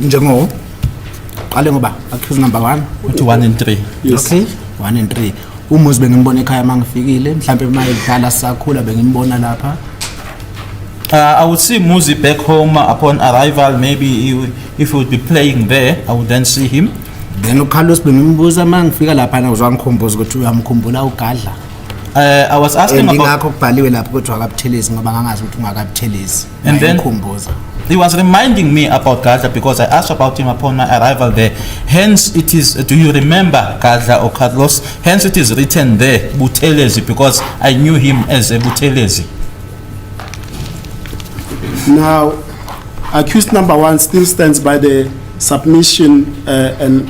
Njengo qale ngoba accuse number 1 uthi 1 and 3. Yes. Okay, 1 and 3. Umuzi bengimbona ekhaya mangifikile, mhlambe mayidlala sakhula bengimbona lapha. I would see Muzi back home upon arrival. Maybe if he would be playing there, I would then see him. Then Carlos bengimbuza mangifika lapha na uzwangikhumbuza ukuthi uyamkhumbula ugadla. I was asking about ngakho kubhaliwe lapho ukuthi wakabuthelezi ngoba ngangazi ukuthi ungakabuthelezi. And then ngimkhumbuza. He was reminding me about Gadla because I asked about him upon my arrival there. Hence it is, do you remember Gadla or Carlos? Hence it is written there, Buthelezi, because I knew him as a Buthelezi. Now, accused number 1 still stands by the submission and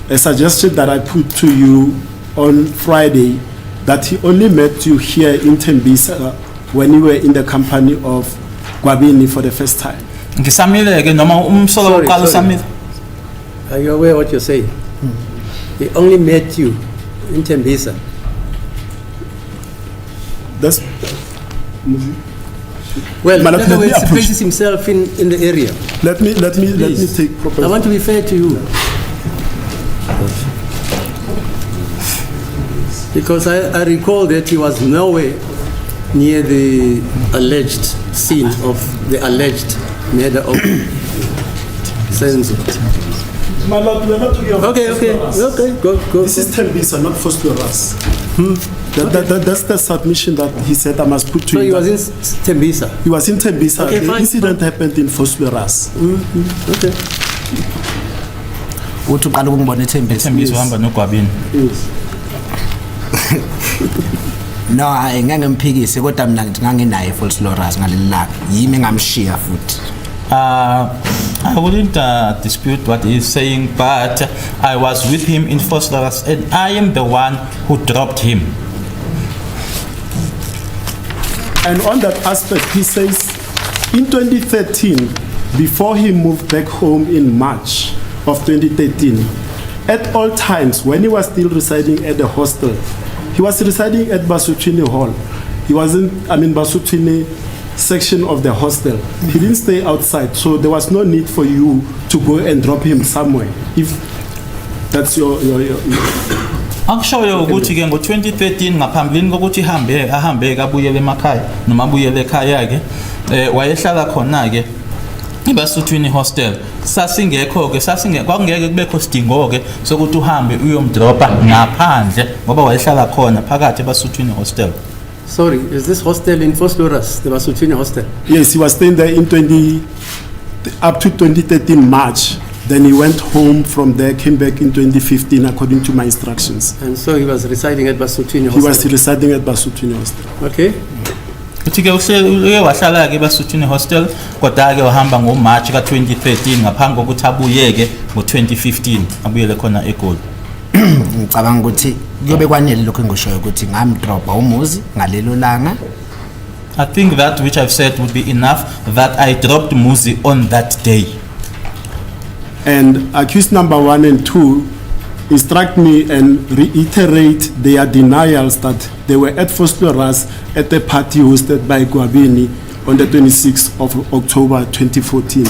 a suggestion that I put to you on Friday that he only met you here in Tembisa when you were in the company of Gwabini for the first time. Sorry. Are you aware what you're saying? He only met you in Tembisa. That's well, in Madam, other words, he approach. places himself in the area. Let me take proper. I want to be fair to you. Because I recall that he was nowhere near the alleged scene of the alleged murder of Senzo. My lord, we are not talking about Okay, go. This is Tembisa, not Fisokuhle Ntuli. That's the submission that he said I must put to So you. he was in Tembisa. He was in Tembisa. Okay, The fine, incident happened in Fosleras. Okay. uthi uqala ukungibona eThembisa. Thembisa uhamba noGwabini. Yes. No, hayi ngeke ngiphikise kodwa mina ngithi nganginaye false loras ngalelilanga. Yimi engamshiya futhi. I wouldn't dispute what he's saying, but I was with him in Fosleras and I am the one who dropped him. And on that aspect, he says, in 2013, before he moved back home in March of 2013, at all times, when he was still residing at the hostel, he was residing at Basutini Hall. He wasn't, Basutini section of the hostel. He didn't stay outside, so there was no need for you to go and drop him somewhere. If that's your Akushoyo ukuthi ke ngo2013 ngaphambilini kokuthi ahambe kabuyele emakhaya noma abuyele ekhaya ke wayehlala khona ke iBasuthwini hostel sasingekho ke kwakungeke kubekho sidingo ke sokuthi uhambe uyomdropa ngaphandle ngoba wayehlala khona phakathi eBasuthwini hostel. Sorry, is this hostel in Fosleras, the Basutini hostel? Yes, he was staying there up to 2013 March. Then he went home from there, came back in 2015 according to my instructions. And so he was residing at Basutini hostel? He was residing at Basutini hostel. Okay. Uthi ke uye wahlala ke eBasuthwini hostel kodwa ke wahamba ngoMarch ka2013 ngaphambi kokuthi abuyeke ngo2015 abuyele khona eGoli. Ngicabanga ukuthi kuyobe kwanele lokho engoshoyo ukuthi ngamdropa umuzi ngalelo langa. I think that which I've said would be enough, that I dropped Muzi on that day. And accused number 1 and 2 instruct me and reiterate their denials that they were at Fosleras at the party hosted by Gwabini on the 26th of October 2014.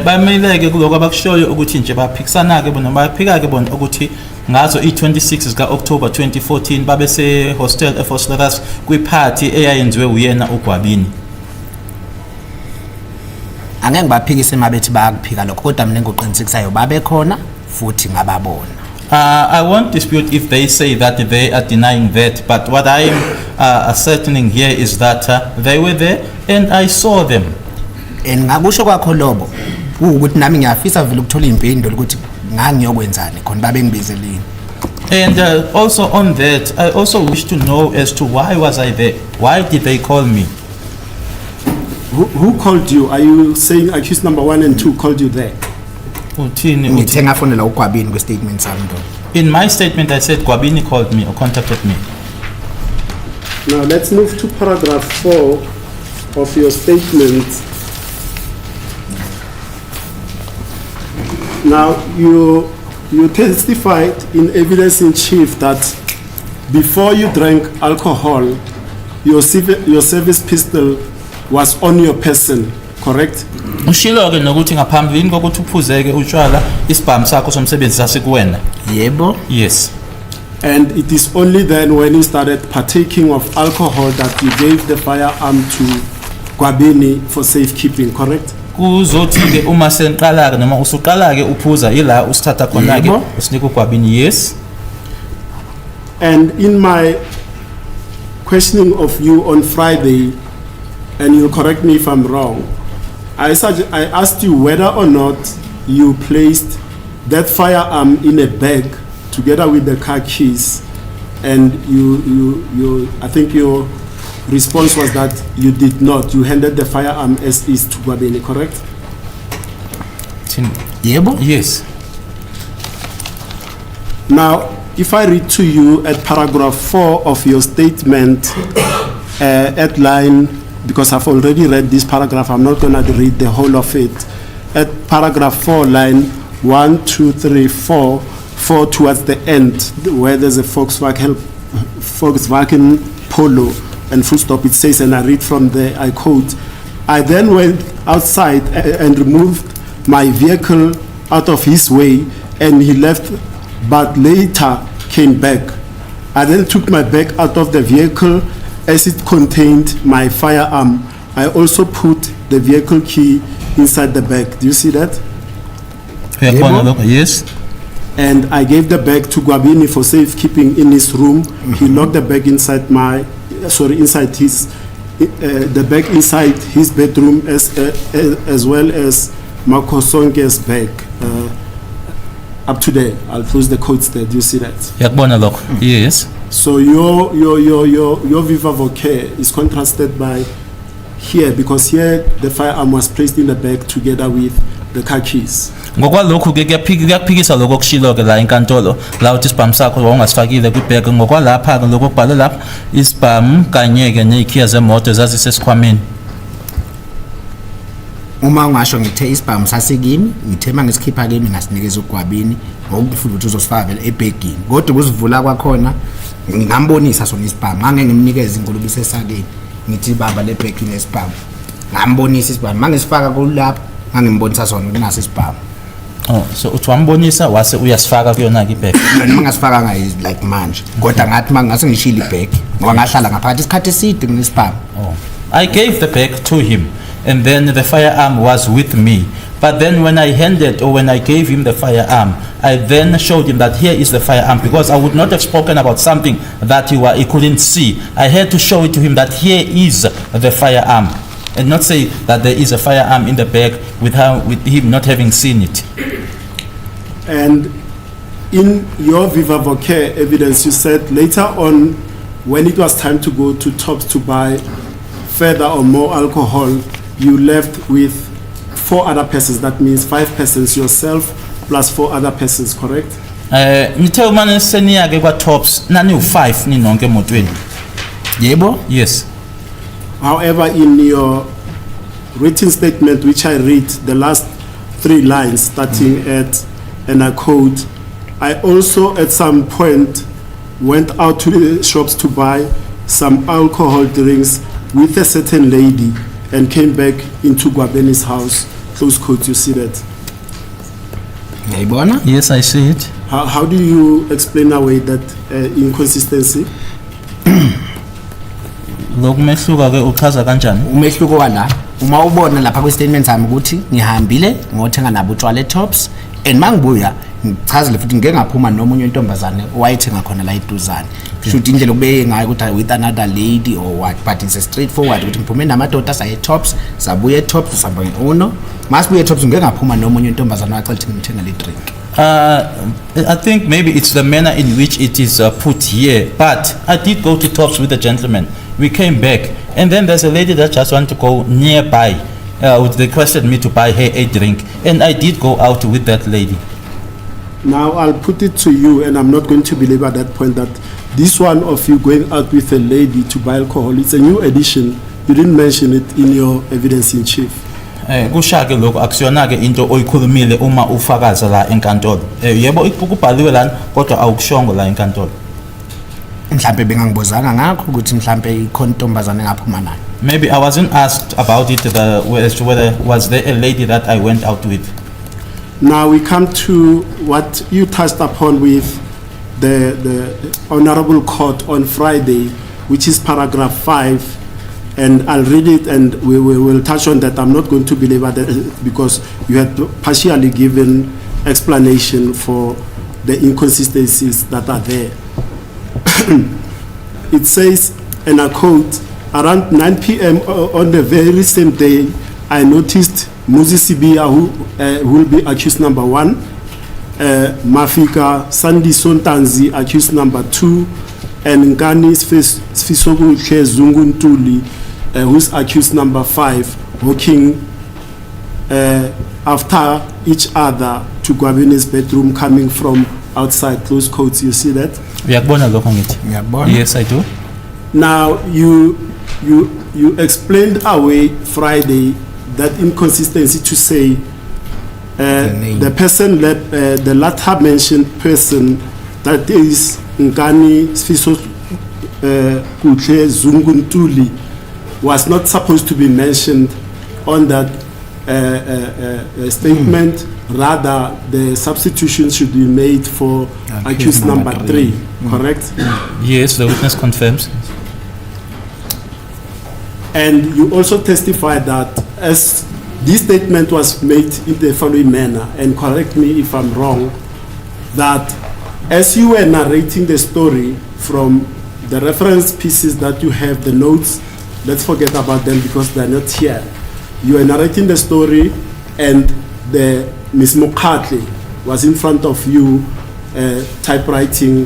Bameleke kuloko abakushoyo ukuthi nje baphikisana ke bona baphika ke bona ukuthi ngazo i26 ka October 2014 babe se hostel eFosleras kwi party eyayenziwe uyena uGwabini. Angeke baphikise mabethi bayakuphika lokho kodwa mina ngoqinisekisayo babe khona futhi ngababona. I won't dispute if they say that they are denying that, but what I am ascertaining here is that they were there and I saw them. And ngakusho kwakho lobo ukuthi nami ngiyafisa vele ukuthola impendulo ukuthi ngangiyokwenzani khona babe ngibizelini. And also on that, I also wish to know as to why was I there? Why did they call me? Who called you? Are you saying accused number 1 and 2 called you there? Ngithe ngafonela uGwabini kwe-statement sami ndo. In my statement I said Gwabini called me or contacted me. Now let's move to paragraph 4 of your statement. Now you testified in evidence in chief that before you drank alcohol, your service pistol was on your person, correct? Ushilo ke nokuthi ngaphambilini kokuthi uphuzeke utshwala isibhamu sakho somsebenzi sasikuwena. Yebo. Yes. And it is only then when you started partaking of alcohol that you gave the firearm to Gwabini for safekeeping, correct? Kuzothi ke uma senqala ke noma usuqala ke uphuza ila usithatha khona ke usinika uGwabini. Yes. And in my questioning of you on Friday, and you'll correct me if I'm wrong, I asked you whether or not you placed that firearm in a bag together with the car keys, and I think your response was that you did not. You handed the firearm as is to Gwabini, correct? Yebo? Yes. Now, if I read to you at paragraph 4 of your statement, at line, because I've already read this paragraph, I'm not going to read the whole of it. At paragraph 4, line 1, 2, 3, 4 towards the end, where there's a Volkswagen Polo and full stop, it says, and I read from there, I quote, I then went outside and removed my vehicle out of his way, and he left, but later came back. I then took my bag out of the vehicle as it contained my firearm. I also put the vehicle key inside the bag. Do you see that? Yes. and I gave the bag to Gwabini for safekeeping in his room. He locked the bag inside the bag inside his bedroom as well as Makosonke's bag. Up to there, I'll close the quotes there. Do you see that? Yes. So your viva voce is contrasted by here, because here the firearm was placed in the bag together with the car keys. Ngokwalokhu ke kuyaphikisa lokho kushilo ke la enkantolo la uthi isibhamu sakho wawungasifakile kwibheg, ngokwalapha ke lokho kubhalwe lapha isibhamu kanye ke nezikhiya zemoto ezazisesikhwameni. Uma ungasho ngithe isibhamu sasekimi, ngithe mangisikhipha kimi ngasinikeza uGwabini ngokufuna ukuthi uzosifaka vele ebhegini. Kodwa ukuzivula kwakhona ngingambonisa sona isibhamu, ngeke ngimnikeze inkulumo isesakeni. Ngithi baba le bhegini lesibhamu. Ngambonisa isibhamu, mangisifaka kulapha ngangimbonisa sona kunasi isibhamu. Oh, so uthi wambonisa wase uyasifaka kuyona ke ibheg. Mina ngasifaka ngayi like manje. Kodwa ngathi mangase ngishila ibheg ngoba ngahlala ngaphakathi isikhathi eside ngesibhamu. Oh. I gave the bag to him, and then the firearm was with me. But then when I gave him the firearm, I then showed him that here is the firearm, because I would not have spoken about something that he couldn't see. I had to show it to him that here is the firearm, and not say that there is a firearm in the bag with him not having seen it. And in your viva voce evidence, you said later on, when it was time to go to Tops to buy further or more alcohol, you left with 4 other persons. That means 5 persons, yourself plus 4 other persons, correct? Nithe umane seniya ke kwa Tops nani u5 ninonke emotweni. Yebo? Yes. However, in your written statement, which I read, the last 3 lines starting at, and I quote, I also at some point went out to the shops to buy some alcohol drinks with a certain lady and came back into Gwabeni's house. Close quote, you see that? Yes, I see it. How do you explain away that inconsistency? Lokumehluka ke uchaza kanjani? Umehluko wala uma ubona lapha kwi statement sami ukuthi ngihambile ngothenga nabo utshwala Tops, and mangibuya ngichazile futhi ngeke ngaphuma nomunye intombazane owayithenga khona la eduzane. Shothi indlela obeye ngayo ukuthi with another lady or what, but it's a straightforward ukuthi ngiphume namadoda saye Tops, sabuye Tops sihamba ngeuno, masibuye Tops ngeke ngaphuma nomunye intombazane wacela ukuthi ngithenga le drink. I think maybe it's the manner in which it is put here, but I did go to Tops with a gentleman. We came back, and then there's a lady that just wanted to go nearby, which requested me to buy her a drink, and I did go out with that lady. Now I'll put it to you, and I'm not going to belabor that point, that this one of you going out with a lady to buy alcohol, it's a new addition. You didn't mention it in your evidence in chief. Kushake lokho akusiyona ke into oyikhulumile uma ufakaza la enkantolo. Yebo ikubhaliwe lana kodwa awukushongo la enkantolo. Mhlambe bengangibuzanga ngakho ukuthi mhlambe ikhona intombazane ngaphuma nayo. Maybe I wasn't asked about it whether was there a lady that I went out with. Now we come to what you touched upon with the Honorable Court on Friday, which is paragraph 5, and I'll read it and we will touch on that. I'm not going to belabor that because you had partially given explanation for the inconsistencies that are there. It says, and I quote, around 9 p.m. on the very same day, I noticed Muzi Sibia, who will be accused number 1, Mafika Sandiso Ntanzi, accused number 2, and Ngani Fisokuhle Zungu, who's accused number 5, walking after each other to Gwabeni's bedroom, coming from outside. Close quotes. You see that? Yes, I do. Now you explained away Friday that inconsistency to say the person the latter mentioned person, that is Ngani Fisokuhle Zungu, was not supposed to be mentioned on that statement. Rather, the substitution should be made for accused number 3, correct? Yes, the witness confirms. And you also testified that as this statement was made in the following manner, and correct me if I'm wrong, that as you were narrating the story from the reference pieces that you have, the notes, let's forget about them because they're not here. You were narrating the story and the Ms. Mokhatle was in front of you typewriting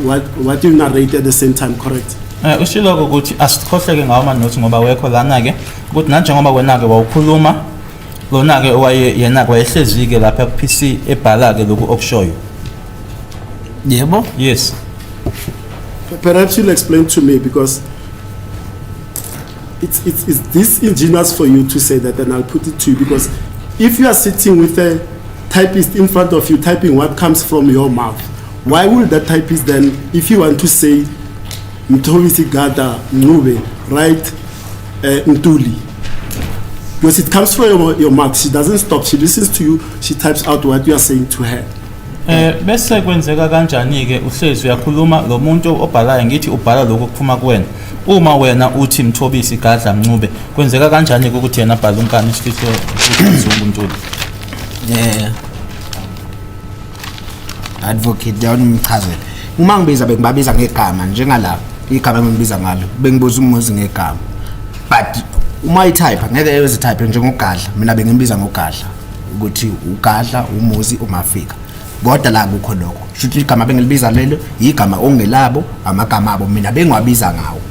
what you narrated at the same time, correct? Ushilo ukuthi asikhohleke ngawo amanothi ngoba wekho lana ke ukuthi nanje ngoba wena ke wawukhuluma lona ke yena ke wayehlezi ke lapha ku PC ebhala ke lokhu okushoyo. Yebo? Yes. Perhaps you'll explain to me because it's this ingenious for you to say that, and I'll put it to you because if you are sitting with a typist in front of you typing what comes from your mouth, why would that typist then, if you want to say Mthobisi Gada Ncube, write Ntuli? Because it comes from your mouth. She doesn't stop. She listens to you. She types out what you are saying to her. Bese kwenzeka kanjani ke uhlezi uyakhuluma lo muntu obhalayo ngithi ubhala lokho kuphuma kuwena uma wena uthi Mthobisi Gadla Ncube kwenzeka kanjani ukuthi yena bhala unkani isifiso Zungu Ntuli? Advocate down umchazela uma ngibiza bengibabiza ngegama njengala igama engibiza ngalo bengibuza umuzi ngegama but uma itype ngeke ewe type njengogadla mina bengimbiza ngogadla ukuthi ugadla umuzi umafika kodwa la kukho lokho shuthi igama bengilibiza lelo igama ongelabo amagama abo mina bengiwabiza ngawo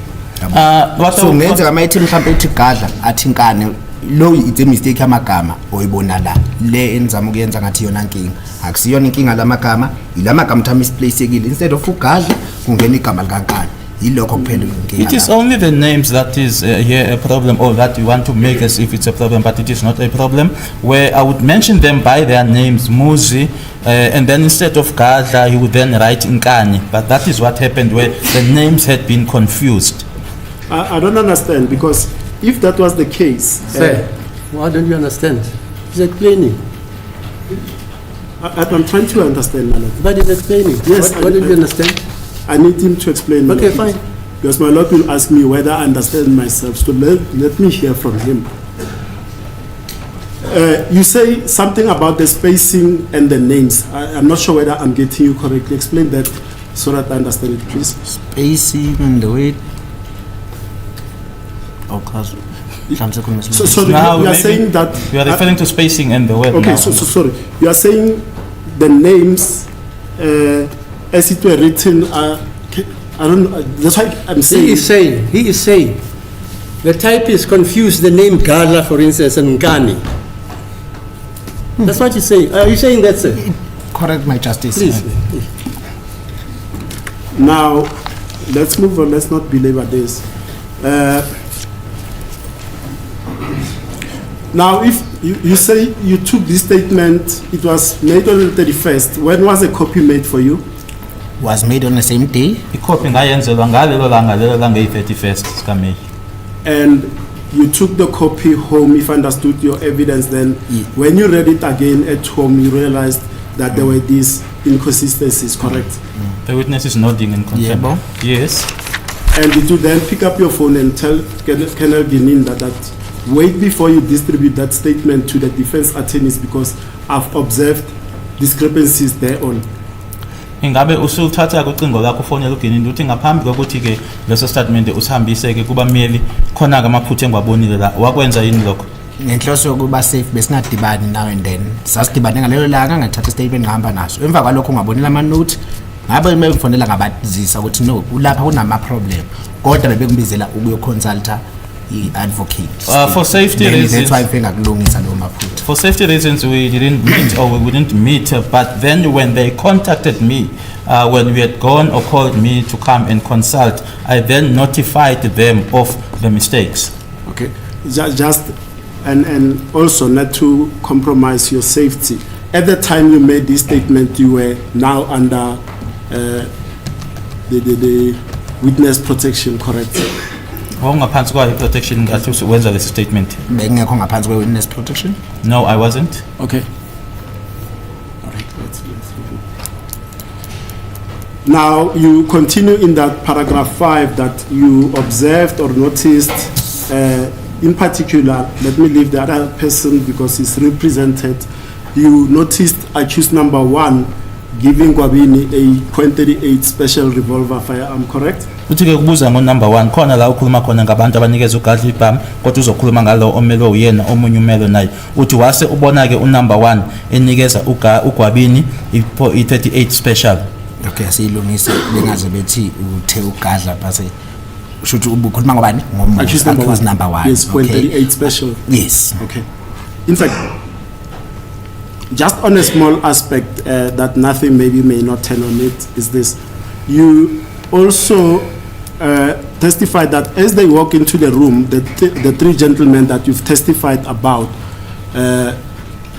so ngenzeka mayithi mhlawumbe ethi gadla athi nkane lo it's a mistake amagama oyibona la le enzama ukuyenza ngathi yona inkinga akusiyona inkinga lamagama ilamagama tha misplaceekile instead of ugadla kungena igama likankani yilokho kuphela inkinga. It is only the names that is here a problem or that you want to make as if it's a problem, but it is not a problem, where I would mention them by their names, Muzi, and then instead of Gadla, he would then write Nkani, but that is what happened where the names had been confused. I don't understand because if that was the case... Sir, why don't you understand? He's explaining. I'm trying to understand, my lord. But he's explaining. Yes, why don't you understand? I need him to explain. Okay, fine. Because my lord will ask me whether I understand myself. So let me hear from him. You say something about the spacing and the names. I'm not sure whether I'm getting you correctly. Explain that so that I understand it, please. Spacing and the way. So you are saying that you are referring to spacing and the word. Okay, now. so sorry. You are saying the names as it were written. I don't know. That's why I'm saying. He is saying, the typist confused the name Gadla, for instance, and Nkani. That's what you're saying. Are you saying that, sir? Correct, my justice. Please. Now, let's move on. Let's not belabor this. Now, if you say you took this statement, it was made on the 31st. When was a copy made for you? Was made on the same day. Ikopi ngayenzelwa ngalelo langa i-31st sikaMeyi. And you took the copy home, if I understood your evidence, then when you read it again at home, you realized that there were these inconsistencies, correct? The witness is nodding in contempt. Yeah, yes. And did you then pick up your phone and tell Colonel Gininda that wait before you distribute that statement to the defense attorneys because I've observed discrepancies thereon? Ingabe usulithatha kucingo lakho ufonela uGininda uthi ngaphambi kokuthi ke leso statement usihambise ke kubameli khona ke amaphutha engwabonile la wakwenza yini lokho? Ngenhloso yokuba safe besingadibani now and then sasidibane ngalelo langa ngathatha statement ngihamba naso emva kwalokho ungabonela ama note ngabe memfonela ngabazisa ukuthi no ulapha kunama problem kodwa bebekumbizela ukuyoconsulta advocate. For safety reasons, for safety reasons, we didn't meet or we wouldn't meet. But then, when they contacted me, when we had gone or called me to come and consult, I then notified them of the mistakes. Okay, just and also not to compromise your safety. At the time you made this statement, you were now under the witness protection, correct? Protection when the statement. Witness protection? No, I wasn't. Okay. All right. Let's now you continue in that paragraph 5 that you observed or noticed. In particular, let me leave the other person because he's represented. You noticed accused number 1 giving Kwabini a .38 special revolver firearm, correct? uthi ke kubuza ngo number 1 khona la ukhuluma khona ngabantu abanikeza ugadli ibham kodwa uzokhuluma ngalo omelo uyena omunye umelo naye uthi wase ubona ke unumber 1 enikeza uGwabini i38 special. Okay, siyilungise bengaze bethi uthe ugadla base ushuthi ubukhuluma ngobani Accused number 1. Yes, .38 special. Yes. Okay. In fact, just on a small aspect that nothing maybe may not turn on it is this. You also testified that as they walk into the room, the three gentlemen that you've testified about,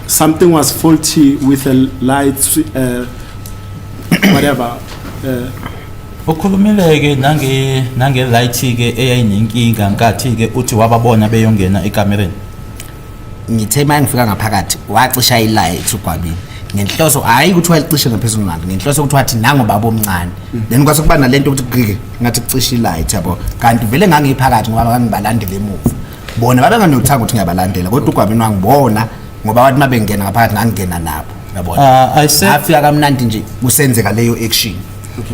something was faulty with a light, whatever. Ukhulumile ke nange light ke eyayinenkinga nkathi ke uthi wababona beyongena ekamereni. Ngithe mangifika ngaphakathi wacisha ilight uGwabini ngenhloso hayi ukuthi wayicishe ngaphezulu ngakho ngenhloso ukuthi wathi nango baba omncane then kwase kuba nalento ukuthi gqike ngathi kucisha ilight yabo kanti vele ngangiphakathi ngoba ngangibalandela emuva bona babenganokuthanga ukuthi ngiyabalandela kodwa uGwabini wangibona ngoba wathi mabengena ngaphakathi ngangena nabo yabona afika kamnandi nje kusenzeka leyo action.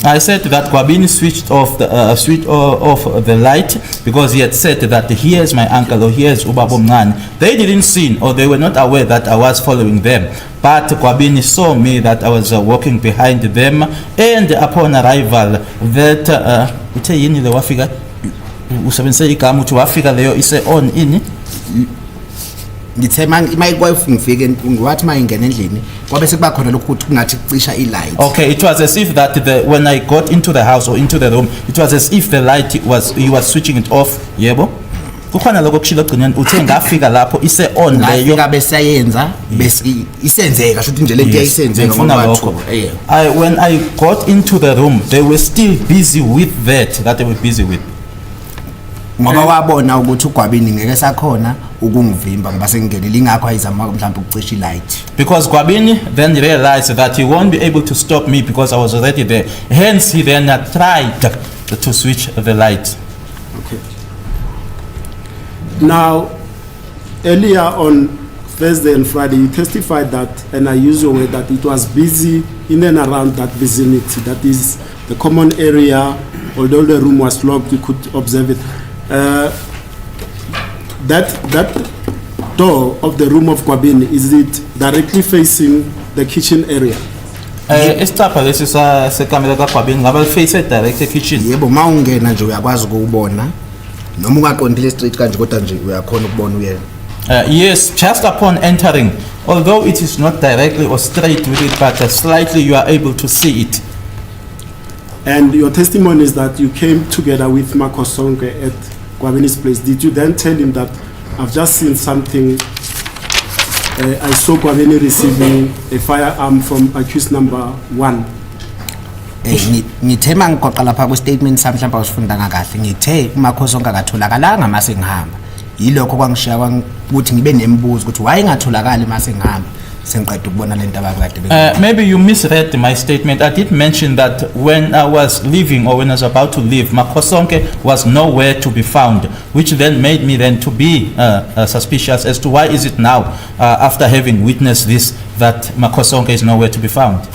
I said that Gwabini switched off the light because he had said that here's my uncle or here's Ubabo Mngani. They didn't see or they were not aware that I was following them. But Gwabini saw me that I was walking behind them, and upon arrival that uthe yini le wafika usebenzise igama uthi wafika leyo ise on ini ngithe mayikwafu ngifike ngathi mayingena endlini kwabe sekuba khona lokho ukuthi kungathi kucisha ilight. Okay, it was as if that when I got into the house or into the room, it was as if the light he was switching it off. Yebo kukhona lokho kushilo gcineni uthe ngafika lapho ise on leyo ngafika besayenza bese isenzeka shothi nje lento yayisenzeka ngifuna lokho. When I got into the room they were still busy with that they were busy with. Ngoba wabona ukuthi uGwabini ngeke sakhona ukungivimba ngoba sengingenile ingakho ayizama mhlawumbe ukucisha ilight. Because Gwabini then realized that he won't be able to stop me because I was already there. Hence he then tried to switch the light. Okay. Now, earlier on Thursday and Friday, you testified that, and I use your word, that it was busy in and around that vicinity. That is the common area. Although the room was locked, you could observe it. That door of the room of Gwabini, is it directly facing the kitchen area? Isitapha lesi sekamera kaGwabini ngabe face direct kitchen. Yebo mawungena nje uyakwazi ukubona noma ungaqondile straight kanje kodwa nje uyakhona ukubona uyena. Yes, just upon entering, although it is not directly or straight with it, but slightly you are able to see it. And your testimony is that you came together with Makosonke at Gwabini's place. Did you then tell him that I've just seen something? I saw Gwabini receiving a firearm from accused number 1. Ngithe mangiqoqa lapha ku statement sami mhlawumbe awusifunda ngakahle ngithe uMakhosonke akatholakala mase ngihamba yilokho kwangishiya ukuthi ngibe nembuzo ukuthi wayengatholakala mase ngihamba. Maybe you misread my statement. I did mention that when I was leaving or when I was about to leave, Makosonke was nowhere to be found, which then made me then to be suspicious as to why is it now, after having witnessed this, that Makosonke is nowhere to be found.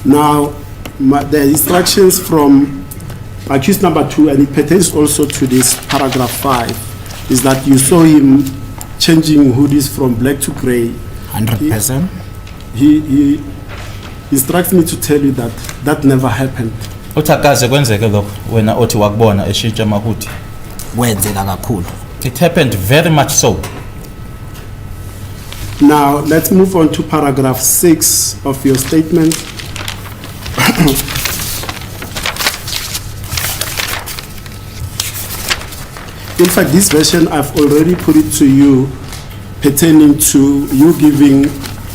Now, the instructions from accused number 2, and it pertains also to this paragraph 5, is that you saw him changing hoodies from black to gray. 100%. He instructs me to tell you that that never happened. Uthakaze kwenzeke lokho wena othi wakubona eshintsha amahudi. Wenzeka kakhulu. It happened very much so. Now, let's move on to paragraph 6 of your statement. In fact, this version, I've already put it to you pertaining to you giving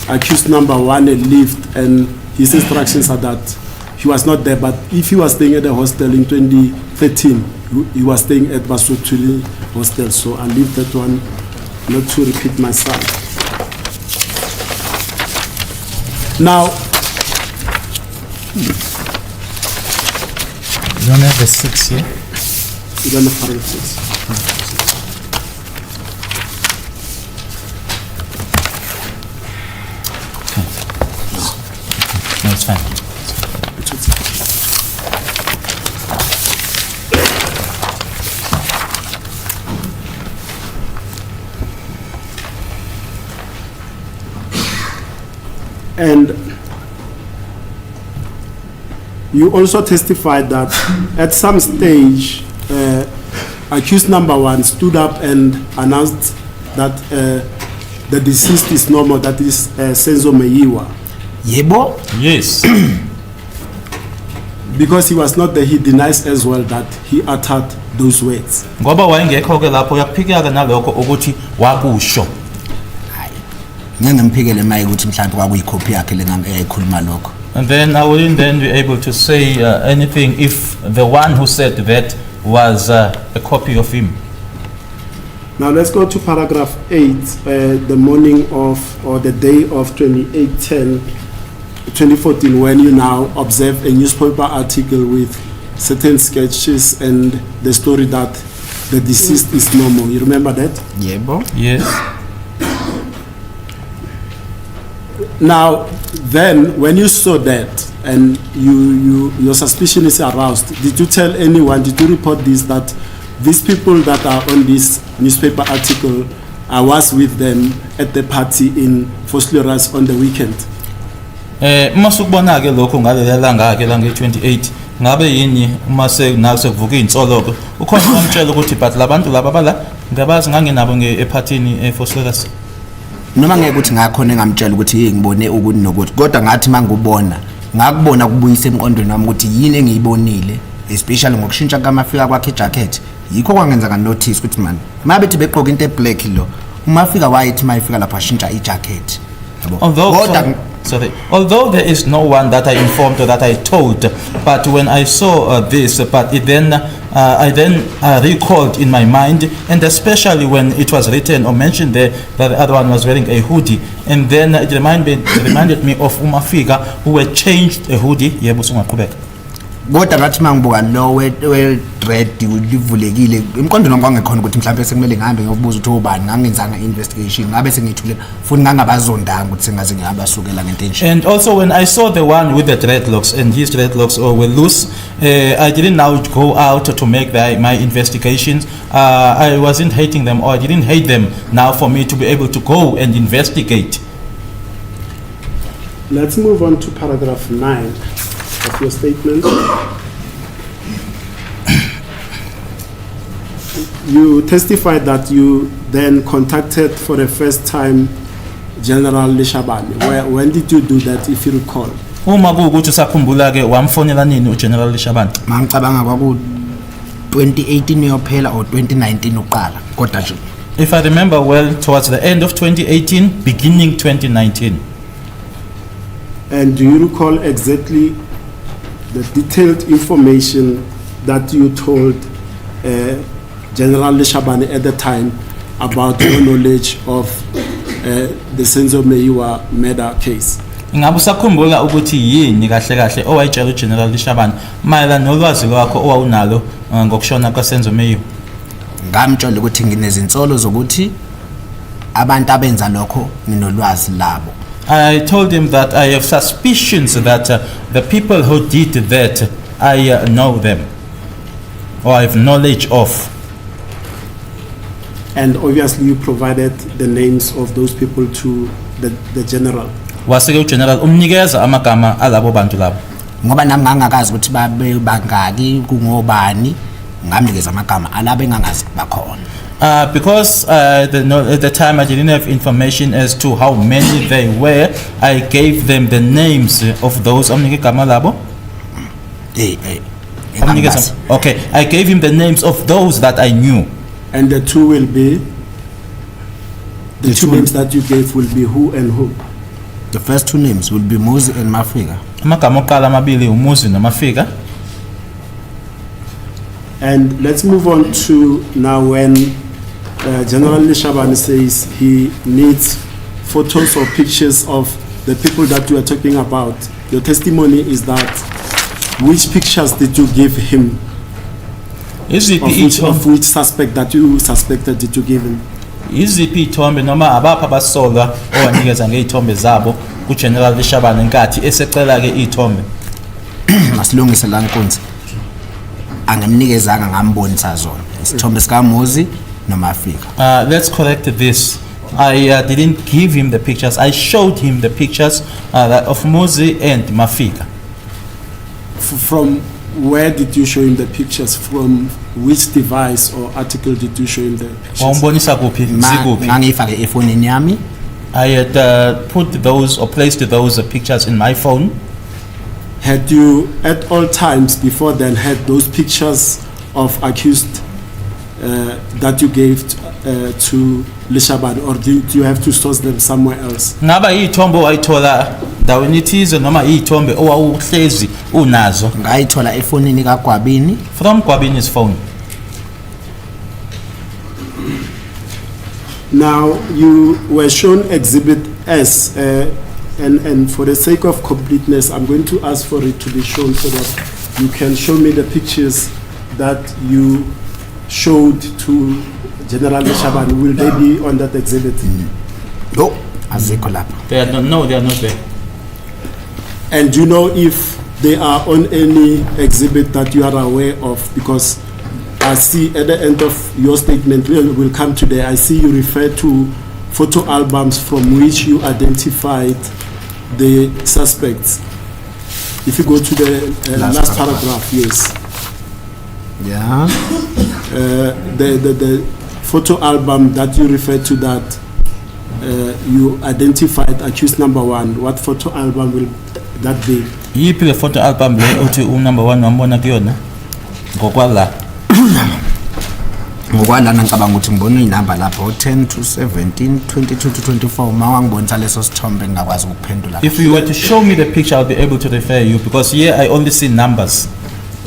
accused number 1 a lift, and his instructions are that he was not there, but if he was staying at the hostel in 2013, he was staying at Fisokuhle hostel, so I'll leave that one not to repeat myself. Now, you don't have the 6 here? You don't have paragraph 6. No, it's fine. And you also testified that at some stage, accused number one stood up and announced that the deceased is normal, that is Senzo Meyiwa. Yebo? Yes. Because he was not there, he denies as well that he uttered those words. Ngoba wayengekho ke lapho uyakuphikeka nalokho ukuthi wakusho. Ngeke ngiphikele maye ukuthi mhlawumbe kwakuyikhophi yakhe eyayikhuluma lokho. And then I wouldn't then be able to say anything if the one who said that was a copy of him. Now let's go to paragraph 8, the morning of, or the day of 28/10/2014, when you now observe a newspaper article with certain sketches and the story that the deceased is normal. You remember that? Yebo? Yes. Now, then, when you saw that and your suspicion is aroused, did you tell anyone, did you report this, that these people that are on this newspaper article, I was with them at the party in Fosleras on the weekend? Masukubona ke lokho ngale langa ke langa 28 ngabe yini uma sekuvuka insolo ukhona umtshela ukuthi but labantu laba bala ngabazi ngangenabo ephathini eFosleras. Noma ngeke ukuthi ngakhona engamtshela ukuthi ngibone ukuthi nokuthi kodwa ngathi mangubona ngakubona kubuyisa emqondweni wami ukuthi yini engiyibonile especially ngokushintsha kamafika kwakhe ejacket yikho kwangenza ka notice ukuthi man mabethi beqoka into eblack lo umafika wayithi mayifika lapha ashintsha ijacket yabo. Although there is no one that I informed or that I told, but when I saw this, but it then I then recalled in my mind, and especially when it was written or mentioned there that the other one was wearing a hoodie, and then it reminded me of Umafika who had changed a hoodie. Yebo singaqhubeka. Kodwa ngathi mangibuka lo we dread ulivulekile imqondweni wami kwangekhona ukuthi mhlawumbe sekumele ngihambe ngokubuza ukuthi ubani ngangenzanga investigation ngabe sengithulela futhi ngangabazondanga ukuthi sengaze ngiyabasukela ngentension. And also when I saw the one with the dreadlocks and his dreadlocks were loose, I didn't now go out to make my investigations. I wasn't hating them, or I didn't hate them now for me to be able to go and investigate. Let's move on to paragraph 9 of your statement. You testified that you then contacted for the first time General Leshabane. When did you do that, if you recall? Uma kuukuthi usakhumbula ke wamfonela nini uGeneral Leshabane? Mangicabanga kwaku 2018 yophela or 2019 uqala kodwa nje. If I remember well, towards the end of 2018, beginning 2019. And do you recall exactly the detailed information that you told General Leshabane at the time about your knowledge of the Senzo Meyiwa murder case? Ngabe usakhumbula ukuthi yini kahle kahle owayitshela uGeneral Leshabane mayelana nolwazi lwakho owawunalo ngokushona kwaSenzo Meyiwa? Ngamtshela ukuthi nginezinsolo zokuthi abantu abenza lokho nginolwazi labo. I told him that I have suspicions that the people who did that, I know them, or I have knowledge of. And obviously you provided the names of those people to the general. Waseke uGeneral umnikeza amagama alabo bantu labo. Ngoba nami ngangakazi ukuthi babe bangaki kungobani ngamnikeza amagama alabo engangazi bakhona. Because at the time I didn't have information as to how many they were, I gave them the names of those. Okay, I gave him the names of those that I knew. And the two will be, the two names that you gave will be who and who? The first two names will be Muzi and Mafika. And let's move on to now when General Leshabane says he needs photos or pictures of the people that you are talking about. Your testimony is that which pictures did you give him? of which suspect that you suspected that you given. Iziphi ithombe noma abapha basolwa owanikeza ngezithombe zabo ku General Lishabane nkathi esecela ke ithombe? Masilungise la nkonzi. Angamnikezanga ngambonisa zona. Isithombe sika Mozi noma Afrika. Let's correct this. I didn't give him the pictures. I showed him the pictures of Mozi and Mafika. From where did you show him the pictures? From which device or article did you show him the pictures? Wambonisa kuphi? Zikuphi? Ngangifake efonini yami. I had put those or placed those pictures in my phone. Had you at all times before then had those pictures of accused that you gave to Lishabane, or do you have to source them somewhere else? Ngaba iyithombe wayithola ndaweni ithize noma iyithombe owawuhlezi unazo? Ngayithola efonini kaGwabini. From Gwabini's phone. Now you were shown Exhibit S, and for the sake of completeness, I'm going to ask for it to be shown so that you can show me the pictures that you showed to General Lishabane. Will they be on that exhibit? No, azikho lapha. They are not there. And do you know if they are on any exhibit that you are aware of? Because I see at the end of your statement, we'll come to there, I see you refer to photo albums from which you identified the suspects. If you go to the last paragraph, yes. Yeah. The photo album that you referred to, that you identified accused number 1, what photo album will that be? Yiphi le photo album le uthi number 1 wambona kuyona? Ngokwala. Ngokwalana ngicabanga ukuthi ngibona inamba lapho 10 to 17 22 to 24 mawangibonisa leso sithombe ngakwazi ukuphendula. If you were to show me the picture, I'll be able to refer you, because here I only see numbers.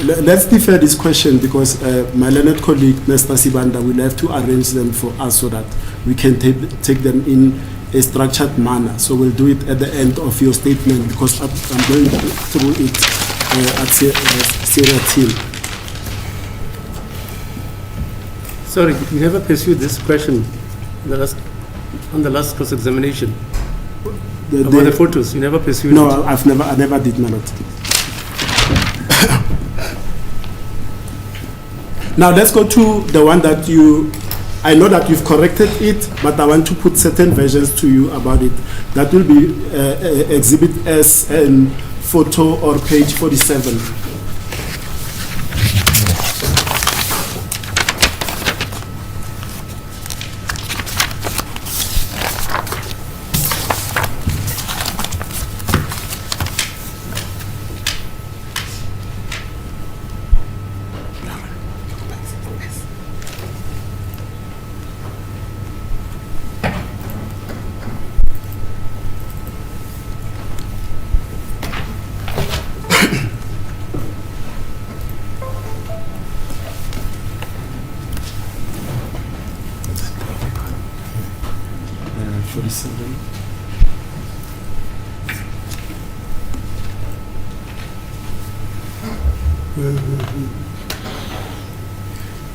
Let's defer this question because my learned colleague, Mr. Sibanda, will have to arrange them for us so that we can take them in a structured manner. So we'll do it at the end of your statement because I'm going through it at Sarah Team. Sorry, you never pursued this question on the last cross-examination about the photos. You never pursued it? No, I never did, my lord. Now let's go to the one that I know that you've corrected it, but I want to put certain versions to you about it. That will be Exhibit S and photo or page 47.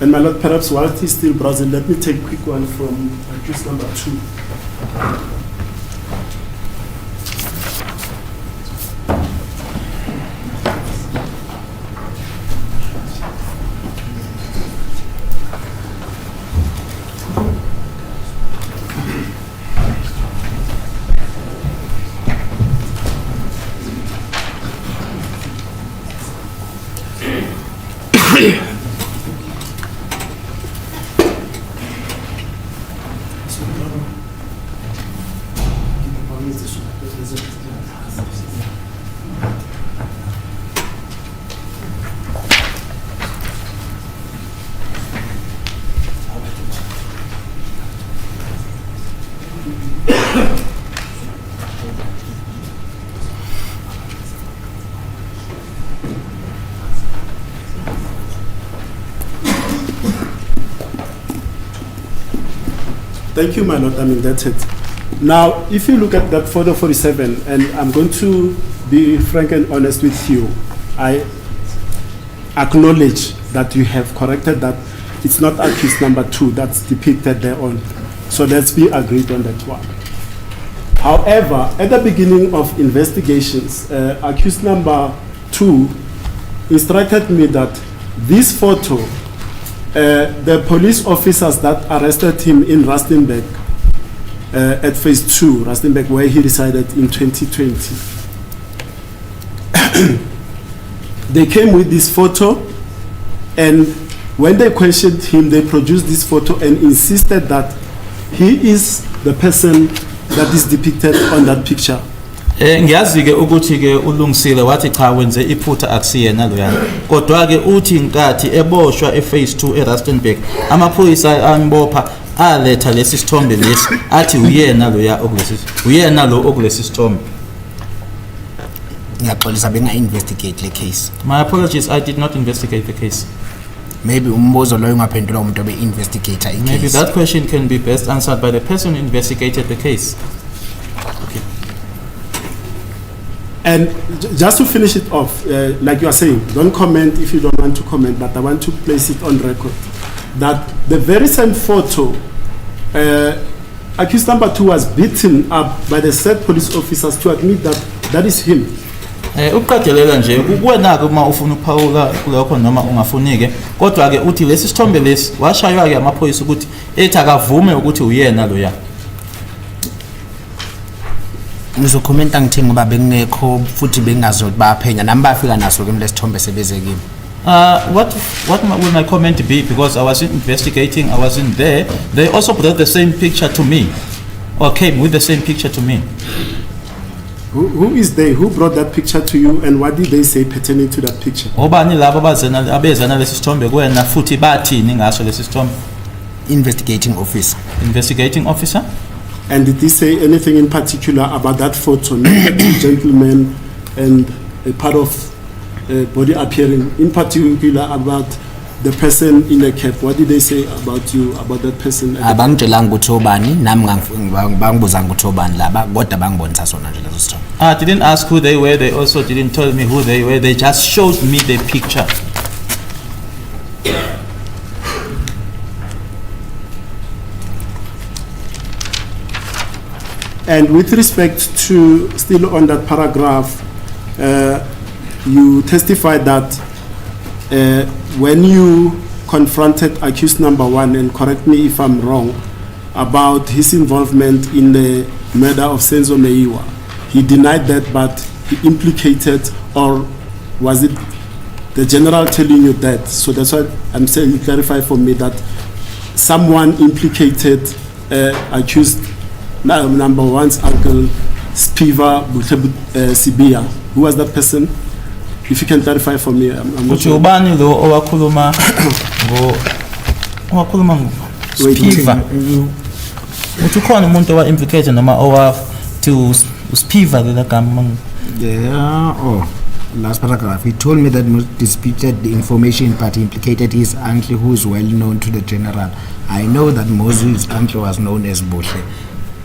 And my lord, perhaps while he's still browsing, let me take a quick one from accused number 2. Thank you, my lord. I mean, that's it. Now, if you look at that photo 47, and I'm going to be frank and honest with you, acknowledge that you have corrected that it's not accused number 2 that's depicted there on. So let's be agreed on that one. However, at the beginning of investigations, accused number 2 instructed me that this photo, the police officers that arrested him in Rustenburg at phase 2, Rustenburg, where he resided in 2020, they came with this photo, and when they questioned him, they produced this photo and insisted that he is the person that is depicted on that picture. Ngiyazi ke ukuthi ke ulungisile wathi cha wenze iphutha akusiyena loya kodwa ke uthi inkathi eboshwa ephase 2 eRustenburg amaphoyisa anibopha aletha lesi sithombe lesi athi uyena loya okulesi sithombe. Ngiyaxolisa benga investigate le case. My apologies, I did not investigate the case. Maybe umbuzo loyo ungaphendula umuntu obe investigator in case. Maybe that question can be best answered by the person who investigated the case. Okay. And just to finish it off, like you are saying, don't comment if you don't want to comment, but I want to place it on record that the very same photo, accused number 2 was beaten up by the said police officers to admit that that is him. Ukuqadelela nje kuwena ke uma ufuna ukuphawula kulokho noma ungafunike kodwa ke uthi lesi sithombe lesi washaywa ke amaphoyisa ukuthi ethi akavume ukuthi uyena loya. Ngizokhomenta ngithini ngoba bengekho futhi bengazothi baphenya nami bafika naso ke lesithombe sebeze kimi. What will my comment be, because I wasn't investigating, I wasn't there. They also brought the same picture to me or came with the same picture to me. Who is they? Who brought that picture to you, and what did they say pertaining to that picture? Obani labo abezana lesi sithombe kuwena futhi bathini ngaso lesi sithombe? Investigating officer. Investigating officer? And did they say anything in particular about that photo, two gentlemen and a part of body appearing, in particular about the person in the cap? What did they say about you, about that person? Abangitshelanga ukuthi obani nami bangibuza ukuthi obani laba kodwa bangibonisa sona nje leso sithombe. I didn't ask who they were. They also didn't tell me who they were. They just showed me the picture. And with respect to, still on that paragraph, you testified that when you confronted accused number 1, and correct me if I'm wrong, about his involvement in the murder of Senzo Meyiwa, he denied that, but he implicated, or was it the general telling you that? So that's why I'm saying, you clarify for me that someone implicated accused number 1's uncle, Spiva Sibia. Who was that person? If you can clarify for me, I'm not sure. Ubani lo owakhuluma Spiva. Ukhona umuntu owa implicated noma owa to Spiva le gama. Yeah, last paragraph. He told me that most disputed the information but implicated his uncle, who is well known to the general. I know that Moses' uncle was known as Boshe.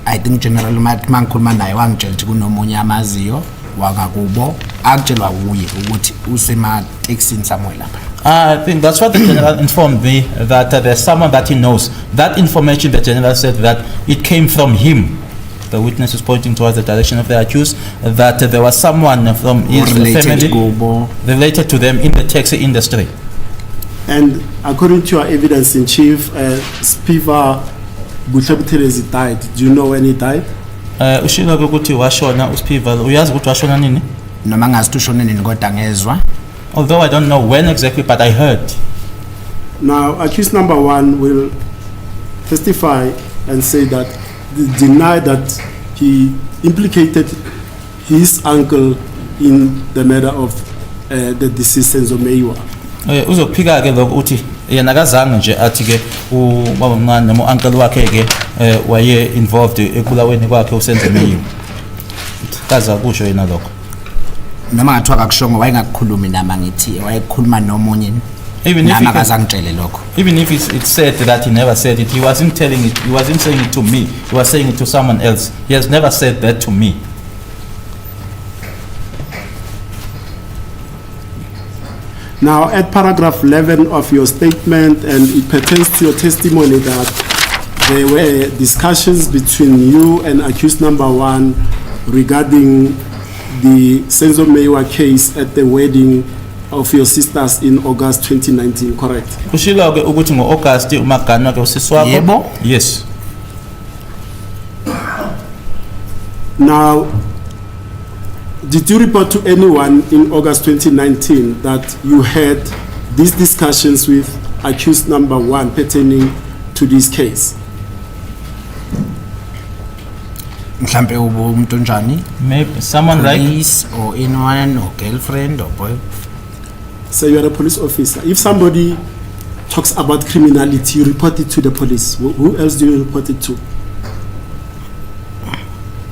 I think General mangikhuluma naye wangitshela ukuthi kunomunye amaziyo wakakubo akutshelwa kuye ukuthi usemateksini somewhere lapha. I think that's what the general informed me, that there's someone that he knows. That information, the general said that it came from him. The witness is pointing towards the direction of the accused, that there was someone from his family related to them in the taxi industry. And according to your evidence in chief, Spiva Butlebuthelezi died. Do you know when he died? Ushilo ukuthi washona uSpiva. Uyazi ukuthi washona nini? Noma ngazi ushona nini kodwa ngezwa. Although I don't know when exactly, but I heard. Now, accused number 1 will testify and say that, deny that he implicated his uncle in the murder of the deceased Senzo Meyiwa. Uzophika ke lokho uthi yena akazange nje athi ke ubaba mncane noma uncle wakhe ke waye involved ekulaweni kwakhe uSenzo Meyiwa. Kaza kusho yena lokho. Noma ngathiwa akakushongo wayengakukhulumi nama ngithi wayekhuluma nomunye. Even if it said that he never said it, he wasn't telling it, he wasn't saying it to me, he was saying it to someone else. He has never said that to me. Now, at paragraph 11 of your statement, and it pertains to your testimony that there were discussions between you and accused number 1 regarding the Senzo Meyiwa case at the wedding of your sisters in August 2019, correct? Kushilo ke ukuthi ngo-August uMagani wakhe usisi wakho? Yebo. Yes. Now, did you report to anyone in August 2019 that you had these discussions with accused number 1 pertaining to this case? Mhlambe umuntu njani? Maybe someone like Police or anyone or girlfriend or boy. So you are a police officer. If somebody talks about criminality, you report it to the police. Who else do you report it to?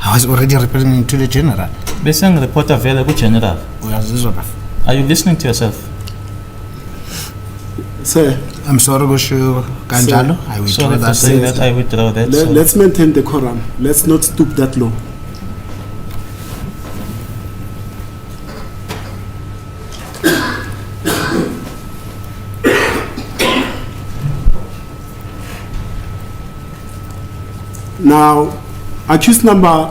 I was already reporting to the general. bese ngireporta vele ku-general. Uyazizwa bafo? Are you listening to yourself? Sir, I'm sorry kusho kanjalo. I Sorry withdraw to that. say that I withdraw that. so- let's maintain the quorum. Let's not stoop that low. Now, accused number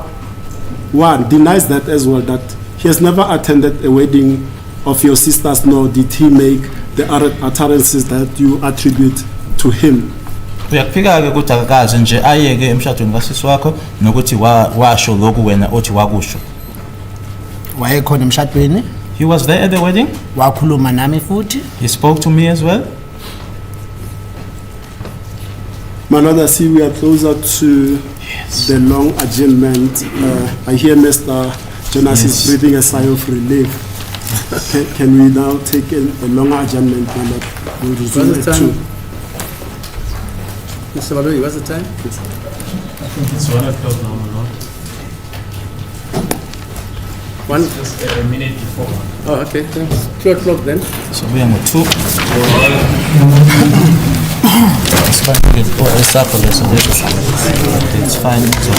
1 denies that as well, that he has never attended a wedding of your sisters, nor did he make the utterances that you attribute to him. Uyakuphika-ke ukuthi akakaze nje ayeke emshadweni kasisi wakho nokuthi washo lokhu wena othi wakusho. Wayekhona emshadweni, He was there at the wedding. wakhuluma nami futhi. He spoke to me as well. My Lord, I see we are closer to the long adjournment. I hear Mr. Jonas is breathing a sigh of relief. Can we now take a long adjournment, my Lord? We'll resume What's the at time? 2. Mr. Malui, what's the time? It's 1 o'clock now, my lord. 1? Just a minute before 1. Oh, okay, thanks. 2 o'clock then. So we are on 2. It's fine. It's up so it's fine. So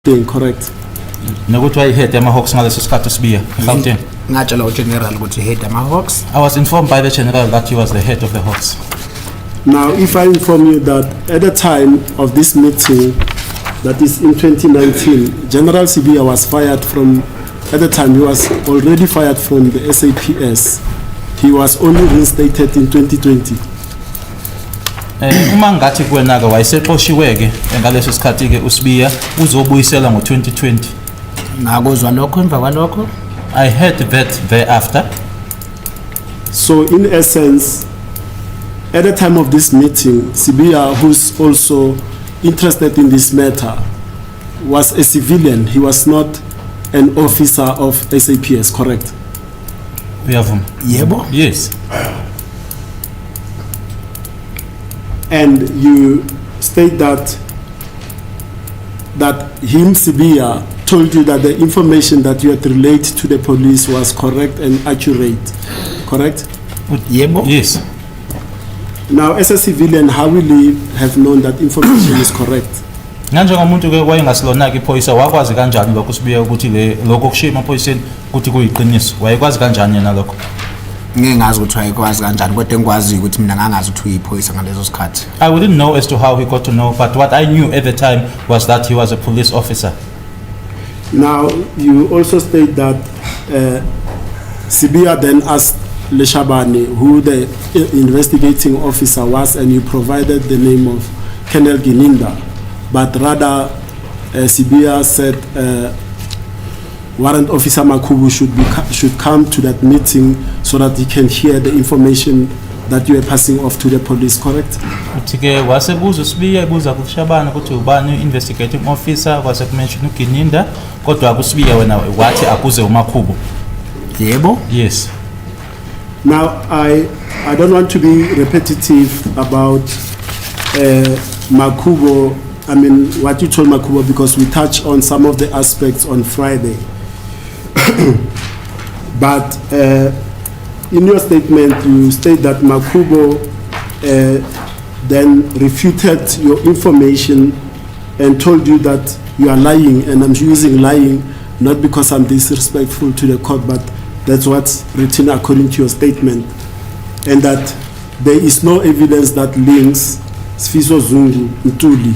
thing, correct? Nokuthi wayehead ama-Hawks ngaleso sikhathi uSibiya eGauteng. Ngatshela uGeneral ukuthi head ama-Hawks. I was informed by the general that he was the head of the Hawks. Now, if I inform you that at the time of this meeting, that is in 2019, General Sibiya was fired from, at the time he was already fired from the SAPS. He was only reinstated in 2020. Uma ngathi kuwena-ke wayeseqoshiwe-ke ngaleso sikhathi-ke uSibiya uzobuyisela ngo-2020. Ngakuzwa lokho emva kwalokho. I heard that thereafter. So in essence, at the time of this meeting, Sibiya, who's also interested in this matter, was a civilian. He was not an officer of SAPS, correct? Uyavuma? Yebo. Yes. And you state that him, Sibiya, told you that the information that you had relayed to the police was correct and accurate, correct? Yebo. Yes. Now, as a civilian, how will you have known that information is correct? Njengomuntu-ke wayengasilona-ke iphoyisa wakwazi kanjani lokho uSibiya ukuthi lokho kushiya emaphoyiseni ukuthi kuyiqiniso wayekwazi kanjani yena lokho? Ngeke ngazi ukuthi wayekwazi kanjani kodwa engikwazi ukuthi mina ngangazi ukuthi uyiphoyisa ngalezo sikhathi. I wouldn't know as to how he got to know, but what I knew at the time was that he was a police officer. Now, you also state that Sibiya then asked Leshabane who the investigating officer was, and you provided the name of Colonel Gininda, but rather Sibiya said Warrant Officer Makubu should come to that meeting so that he can hear the information that you are passing off to the police, correct? Uthi-ke wasebuza uSibiya ebuza kuShabana ukuthi ubani investigating officer kwase kumention uGininda kodwa kuSibiya wena wathi akuze uMakhubu. Yebo. Yes. Now, I don't want to be repetitive about Makubo, I mean, what you told Makubo, because we touched on some of the aspects on Friday. But in your statement, you state that Makubo then refuted your information and told you that you are lying, and I'm using lying not because I'm disrespectful to the court, but that's what's written according to your statement, and that there is no evidence that links Sizwe Zungu Ntuli,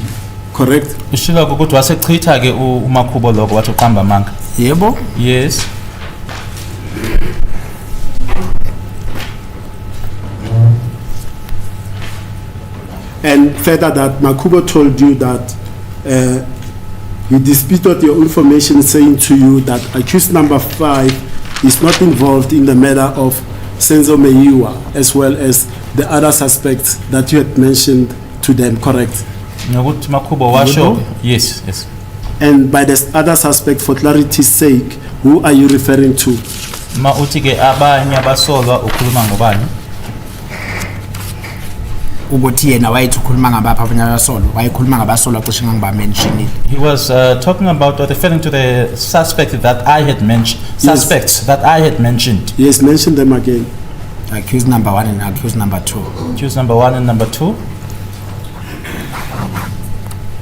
correct? Ushilo ukuthi wasechitha-ke uMakhubo lokho wathi uqamba amanga. Yebo. Yes. And further, that Makubo told you that he disputed your information, saying to you that accused number 5 is not involved in the matter of Senzo Meyiwa, as well as the other suspects that you had mentioned to them, correct? Nokuthi Makhubo washo. Yes, yes. And by the other suspect, for clarity's sake, who are you referring to? Ma uthi-ke abanye abasolwa ukhuluma ngobani? Ukuthi yena wayethi ukhuluma ngabapha abanye abasolwa, wayekhuluma ngabasolwa cishe ngangibamentionile. He was talking about or referring to the suspect that I had mentioned. Suspects that I had mentioned. Yes, mention them again. Accused number 1 and accused number 2. Accused number 1 and number 2.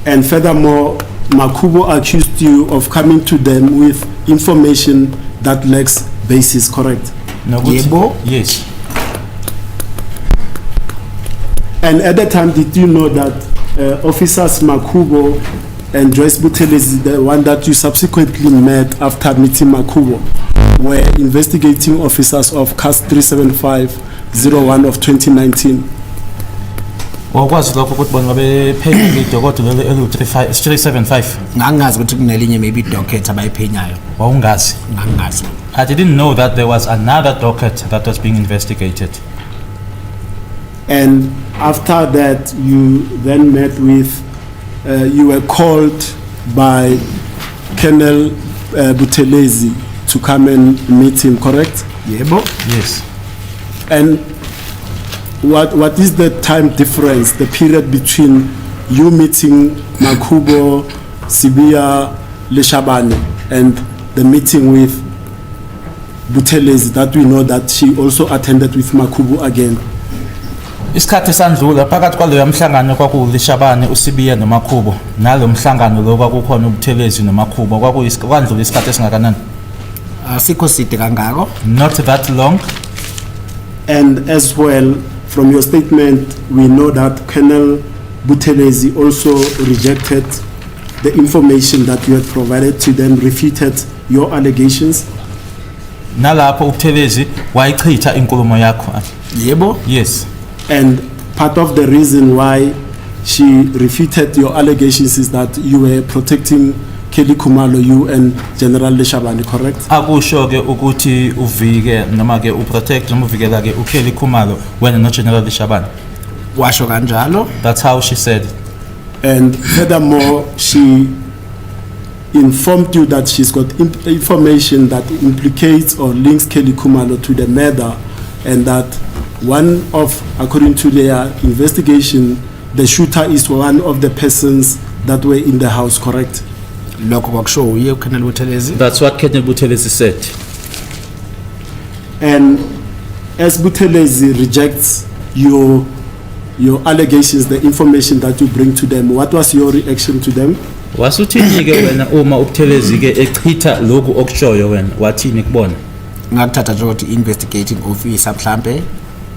And furthermore, Makubo accused you of coming to them with information that lacks basis, correct? Yebo. Yes. And at the time, did you know that officers Makubo and Joyce Buthelezi, the one that you subsequently met after meeting Makubo, were investigating officers of CAS 37501 of 2019? Wakwazi lokho ukuthi bona bephenye idokotho lelo L375. Ngangazi ukuthi kunelinye maybe docket abayiphenyayo. Wawungazi? Ngangazi. I didn't know that there was another docket that was being investigated. And after that, you then met with, you were called by Colonel Buthelezi to come and meet him, correct? Yebo. Yes. And what is the time difference, the period between you meeting Makubo, Sibiya, Leshabane, and the meeting with Buthelezi that we know that she also attended with Makubo again? Isikhathi sandlula phakathi kwaloya mhlangano kwakulishabane uSibiya noMakhubo nalo mhlangano lo kwakukhona uButhelezi noMakhubo kwandlula isikhathi esingakanani? Asikho side kangako. Not that long. And as well, from your statement, we know that Colonel Buthelezi also rejected the information that you had provided to them, refuted your allegations. Nalapho uButhelezi wayichitha inkulumo yakho. Yebo. Yes. And part of the reason why she refuted your allegations is that you were protecting Kelly Khumalo, you and General Leshabane, correct? Akusho ke ukuthi uvike noma ke uprotect noma uvikela ke uKelly Khumalo wena no General Leshabane. Washo kanjalo. That's how she said. And furthermore, she informed you that she's got information that implicates or links Kelly Khumalo to the murder, and that one of, according to their investigation, the shooter is one of the persons that were in the house, correct? Lokho kwakusho uye Colonel Buthelezi. That's what Colonel Buthelezi said. And as Buthelezi rejects your allegations, the information that you bring to them, what was your reaction to them? Wasuthini ke wena uma uButhelezi ke echitha lokhu okushoyo wena wathini kubona? Ngakuthatha nje ukuthi investigating officer mhlambe.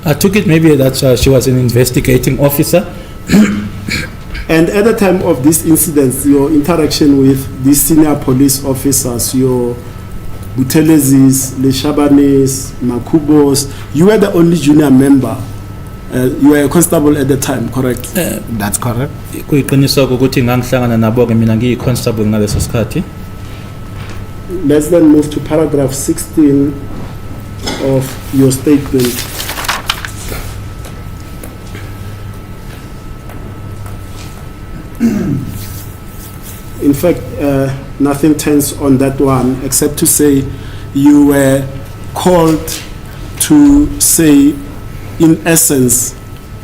I took it maybe that she was an investigating officer. And at the time of this incident, your interaction with these senior police officers, your Buthelezis, Leshabanes, Makubos, you were the only junior member. You were a constable at the time, correct? That's correct. Kuyiqiniso ukuthi ngangihlangana nabo ke mina ngiyi constable ngaleso sikhathi. Let's then move to paragraph 16 of your statement. In fact, nothing turns on that one except to say you were called to say, in essence,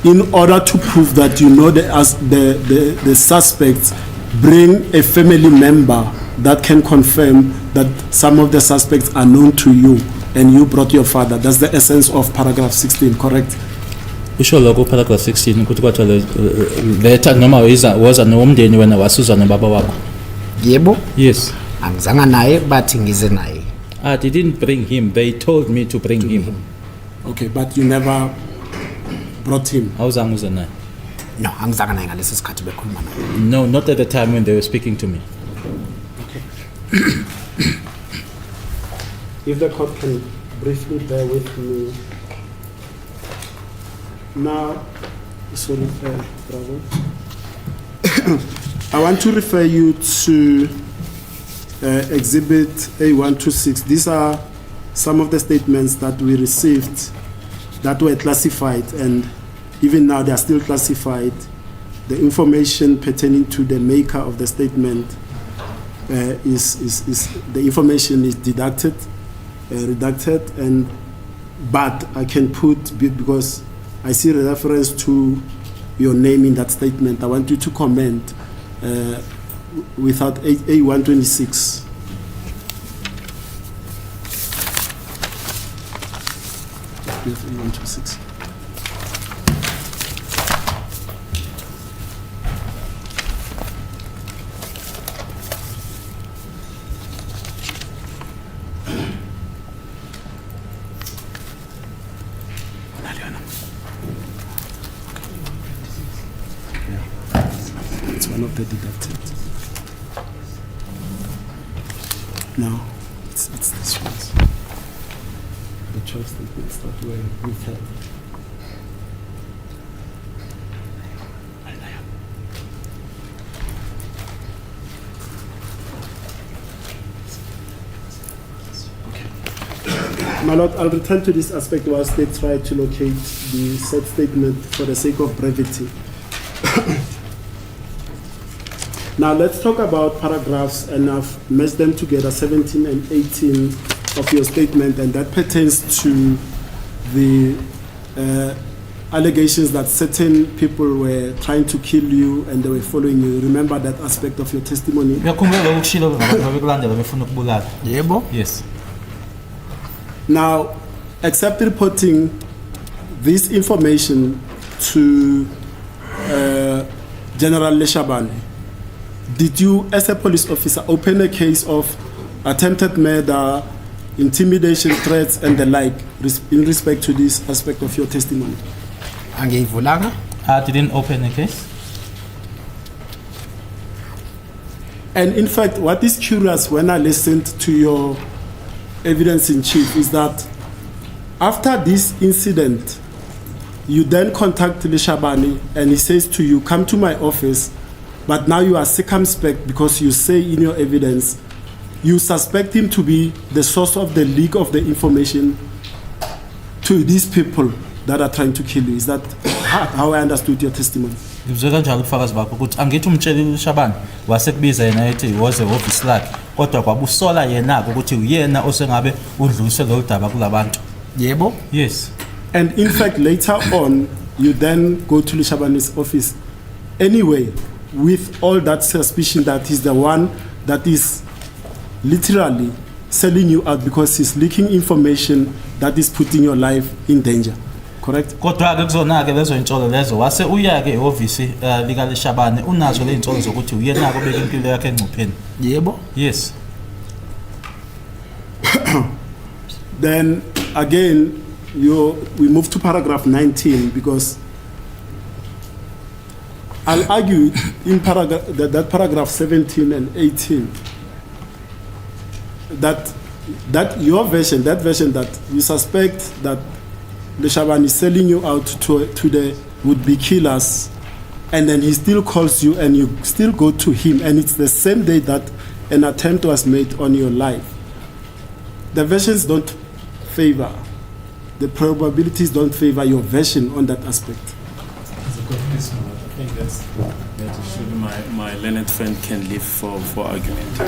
in order to prove that you know the suspects, bring a family member that can confirm that some of the suspects are known to you, and you brought your father. That's the essence of paragraph 16, correct? Usho lokho paragraph 16 ukuthi kwathiwa letha noma waza nomndeni wena wasuza nobaba wakho. Yebo. Yes. Angizanga naye bathi ngize naye. I didn't bring him. They told me to bring him. Okay, but you never brought him. Awuzange uze naye? No, angizanga naye ngalesi sikhathi bekhuluma naye. No, not at the time when they were speaking to me. Okay. If the court can briefly bear with me. Now, sorry, brother. I want to refer you to Exhibit A126. These are some of the statements that we received that were classified, and even now they are still classified. The information pertaining to the maker of the statement is the information is redacted, but I can put, because I see a reference to your name in that statement. I want you to comment without A126. A126. It's one of the deducted. No, it's this one. The choice statements that were withheld. Okay. My Lord, I'll return to this aspect whilst they try to locate the said statement for the sake of brevity. Now let's talk about paragraphs, and I've meshed them together, 17 and 18 of your statement, and that pertains to the allegations that certain people were trying to kill you and they were following you. Remember that aspect of your testimony? Yebo. Yes. Now, except reporting this information to General Leshabane, did you, as a police officer, open a case of attempted murder, intimidation, threats, and the like in respect to this aspect of your testimony? Angiyivulanga. I didn't open a case. And in fact, what is curious when I listened to your evidence in chief is that after this incident, you then contact Leshabane and he says to you, come to my office, but now you are circumspect because you say in your evidence, you suspect him to be the source of the leak of the information to these people that are trying to kill you. Is that how I understood your testimony? Ngizwe kanjalo ubufakazi bakho ukuthi angithi umtsheli uShabani wasekubiza yena ethi was a office lakhe kodwa kwabusola yena ukuthi uyena osengabe udlulise lo daba kulabantu. Yebo. Yes. And in fact, later on, you then go to Leshabane's office anyway, with all that suspicion that he's the one that is literally selling you out because he's leaking information that is putting your life in danger. Correct? Kodwa ke kuzona ke lezo intsholo lezo wase uya ke ehhovisi lika Leshabane unazo le intsholo zokuthi uyena obeka impilo yakhe engcupheni. Yebo. Yes. Then again, we move to paragraph 19 because I'll argue in that paragraph 17 and 18 that your version, that you suspect that Leshabane is selling you out to the would-be killers, and then he still calls you and you still go to him, and it's the same day that an attempt was made on your life. The versions don't favor, the probabilities don't favor your version on that aspect. I think that issue my learned friend can leave for argument.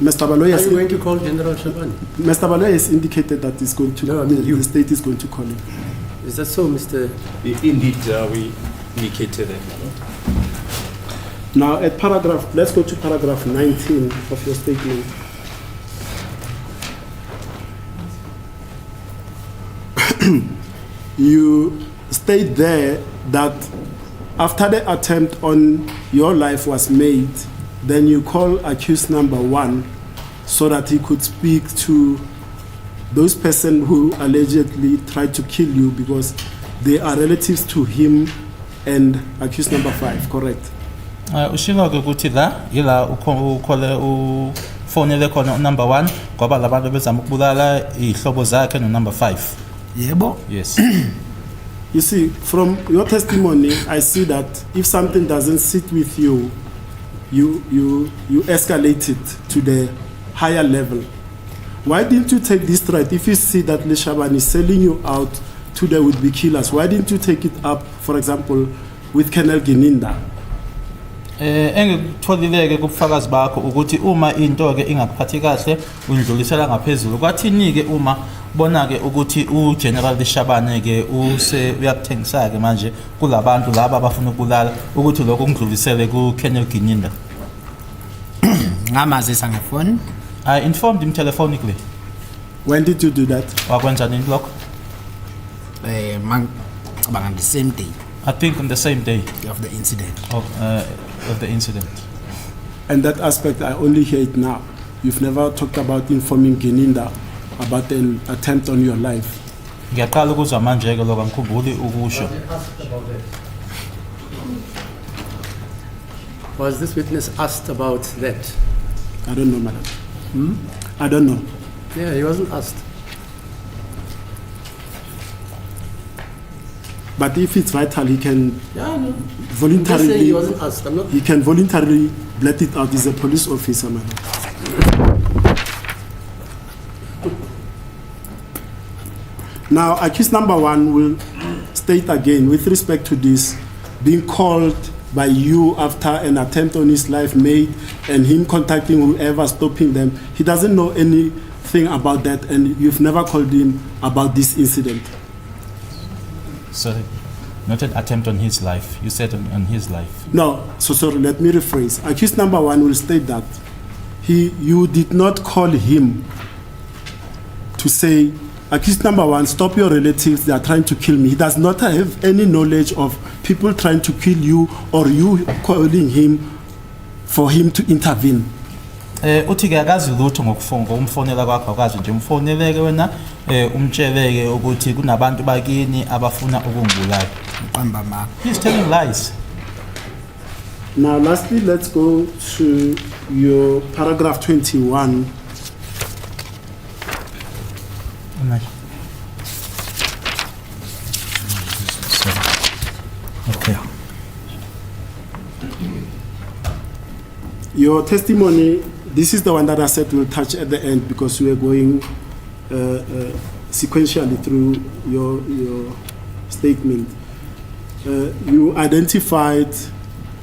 Mr. Baloy Are you going to call General Shabani? Mr. Baloy has indicated that he's going to. No, I mean you. The state is going to call him. Is that so, Mr.? Indeed, we indicated it. Now, let's go to paragraph 19 of your statement. You state there that after the attempt on your life was made, then you call accused number 1 so that he could speak to those persons who allegedly tried to kill you because they are relatives to him and accused number 5, correct? Ushilo ke ukuthi la ila ukhole ufonele khona number 1 ngoba labantu bezama ukubulala ihlobo zakhe no number 5. Yebo. Yes. You see, from your testimony, I see that if something doesn't sit with you, you escalate it to the higher level. Why didn't you take this threat? If you see that Leshabane is selling you out to the would-be killers, why didn't you take it up, for example, with Colonel Gininda? Engikutholileke kubufakazi bakho ukuthi uma into ke ingakuphathi kahle uyidlulisela ngaphezulu kwathini ke uma bona ke ukuthi uGeneral Leshabane ke uyakuthengisa ke manje kulabantu laba abafuna ukubulala ukuthi lokho kungidlulisele kuKolonel Gininda. Ngamazisa ngefoni. I informed him telephonically. When did you do that? Wakwenza nini lokho? The same day I think on the same day of the incident. Of the incident. And that aspect, I only hear it now. You've never talked about informing Gininda about an attempt on your life. Ngiyaqala ukuzwa manje ke lokho angikhumbuli ukusho. Was this witness asked about that? I don't know, madam. I don't know. Yeah, he wasn't asked. But if it's vital, he can Yeah, no. voluntarily. I'm just saying he wasn't asked. I'm not. He can voluntarily let it out. He's a police officer, madam. Now, accused number 1 will state again with respect to this being called by you after an attempt on his life made and him contacting whoever, stopping them. He doesn't know anything about that, and you've never called him about this incident. Sorry, not an attempt on his life. You said on his life. No, so sorry, let me rephrase. Accused number 1 will state that you did not call him to say accused number one, stop your relatives, they are trying to kill me. He does not have any knowledge of people trying to kill you or you calling him for him to intervene. Uthi ke akazi lutho ngokumfonela kwakho akazi nje umfoneleke wena umtsheleke ukuthi kunabantu bakini abafuna ukungibulala. Uqamba ma. He's telling lies. Now lastly, let's go to your paragraph 21. Okay. Your testimony, this is the one that I said we'll touch at the end because we are going sequentially through your statement. You identified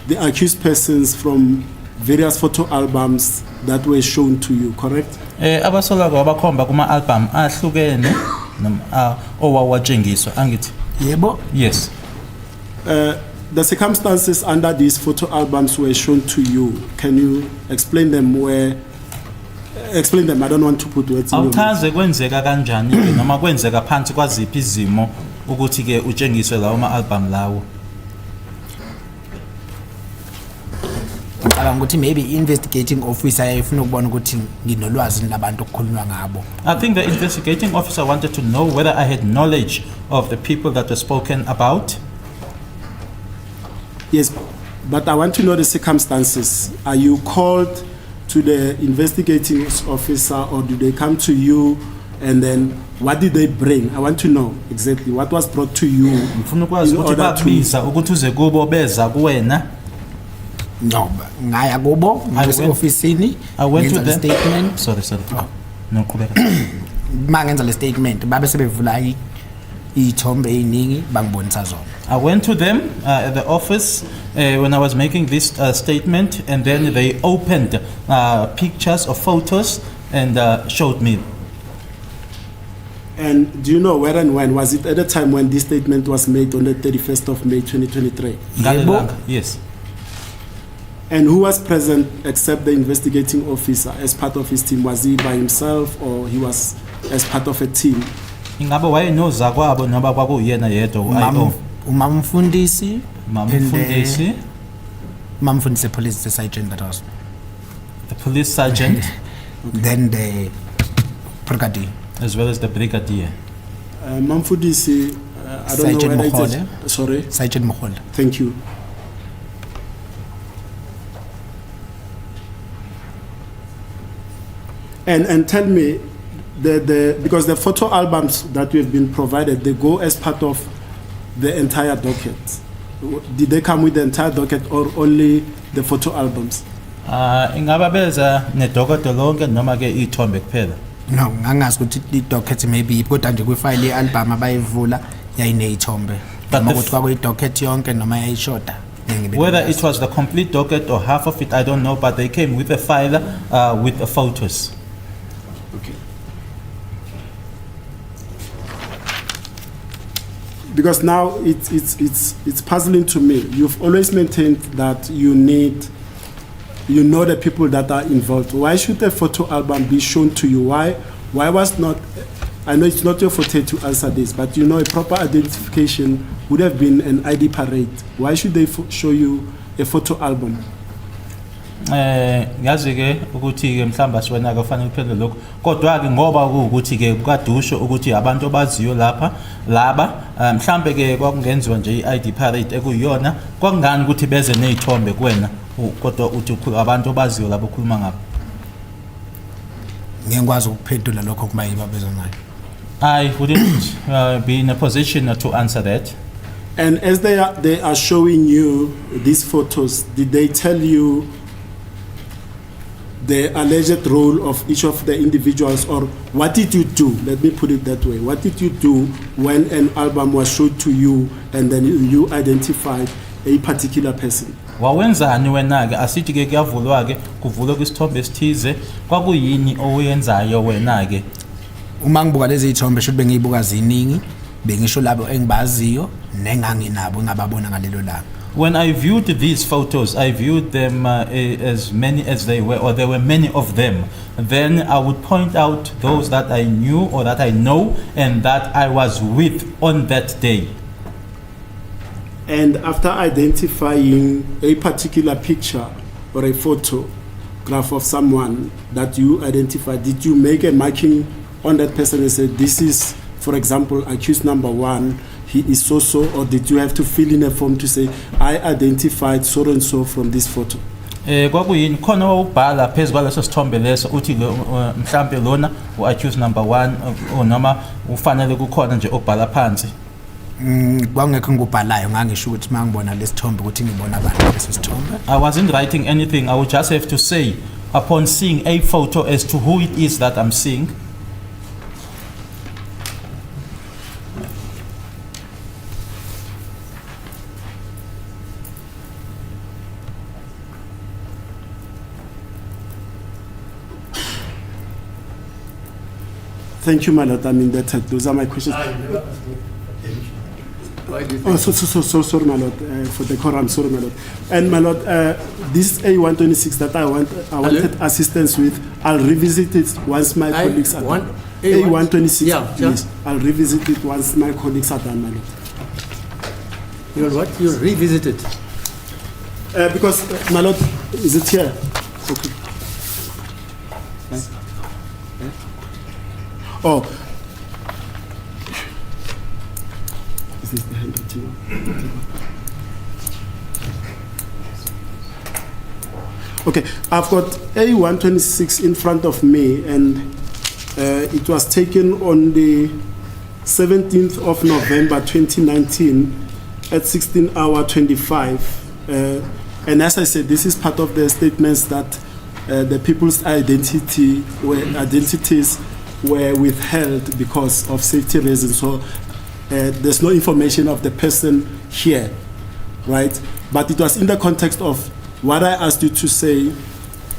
the accused persons from various photo albums that were shown to you, correct? Abasolwa abakhomba kuma album ahlukene owawatshengiswa angithi. Yebo. Yes. The circumstances under these photo albums were shown to you. Can you explain them explain them? I don't want to put words in your mouth. Awuchaze kwenzeka kanjani ke noma kwenzeka phansi kwaziphi izimo ukuthi ke utshengiswe lawo ma album lawo. Ngicabanga ukuthi maybe investigating officer ayifuna ukubona ukuthi nginolwazi labantu okukhulunywa ngabo. I think the investigating officer wanted to know whether I had knowledge of the people that were spoken about. Yes, but I want to know the circumstances. Are you called to the investigating officer or do they come to you and then what did they bring? I want to know exactly what was brought to you. Ngifuna ukwazi ukuthi bakubiza ukuthi uze kubo beza kuwena. No, ngaya kubo officeini. I went to the the statement. Sorry. Oh. No, qhubeka. Mangenza le statement babe sebevula ithombe eziningi bangibonisa zona. I went to them at the office when I was making this statement, and then they opened pictures or photos and showed me. And do you know where and when? Was it at the time when this statement was made on the 31st of May 2023? Yes. And who was present except the investigating officer as part of his team? Was he by himself or he was as part of a team? Ingabe wayenoza kwabo noma kwakuyena yedwa Umamfundisi Mamfundisi police sergeant that was. The police sergeant Then the brigadier. As well as the brigadier. Mamfundisi, I don't Sergeant know whether Mohole. it's sorry? Sergeant Mohole. Thank you. And tell me, because the photo albums that we've been provided, they go as part of the entire docket. Did they come with the entire docket or only the photo albums? Ingaba beza nedocket lonke noma ke ithombe kuphela. No, ngangazi ukuthi i-docket maybe kodwa nje kwifile i-album abayivula yayineyithombe. Noma ukuthi kwakuyi-docket yonke noma yayishoda. Whether it was the complete docket or half of it, I don't know, but they came with a file with the photos. Okay. Because now it's puzzling to me. You've always maintained that you know the people that are involved. Why should a photo album be shown to you? Why was not? I know it's not your forte to answer this, but you know a proper identification would have been an ID parade. Why should they show you a photo album? Yazi ke ukuthi ke mhlamba siwena ke kufanele uphendule lokho kodwa ke ngoba ukuthi ke kukadusho ukuthi abantu abaziyo laba mhlambe ke kwakungenziwa nje iID parade ekuyiyona kwakungani ukuthi beze nezithombe kuwena kodwa uthi abantu abaziyo labo okhuluma ngabo. Ngiyakwazi ukuphendula lokho kuma yibabeza nayo. I wouldn't be in a position to answer that. And as they are showing you these photos, did they tell you the alleged role of each of the individuals, or what did you do? Let me put it that way. What did you do when an album was showed to you and then you identified a particular person? Wawenzani wena ke asithi ke kuyavulwa ke kuvulwa kwisithombe esithize kwakuyini oyenzayo wena ke? Uma ngibuka lezi izithombe should bengiyibuka ziningi bengisho labo engibaziyo nenganginabo ngababona ngalelo langa. When I viewed these photos, I viewed them as many as they were, or there were many of them. Then I would point out those that I knew or that I know and that I was with on that day. And after identifying a particular picture or a photograph of someone that you identified, did you make a marking on that person and say, this is, for example, accused number 1, he is so, or did you have to fill in a form to say, I identified so and so from this photo? Kwakuyini khona wawubhala phezu kwaleso sithombe leso uthi mhlambe lona u-accused number 1 noma ufanele kukhona nje obhala phansi? Kwangekho ngubhalayo ngangisho ukuthi mangibona lesithombe ukuthi ngibona abantu leso sithombe. I wasn't writing anything. I would just have to say upon seeing a photo as to who it is that I'm seeing. Thank you, my lord. I mean, those are my questions. Oh, sorry, my lord, for the quorum, sorry, my lord. And my lord, this A126 that I wanted assistance with, I'll revisit it once my colleagues are done. A126, yes. I'll revisit it once my colleagues are done, my lord. You'll what? You'll revisit it? Because, my lord, is it here? Okay. Oh. Is this the handwriting? Okay, I've got A126 in front of me, and it was taken on the 17th of November 2019 at 16:25. And as I said, this is part of the statements that the people's identities were withheld because of safety reasons. So there's no information of the person here, right? But it was in the context of what I asked you to say.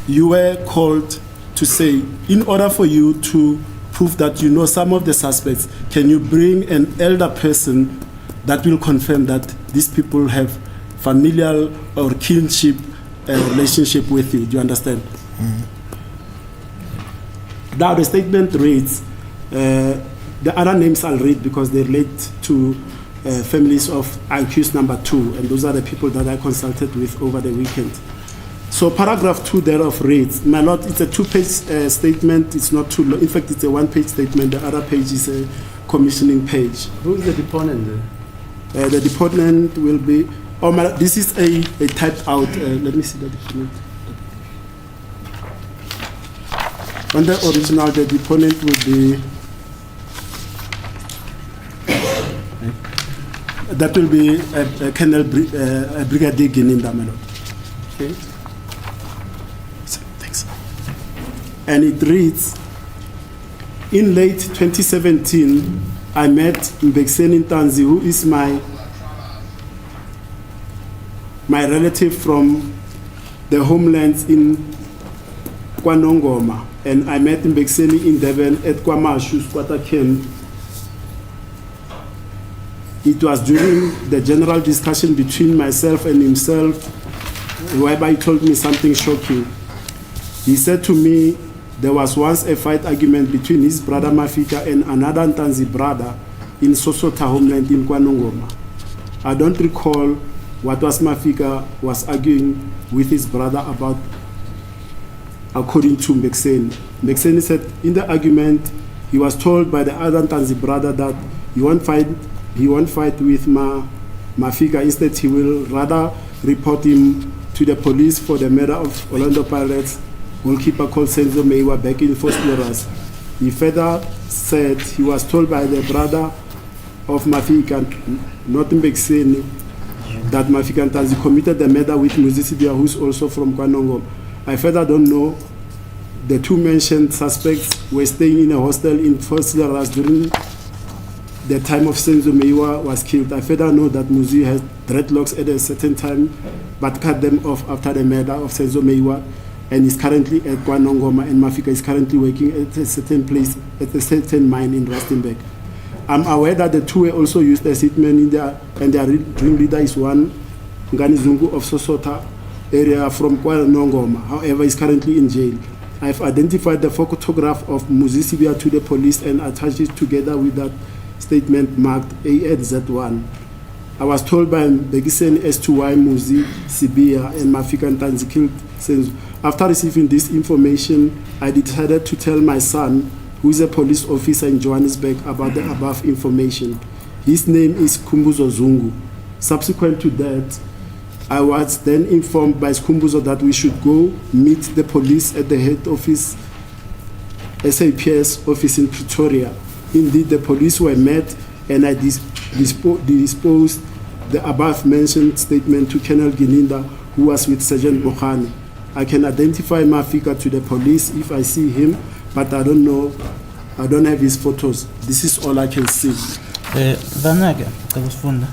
You were called to say, in order for you to prove that you know some of the suspects, can you bring an elder person that will confirm that these people have familial or kinship relationship with you? Do you understand? Mm-hmm. Now the statement reads, the other names I'll read because they relate to families of accused number 2, and those are the people that I consulted with over the weekend. So paragraph 2 thereof reads, my lord, it's a 2-page statement, it's not too long. In fact, it's a 1-page statement, the other page is a commissioning page. Who is the deponent there? The deponent will be, this is a typed out, let me see the deponent. On the original, the deponent will be, that will be a Colonel Brigadier Gininda, my lord. Okay. Thanks. And it reads, in late 2017, I met Bongani Ntanzi, who is my relative from the homelands in Kwanongoma. And I met Bongani in Devon at Kwamashu squatter camp. It was during the general discussion between myself and himself, whereby he told me something shocking. He said to me, there was once a fight argument between his brother Mafika and another Ntanzi brother in Sosota homeland in Kwanongoma. I don't recall what was Mafika was arguing with his brother about, according to Bongani. Bongani said in the argument, he was told by the other Ntanzi brother that he won't fight with Mafika. Instead, he will rather report him to the police for the murder of Orlando Pirates goalkeeper called Senzo Meyiwa back in Fosloras. He further said he was told by the brother of Mafika, not Bongani, that Mafika Ntanzi committed the murder with Muzisibia, who's also from Kwanongoma. I further don't know the two mentioned suspects were staying in a hostel in Fosloras during the time of Senzo Meyiwa was killed. I further know that Muzi had dreadlocks at a certain time, but cut them off after the murder of Senzo Meyiwa, and is currently at Kwanongoma, and Mafika is currently working at a certain place, at a certain mine in Rustenburg. I'm aware that the two were also used as hitmen in their, and their ring leader is one Bongani Zungu of Sosota area from Kuala Nongoma. However, is currently in jail. I've identified the photograph of Muzi Sibiya to the police and attached it together with that statement marked ANZ1. I was told by Mbekiseni as to why Muzi Sibiya and Meyiwa Ntanzi killed Senzo. After receiving this information, I decided to tell my son, who is a police officer in Johannesburg, about the above information. His name is Kumbuzo Zungu. Subsequent to that, I was then informed by Kumbuzo that we should go meet the police at the head office, SAPS office in Pretoria. Indeed, the police were met and I disposed the above mentioned statement to Colonel Gininda, who was with Sergeant Bongani. I can identify Meyiwa to the police if I see him, but I don't know, I don't have his photos. This is all I can see. Vanake, ngikufunda.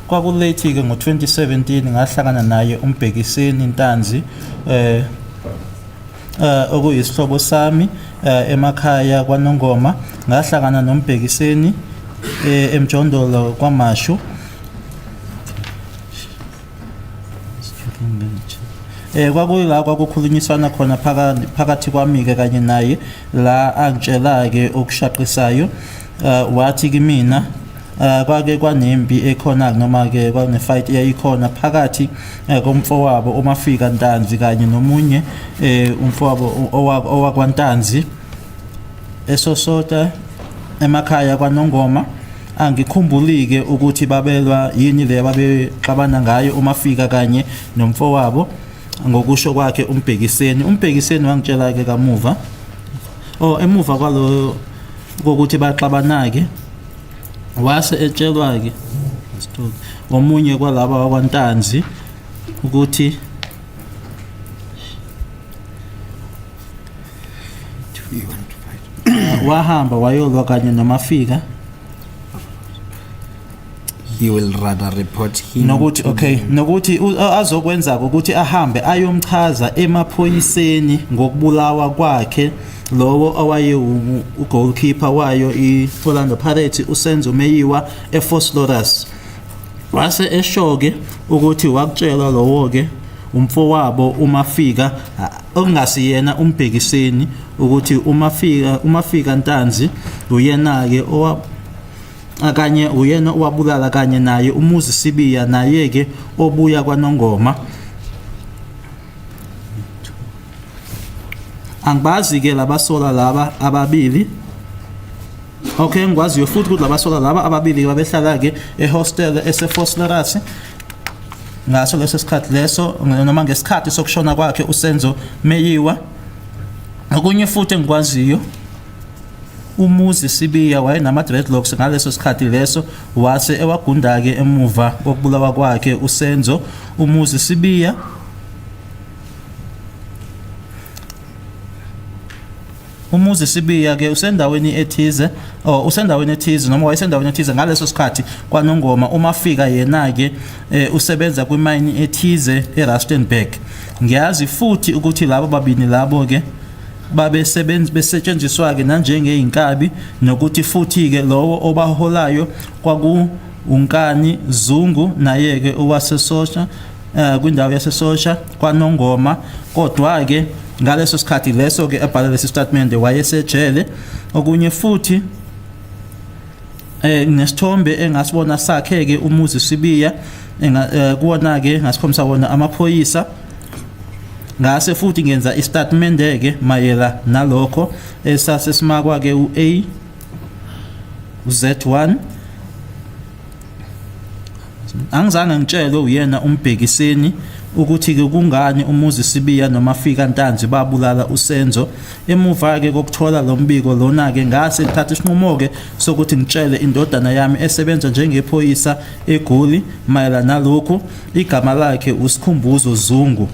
Kwakulethi ke ngo2017 ngahlangana naye uMbhekiseni Ntanzi okuyisihlobo sami emakhaya kwaNongoma, ngahlangana noMbhekiseni emjondolo kwaMashu. Kwakuyila kwakukhulunyiswana khona phakathi kwami ke kanye naye la angitshela ke okushaqisayo, wathi kimina kwake kwanempi ekhona noma ke kwane fight eyayikhona phakathi komfowabo uMeyiwa Ntanzi kanye nomunye umfowabo owakwaNtanzi eSosota emakhaya kwaNongoma. Angikhumbulike ukuthi babelwa yini le babexabana ngayo uMeyiwa kanye nomfowabo ngokusho kwakhe uMbhekiseni. uMbhekiseni wangitshela ke kamuva emuva kwalo kokuthi baxabana ke wase etshelwa ke omunye kwalaba wakwaNtanzi ukuthi wahamba wayolwa kanye noMeyiwa. He will rather report him. Nokuthi azokwenza ukuthi ahambe ayomchaza emaphoyiseni ngokubulawa kwakhe lowo owaye ugoalkeeper wayo iOrlando Pirates uSenzo Meyiwa eFosloras. Wase eshoke ukuthi wakutshelwa lowo ke umfowabo uMeyiwa ongasiyena uMbhekiseni ukuthi uMeyiwa Ntanzi uyena ke akanye uyena owabulala kanye naye umuzi Sibiya naye ke obuya kwaNongoma. Angibazi ke labasola laba ababili. Ngikwaziyo futhi ukuthi labasola laba ababili babehlala ke ehostel eseFosloras ngaso leso sikhathi leso noma ngesikhathi sokushona kwakhe uSenzo Meyiwa. Okunye futhi engikwaziyo umuzi Sibiya wayenama dreadlocks ngaleso sikhathi leso, wase ewagunda ke emuva kokubulawa kwakhe uSenzo. Umuzi Sibiya ke usendaweni ethize noma wayesendaweni ethize ngaleso sikhathi kwaNongoma. uMeyiwa yena ke usebenza kwimine ethize eRustenburg. Ngiyazi futhi ukuthi labo babini labo ke besetshenziswa ke nanjengeinkabi, nokuthi futhi ke lowo obaholayo kwaku Bongani Zungu naye ke owasesosha kwindawo yasesosha kwaNongoma. Kodwa ke ngaleso sikhathi leso ke ebhala lesi statement wayesejele. Okunye futhi nesithombe engasibona sakhe ke umuzi Sibiya kuona ke ngasikhombisa wona amaphoyisa. Ngase futhi ngenza istatement ke mayela nalokho esasimakwa ke uZ1. Angizange ngitshele uyena uMbhekiseni ukuthi ke kungani umuzi Sibiya noMeyiwa Ntanzi babulala uSenzo. Emuva ke kokuthola lo mbiko lona ke ngase ngithatha isinqumo ke sokuthi ngitshele indodana yami esebenza njengephoyisa eGoli mayela nalokho. Igama lakhe uSikhumbuzo Zungu.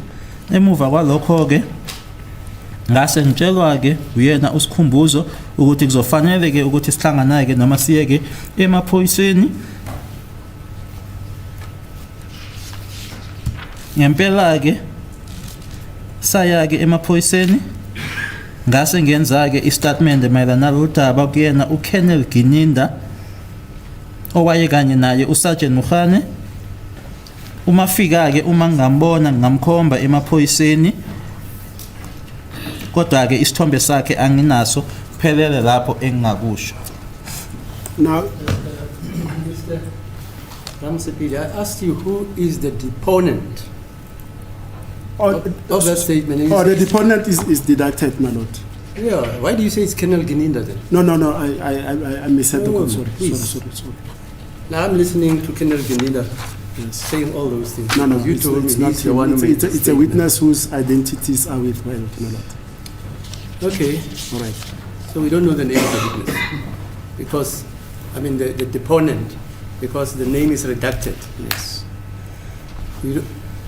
Emuva kwalokho ke ngase ngitshelwa ke uyena uSikhumbuzo ukuthi kuzofanele ke ukuthi sihlangana ke noma siye ke emaphoyiseni. Ngempela ke saya ke emaphoyiseni ngase ngenza ke istatement mayelana nalodaba kuyena uColonel Gininda owaye kanye naye uSergeant Bongani Uma fika ke uma ngambona ngamkhomba emaphoyiseni kodwa ke isithombe sakhe anginaso phelele lapho engingakusho. Now, Mr. Ramsepili, I asked you who is the deponent of that statement. And you the said- deponent is deducted, my lord. Yeah, why do you say it's Colonel Gininda then? No, I misheard the No, call. Sorry. please. Now I'm listening to Colonel Gininda saying all those things. No, You it's, told it's me not he's the one who him. made It's the a statement. witness whose identities are withheld, my lord. Okay, All right. so we don't know the name of the witness because, I mean, the deponent, because the name is redacted. Yes.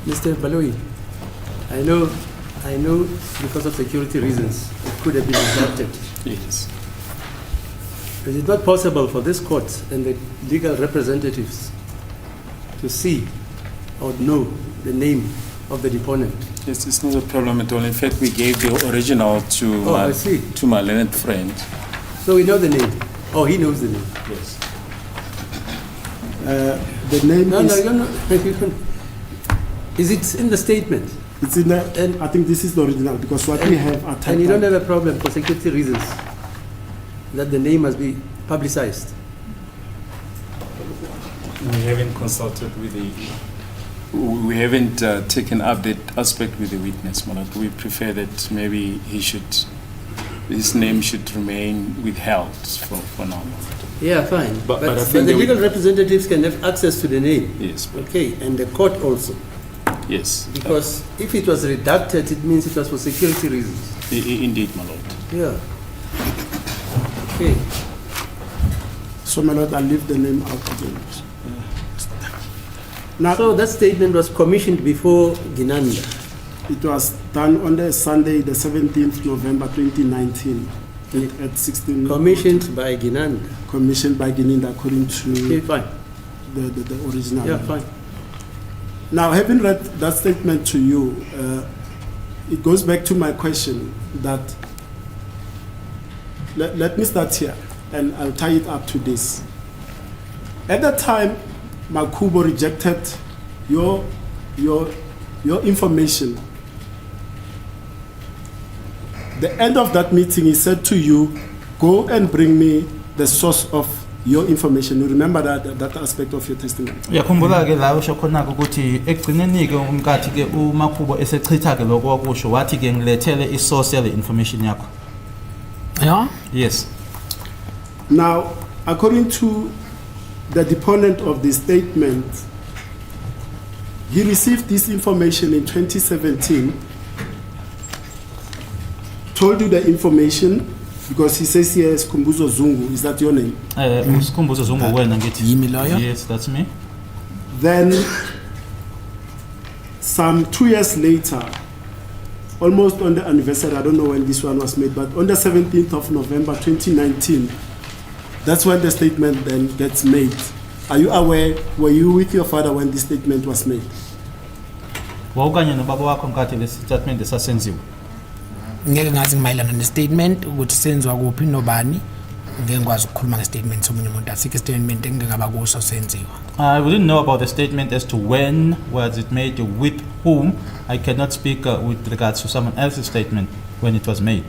Mr. Baloyi, I know because of security reasons, it could have been redacted. Yes. Is it not possible for this court and the legal representatives to see or know the name of the deponent? Yes, it's not a problem at all. In fact, we gave the original to Oh, I see. to my learned friend. So we know the name. Oh, he knows the name. Yes. The name No, is. no, you don't. Is it in the statement? It's in the. And- I think this is the original because what we have are And you don't typed. have a problem for security reasons that the name must be publicized? We haven't consulted with the. We haven't taken up that aspect with the witness, Malak. We prefer that maybe his name should remain withheld for now. Yeah, fine. But I But think the that legal representatives can have access to the name. Yes, Okay, and the court also. yes. Because if it was redacted, it means it was for security reasons. Indeed, my lord. Yeah. Okay. So, my lord, I'll leave the name out again. Now, So that statement was commissioned before Ginanda. it was done on the Sunday, the 17th November 2019, at 16. Commissioned by Ginanda. Commissioned by Gininda according Okay, to fine. the original. Yeah, fine. Now, having read that statement to you, it goes back to my question that, let me start here and I'll tie it up to this. At the time, Makubo rejected your information. The end of that meeting, he said to you, go and bring me the source of your information. You remember that aspect of your testimony? Uyakhumbula ke la usho khona ukuthi ekugcineni ke umkathi ke uMakhubo esechitha ke lokho okusho wathi ke ngilethele isource yale information yakho. Yeah. Yes. Now, according to the deponent of the statement, he received this information in 2017, told you the information, because he says here is Kumbuzo Zungu. Is that your name? Usikhumbuzo Zungu wena ngithi. Yimi loyo? Yes, that's me. Then, some 2 years later, almost on the anniversary, I don't know when this one was made, but on the 17th of November 2019, that's when the statement then gets made. Are you aware, were you with your father when this statement was made? Wawukanye nobaba wakho nkathi lesi statement esasenziwa. Ngeke ngazi ngimayelana nestatement ukuthi senziwa kuphi nobani. Ngeke ngikwazi ukukhuluma ngestatement somunye umuntu. Asikho statement engingaba kuso senziwa. I wouldn't know about the statement as to when was it made, with whom. I cannot speak with regards to someone else's statement when it was made.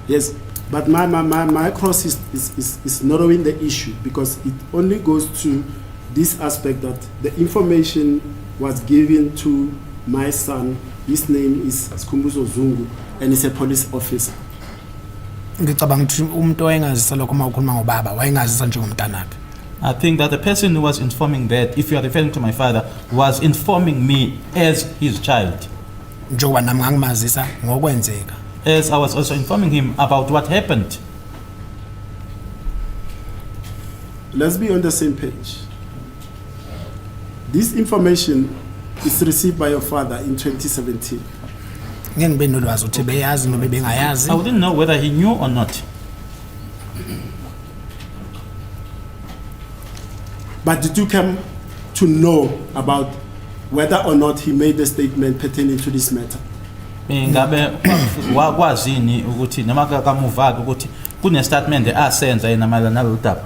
Yes, but my cross is narrowing the issue because it only goes to this aspect that the information was given to my son. His name is Kumbuzo Zungu and he's a police officer. Ngicabanga ukuthi umuntu oyengazisa lokho uma ukhuluma ngobaba wayengazisa njengomntanakhe. I think that the person who was informing that, if you are referring to my father, was informing me as his child. Njengoba nami ngangimazisa ngokwenzeka. As I was also informing him about what happened. Let's be on the same page. This information is received by your father in 2017. Ngeke ngibe nolwazi ukuthi beyazi noma bengayazi. I wouldn't know whether he knew or not. But did you come to know about whether or not he made a statement pertaining to this matter? Ngabe wakwazini ukuthi noma kamuva ukuthi kune statement asenza yena mayelana nalolu daba.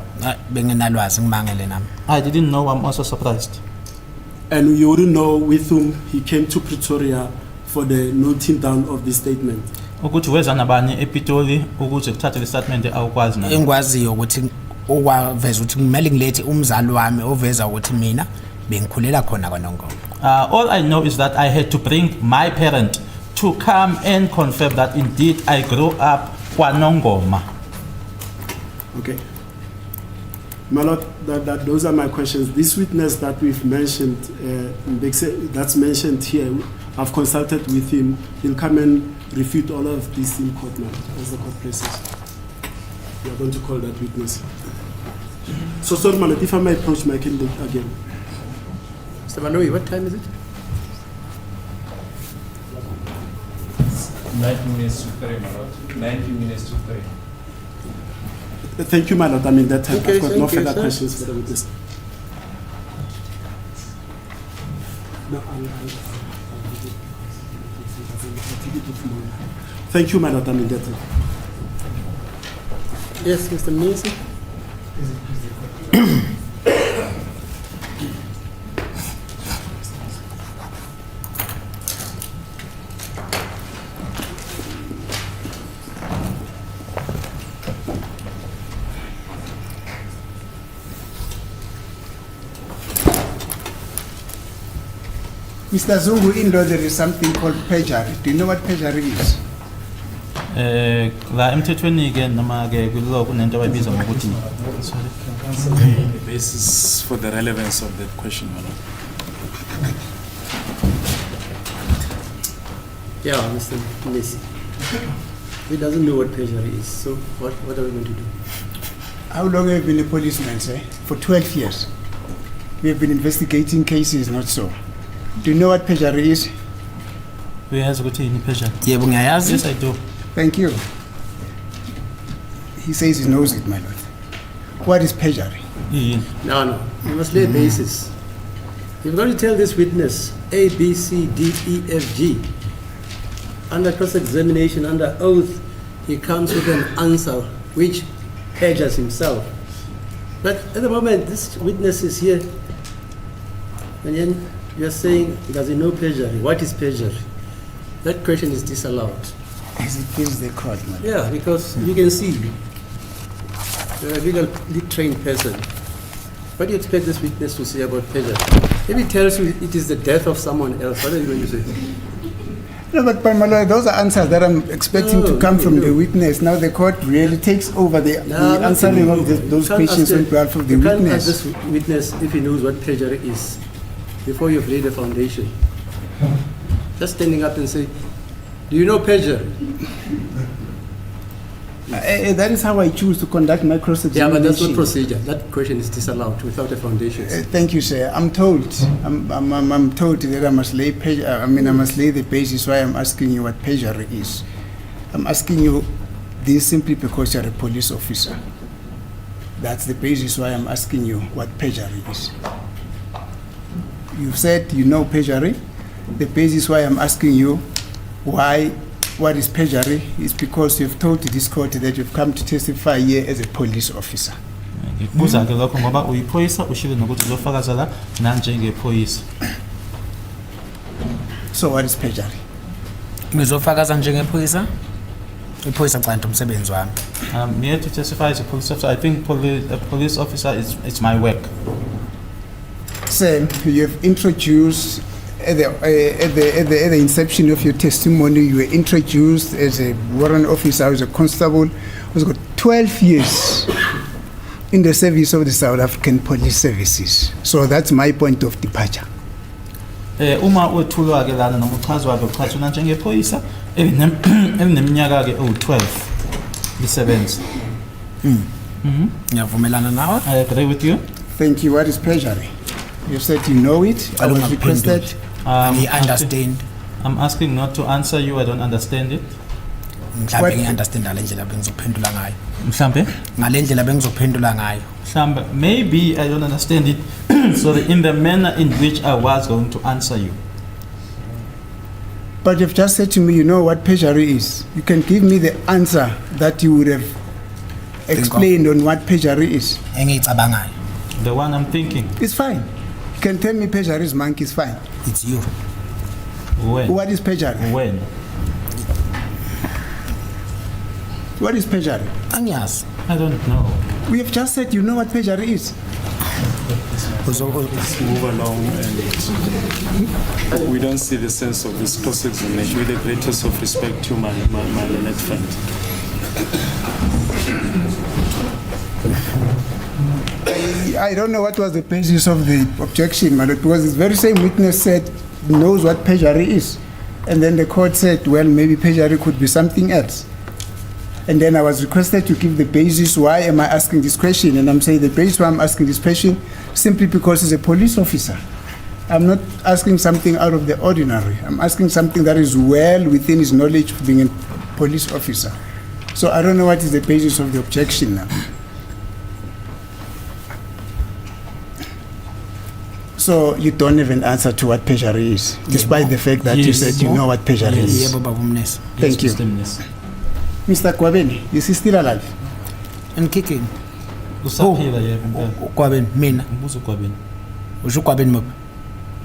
Benginalwazi ngimangele nami. I didn't know. I'm also surprised. and you wouldn't know with whom he came to Pretoria for the noting down of this statement. ukuthi weza nabanye ePitoli ukuthi kuthathe le statement awukwazi na engikwaziyo ukuthi okwaveza ukuthi kumele ngilethe umzali wami oveza ukuthi mina bengikhulela khona kwaNongoma. All I know is that I had to bring my parent to come and confirm that indeed I grew up kwaNongoma. Okay. My Lord, those are my questions. This witness that we've mentioned, that's mentioned here, I've consulted with him. He'll come and refute all of this in court now, as the court places. We are going to call that witness. So, sorry, my Lord, if I may approach my candidate again. Mr. Manoyi, what time is it? 19 minutes to 3, my lord. 19 minutes to 3. Thank you, my Lord. I mean, that Okay, I've got no thank you, further sir. questions for the witness. No, thank you, my Lord. I mean, that. Yes, Mr. Nisi. Mr. Zungu, in law there is something called perjury. Do you know what perjury is? La emthethweni ke noma ke kulo kunento abayibiza ngokuthi The basis for the relevance of that question, my lord. Yeah, Mr. Nisi. He doesn't know what perjury is, so what are we going to do? How long have you been a policeman, sir? For 12 years. We have been investigating cases, not so. Do you know what perjury is? uyazi ukuthi yini pressure. Yebo ngiyayazi. Yes, I do. Thank you. He says he knows it, my lord. What is perjury? Yini? No. You must lay a basis. You've got to tell this witness A, B, C, D, E, F, G. Under cross-examination, under oath, he comes with an answer which perjures himself. But at the moment, this witness is here, and then you're saying, does he know perjury? What is perjury? That question is disallowed. As it pleases the court, my lord. Yeah, because you can see, you're a legally trained person. What do you expect this witness to say about perjury? If he tells you it is the death of someone else, what are you going to say? No, but my lord, those are answers that I'm expecting to come from the witness. Now the court really takes over the answering of those questions on behalf of the You can't ask witness. this witness if he knows what perjury is before you've laid a foundation. Just standing up and say, do you know perjury? That is how I choose to conduct my Yeah, cross-examination. but that's not procedure. That question is disallowed without a foundation. Thank you, sir. I'm told that I must lay I must lay the basis why I'm asking you what perjury is. I'm asking you this simply because you're a police officer. That's the basis why I'm asking you what perjury is. You've said you know perjury. The basis why I'm asking you what is perjury is because you've told this court that you've come to testify here as a police officer. Ngikubuza ke lokho ngoba uyiphoyisa ushilo nokuthi uzofakaza la nanjengephoyisa. So what is perjury? Ngizofakaza njengephoyisa. Iphoyisa cha umsebenzi wami. I'm here to testify as a police officer. I think a police officer it's my work. Sir, you have introduced at the inception of your testimony, you were introduced as a warrant officer, as a constable, who's got 12 years in the service of the South African Police Services. So that's my point of departure. Uma uthulwa ke lana noma uchazwa ke uchazwa njengephoyisa elineminyaka ke 12 lisebenza. Ngiyavumelana nawe. I agree with you. Thank you. What is perjury? You said you know it. I was requested. I understand. I'm asking not to answer you. I don't understand it. Mhlambe ngiunderstand ngalendlela bengizophendula ngayo. Mhlambe? Ngalendlela bengizophendula ngayo. Mhlambe maybe I don't understand it. Sorry, in the manner in which I was going to answer you. But you've just said to me, you know what perjury is. You can give me the answer that you would have explained on what perjury is. Engiyicabangayo. The one I'm thinking. It's fine. can tell me perjury is monkey is fine. It's you. When? What is perjury? When? What is perjury? Angiyazi. I don't know. We have just said you know what perjury is. Let's move along, and we don't see the sense of this cross-examination. With the greatest of respect to my learned friend. I don't know what was the basis of the objection, my lord, because this very same witness said knows what perjury is. And then the court said, well, maybe perjury could be something else. And then I was requested to give the basis why am I asking this question. And I'm saying the basis why I'm asking this question simply because he's a police officer. I'm not asking something out of the ordinary. I'm asking something that is well within his knowledge of being a police officer. So I don't know what is the basis of the objection now. So you don't even answer to what perjury is, despite the fact that you said you know what perjury is. Thank you. Mr. Kwabeni, is he still alive? And kicking. Usaphila yebo impela. Kwabeni mina. Ngibuza uGwabeni. Usho Kwabeni maphi?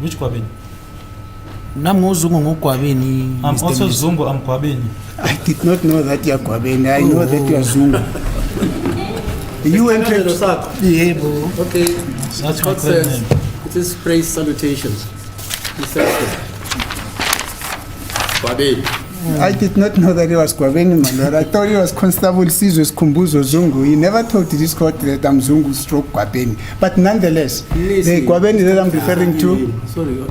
Which Gwabeni? Nami ngozungu ngoGwabeni. I'm also Zungu, I'm Gwabeni. I did not know that you are Kwabeni. I know that you are Zungu. You and Yebo. Okay. That's my Court clan says name. it is praise salutations. Mr. Kwabeni. I did not know that he was Kwabeni, my lord. I thought he was Constable Sizwe Zungu. He never told this court that I'm Zungu stroke Kwabeni. But nonetheless, the Kwabeni that I'm referring to... Sorry,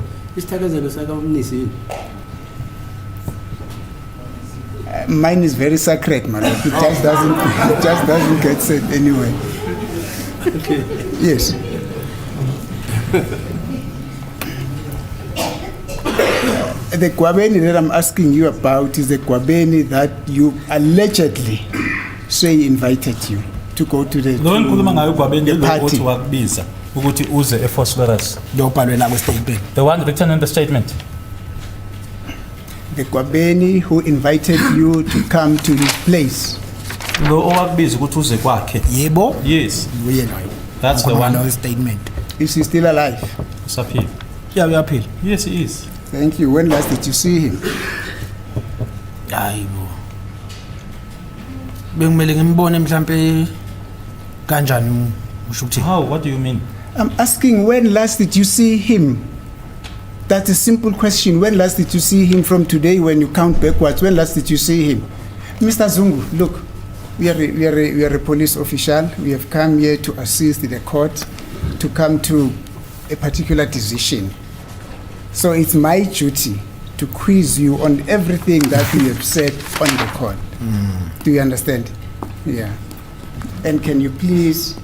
mine is very sacred, my lord. It just doesn't get said anyway. Okay. Yes. The Kwabeni that I'm asking you about is the Kwabeni that you allegedly say invited you to go to the Lo ngikhuluma ngayo uGwabeni the lo party. uthi wakubiza ukuthi uze eForcelers. Lobhalwe la statement. The one written in the statement. The Kwabeni who invited you to come to his place. Lo owakubiza ukuthi uze kwakhe. Yebo. Yes. Uye nayo. That's the one. Statement. Is he still alive? Usaphila. Yeah, we appeal. Yes, he is. Thank you. When last did you see him? Hayibo. Bengimele ngimbone mhlambe kanjani usho ukuthi. How? What do you mean? I'm asking when last did you see him? That's a simple question. When last did you see him from today when you count backwards? When last did you see him? Mr. Zungu, look, we are a police official. We have come here to assist the court to come to a particular decision. So it's my duty to quiz you on everything that you have said on the court. Do you understand? Yeah. And can you please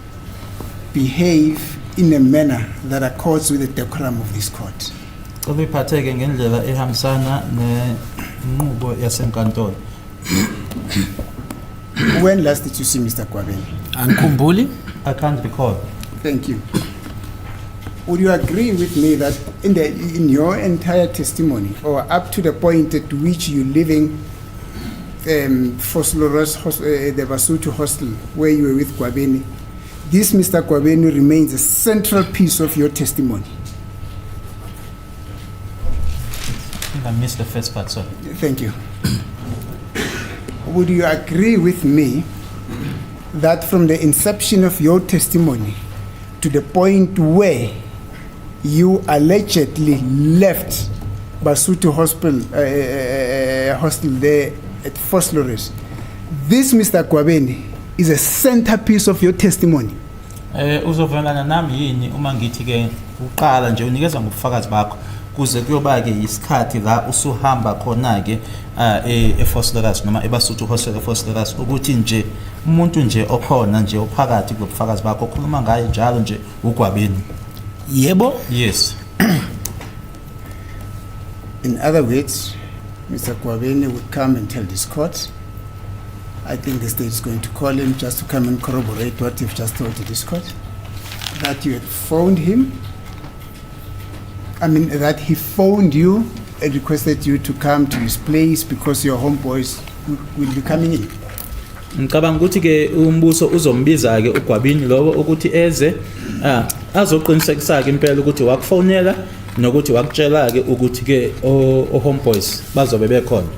behave in a manner that accords with the decorum of this court? Ubiphatheke ngendlela ehambisana nenqubo yasenkantolo. When last did you see Mr. Kwabeni? Angikhumbuli. I can't recall. Thank you. Would you agree with me that in your entire testimony, or up to the point at which you're leaving Fosloros, the Basutu hostel, where you were with Kwabeni, this Mr. Kwabeni remains a central piece of your testimony? I think I missed the first part, sorry. Thank you. Would you agree with me that from the inception of your testimony to the point where you allegedly left Basutu hostel there at Fosloris, this Mr. Kwabeni is a centerpiece of your testimony? Uzovelana nami yini uma ngithi ke uqala nje unikeza ngobufakazi bakho kuze kuyoba ke isikhathi la usuhamba khona ke eForcelers noma eBasuthu hostel eForcelers ukuthi nje umuntu nje okhona nje ophakathi kubufakazi bakho okhuluma ngaye njalo nje uGwabeni? Yebo. Yes. In other words, Mr. Kwabeni would come and tell this court. I think the state is going to call him just to come and corroborate what you've just told to this court. That you had phoned him. I mean, that he phoned you and requested you to come to his place because your homeboys will be coming in. Ngicabanga ukuthi ke umbuso uzombiza ke uGwabeni lowo ukuthi eze azoqinisekisa ke impela ukuthi wakufonela nokuthi wakutshela ke ukuthi ke homeboys bazobe bekhona.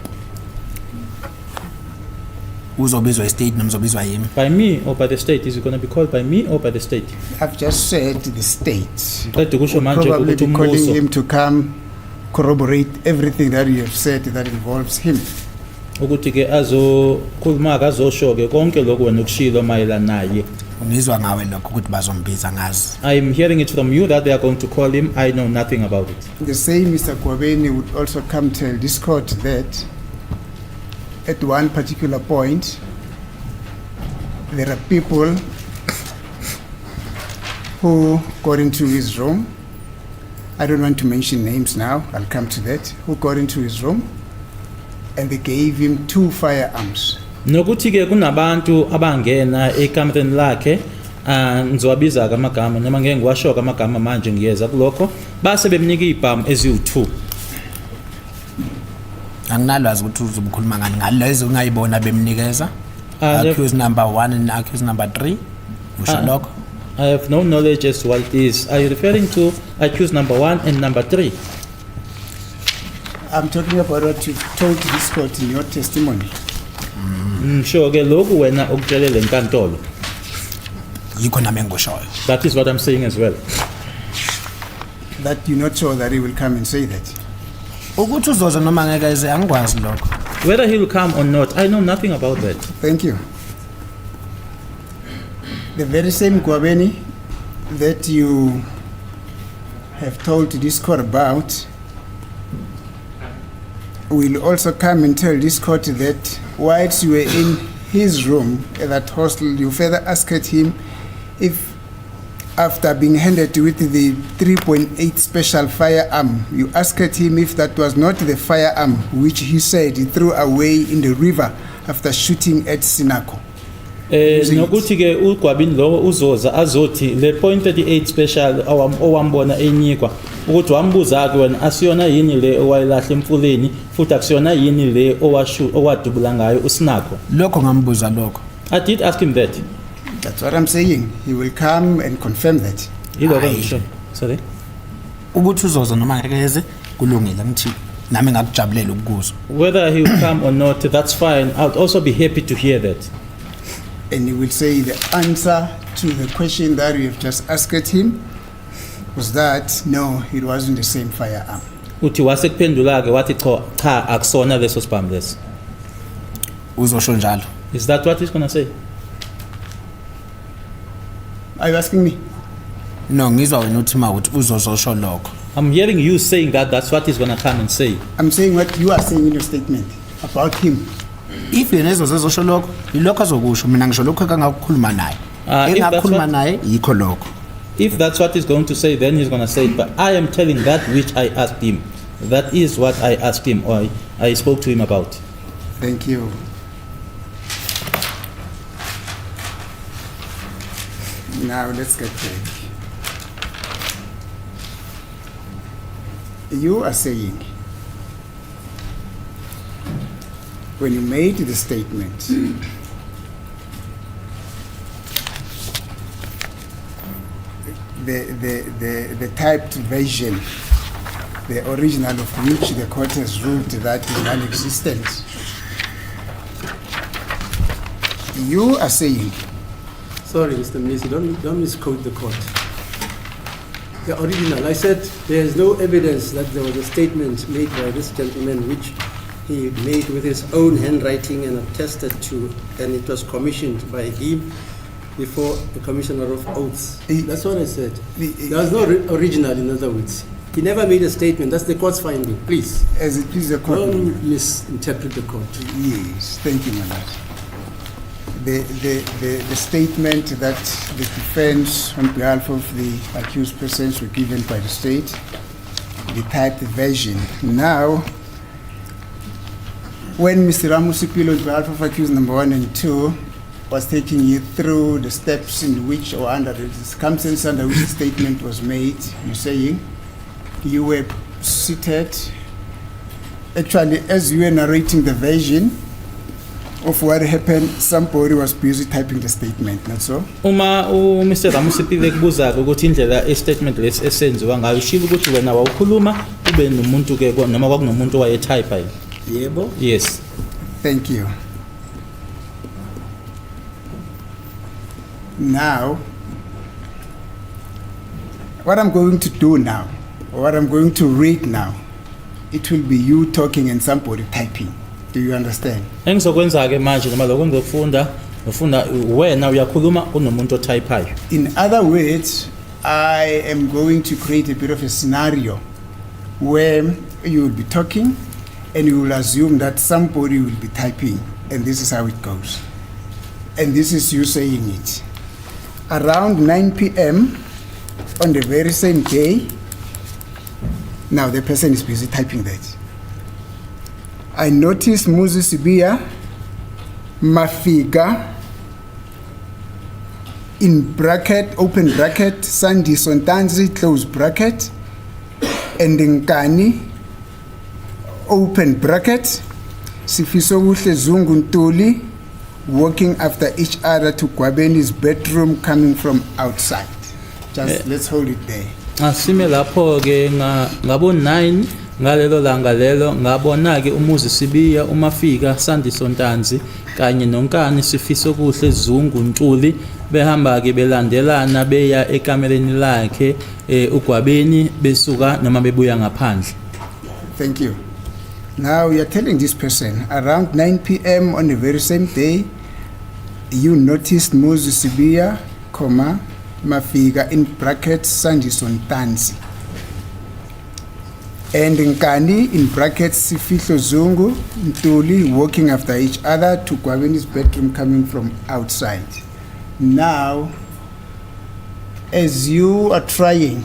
Uzobizwa estate noma uzobizwa yimi? By me or by the state? Is it going to be called by me or by the state? I've just said the state. Qeda kusho We'll manje probably ukuthi be calling umbuso him to come corroborate everything that you have said that involves him. ukuthi ke azokhuluma akazosho ke konke lokho wena ukushilo mayelana naye. Ngizwa ngawe lokho ukuthi bazombiza ngazi. I'm hearing it from you that they are going to call him. I know nothing about it. The same Mr. Kwabeni would also come tell this court that at one particular point there are people who got into his room. I don't want to mention names now, I'll come to that, who got into his room and they gave him 2 firearms. Nokuthi ke kunabantu abangena ekamereni lakhe ngizowabiza ke amagama noma ngeke ngiwashoka amagama manje ngiyeza kulokho base bemnika ibhamu eziwu2. Anginalwazi ukuthi uzobukhuluma ngani ngalezo ungayibona bemnikeza. Accused number 1 and accused number 3. Usho lokho? I have no knowledge as to what it is. Are you referring to accused number 1 and number 3? I'm talking about what you told this court in your testimony. Sure ke lokhu wena okutshelele enkantolo. Yikho nami engoshoyo. That is what I'm saying as well. That you're not sure that he will come and say that. Ukuthi uzoza noma ngeke eze angikwazi lokho. Whether he will come or not, I know nothing about that. Thank you. The very same Kwabeni that you have told this court about will also come and tell this court that whilst you were in his room at that hostel, you further asked him if, after being handed with the 3.8 special firearm, you asked him if that was not the firearm which he said he threw away in the river after shooting at Sinako. Nokuthi ke uGwabini lo uzoza azothi le .38 special owambona enyikwa ukuthi wambuza ke wena asiyona yini le owayilahla emfuleni futhi akusiyona yini le owadubula ngayo uSinako. Lokho ngambuza lokho. I did ask him that. That's what I'm saying. He will come and confirm that. Yiloko ngisho. Sorry. Ukuthi uzoza noma ngeke eze kulungile ngithi nami ngakujabulela ukuzwa. Whether he will come or not, that's fine. I'd also be happy to hear that. And he will say the answer to the question that you have just asked him was that no, it wasn't the same firearm. Uthi wasekuphendula ke wathi cha akusona leso sibhamu leso. Uzosho njalo. Is that what he's going to say? Are you asking me? No, ngizwa wena uthi mawuthi uzozosho lokho. I'm hearing you saying that that's what he's going to come and say. I'm saying what you are saying in your statement about him. If yena ezozosho lokho, yilokho azokusho mina ngisho lokho engakukhuluma naye. Engakukhuluma naye yikho lokho. If that's what he's going to say, then he's going to say it. But I am telling that which I asked him. That is what I asked him or I spoke to him about. Thank you. Now let's get back. You are saying when you made the statement the typed version, the original of which the court has ruled that is non-existent, you are saying. Sorry, Mr. Minister, don't misquote the court. The original, I said there is no evidence that there was a statement made by this gentleman which he made with his own handwriting and attested to, and it was commissioned by him before the Commissioner of Oaths. That's what I said. There was no original, in other words. He never made a statement. That's the court's finding. Please. As it is the court. Don't misinterpret the court. Yes, thank you, my lord. The statement that the defense on behalf of the accused persons were given by the state, the typed version. Now, when Mr. Ramusipilo on behalf of accused number 1 and 2 was taking you through the steps in which or under the circumstances under which the statement was made, you're saying you were seated. Actually, as you were narrating the version, of what happened, somebody was busy typing the statement, not so? Uma Mr. Ramusipile kubuza ukuthi indlela statement lesi esenziwa ngayo shilo ukuthi wena wawukhuluma ube nomuntu ke noma kwakunomuntu wayetype yini. Yebo. Yes. Thank you. Now, what I'm going to do now, or what I'm going to read now, it will be you talking and somebody typing. Do you understand? Engizokwenza ke manje noma lokho ngizofunda ufunda wena uyakhuluma kunomuntu otypeayo. In other words, I am going to create a bit of a scenario where you will be talking and you will assume that somebody will be typing, and this is how it goes. And this is you saying it. Around 9 p.m. on the very same day, now the person is busy typing that. I noticed Moses Sibiya, Mafiga, in bracket, open bracket, Sandy Sontanzi, close bracket, and Nkani, open bracket, Fisokuhle Zungu, walking after each other to Gwabeni's bedroom coming from outside. Just let's hold it there. Asime lapho ke ngabo 9 ngalelo langa lelo ngabona ke umuzi Sibiya uMafika Sandiso Ntanzi kanye nonkani Fisokuhle Zungu Ntuli behamba ke belandelana beya ekamereni lakhe uGwabeni besuka noma bebuya ngaphandle. Thank you. Now you're telling this person around 9 p.m. on the very same day, you noticed Moses Sibiya, Mafiga in brackets Sandiso Ntanzi, and Nkani in brackets Fisokuhle Zungu Ntuli walking after each other to Gwabeni's bedroom coming from outside. Now, as you are trying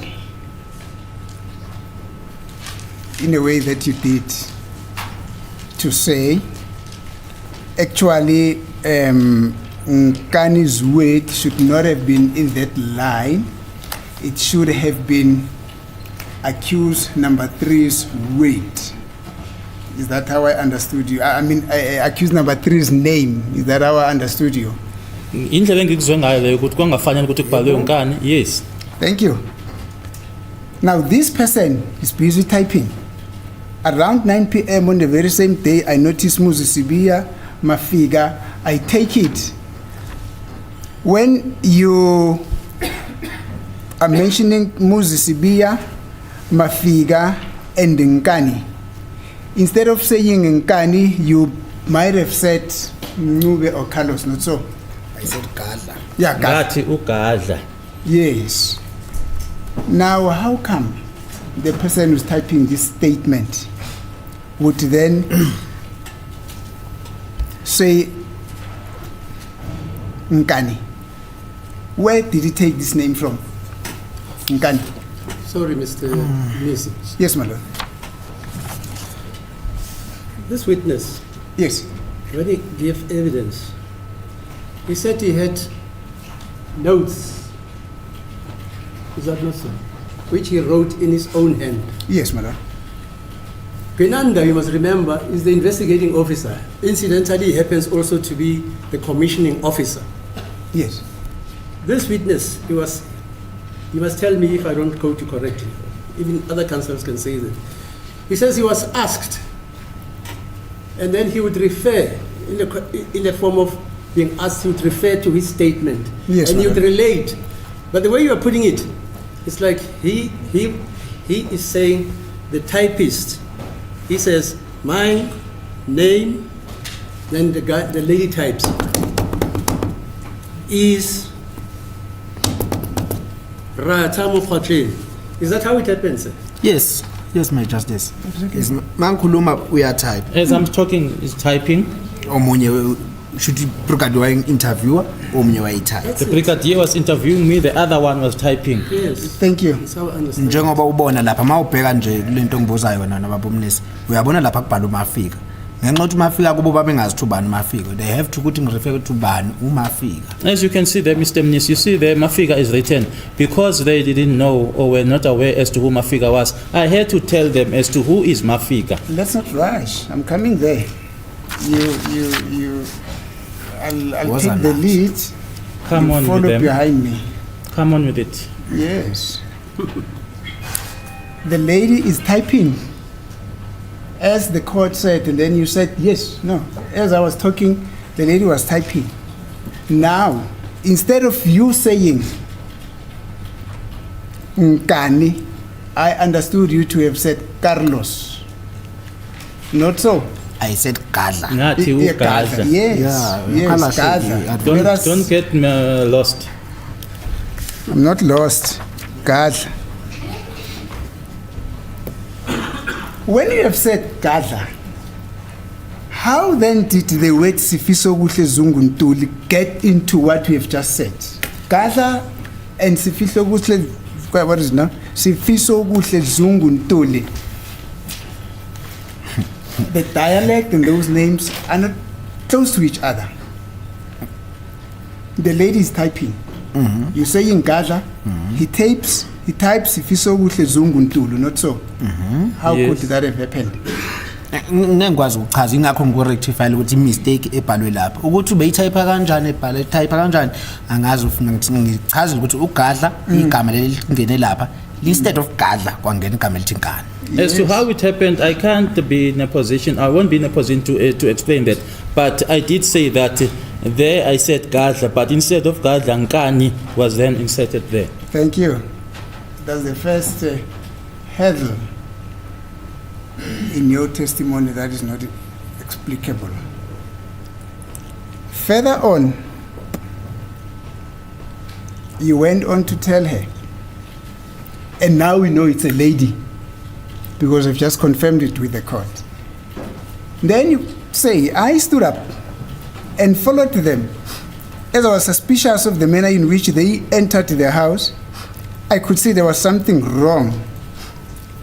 in a way that you did to say, actually, Nkani's weight should not have been in that line. It should have been accused number 3's weight. Is that how I understood you? I mean, accused number 3's name. Is that how I understood you? Indlela engikuzwe ngayo leyo ukuthi kwangafanele ukuthi kubhalwe Nkani. Yes. Thank you. Now this person is busy typing. Around 9 p.m. on the very same day, I noticed Moses Sibiya, Mafiga. I take it, when you are mentioning Moses Sibiya, Mafiga, and Nkani, instead of saying Nkani, you might have said Nube or Carlos, not so? I said Gadla. Yeah, Ngathi uGadla. Yes. Now, how come the person who's typing this statement would then say Nkani? Where did he take this name from? Nkani. Sorry, Mr. Nisi. Yes, my lord. This witness, Yes. when he gave evidence, he said he had notes, is that not so? Which he wrote in his own hand. Yes, my lord. Penanda, you must remember, is the investigating officer. Incidentally, he happens also to be the commissioning officer. Yes. This witness, you must tell me if I don't quote you correctly. Even other counsels can say that. He says he was asked, and then he would refer, in the form of being asked, he would refer to his statement. Yes, and he would madam. relate. But the way you are putting it, it's like he is saying, the typist, he says, my name, then the lady types, is Ratamu Khotlin. Is that how it happens, sir? Yes, yes, my justice. Yes, mankhuluma uyatype. As I'm talking is typing. Omunye should brigadier interviewer, omunye wayitype. The brigadier was interviewing me, the other one was typing. Yes. Thank you. That's how I understand. Njengoba ubona lapha mawubheka nje lento ngibuzayo wena nababomnisi. Uyabona lapha kubhala uMafika. Ngenxa ukuthi uMafika kubo babengazithu bani uMafika. They have to ukuthi ngirefer to bani uMafika. As you can see there, Mr. Mnis, you see there Mafika is written. Because they didn't know or were not aware as to who Mafika was, I had to tell them as to who is Mafika. Let's not rush. I'm coming there. You I'll Was take a the lot. lead. Come You on with follow them. behind me. Come on with it. Yes. The lady is typing. As the court said, and then you said yes, no. As I was talking, the lady was typing. Now, instead of you saying Nkani, I understood you to have said Carlos. Not so. I said Gadla. Ngathi Yeah, ugadla. Yes, Yeah, yes, Gadla. Gadla. Don't get lost. I'm not lost. Gadla. When you have said Gadla, how then did the word Fisokuhle Zungu get into what we have just said? Gadla and Fisokuhle, what is it now? Fisokuhle Zungu. The dialect and those names are not close to each other. The lady is typing. You say in Gaza, he types Fisokuhle Zungu Ntuli, not so. How Yes. could that have happened? Ngengikwazi ukuchaza ingakho ngikurectify ukuthi mistake ebhalwe lapha ukuthi ubeyitype kanjani ebhale type kanjani angazi ufuna ngichaze ukuthi ugadla igama leli lingene lapha instead of gadla kwangena igama elithi Nkani. As to how it happened, I can't be in a position, I won't be in a position to explain that. But I did say that there I said Gadla, but instead of Gadla, Nkani was then inserted there. Thank you. That's the first hurdle in your testimony that is not explicable. Further on, you went on to tell her, and now we know it's a lady because we've just confirmed it with the court. Then you say, I stood up and followed them. As I was suspicious of the manner in which they entered the house, I could see there was something wrong.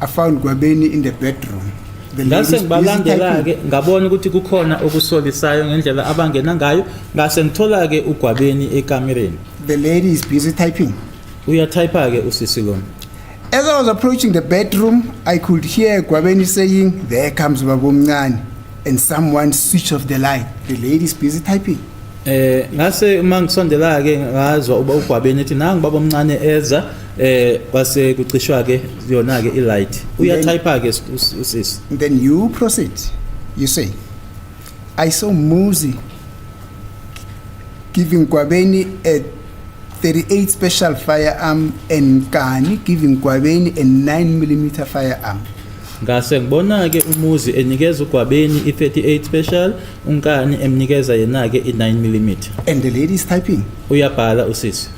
I found Gwabeni in the bedroom. The lady Ngase is busy ngibalandela typing. ke ngabona ukuthi kukhona okusolisayo ngendlela abangena ngayo ngase ngithola ke uGwabeni ekamereni. The lady is busy typing. Uyatype ke usisi lo. As I was approaching the bedroom, I could hear Gwabeni saying, there comes Babomngani, and someone switched off the light. The lady is busy typing. Ngase mangisondela ke ngazwa uGwabeni ethi nangu baba omncane eza base kucishwa ke yona ke ilight. Uyatype ke usisi. And then you proceed. You say, I saw Muzi giving Gwabeni a 38 special firearm and Nkani giving Gwabeni a 9mm firearm. Ngase ngibona ke umuzi enikeza uGwabeni i38 special uNkani emnikeza yena ke i9mm. And the lady is typing. Uyabhala usisi.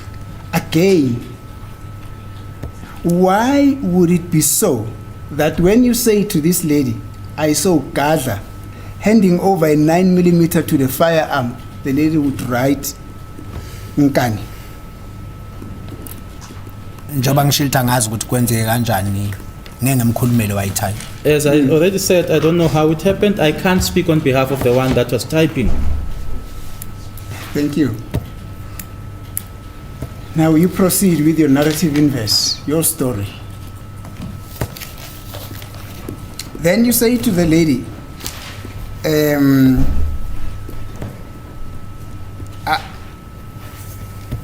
Again, why would it be so that when you say to this lady, I saw Gadla handing over a 9mm to the firearm, the lady would write Nkani? Njoba ngishilta ngazi ukuthi kwenzeke kanjani ngengemkhulumeli wayitype. As I already said, I don't know how it happened. I can't speak on behalf of the one that was typing. Thank you. Now you proceed with your narrative in verse, your story. Then you say to the lady,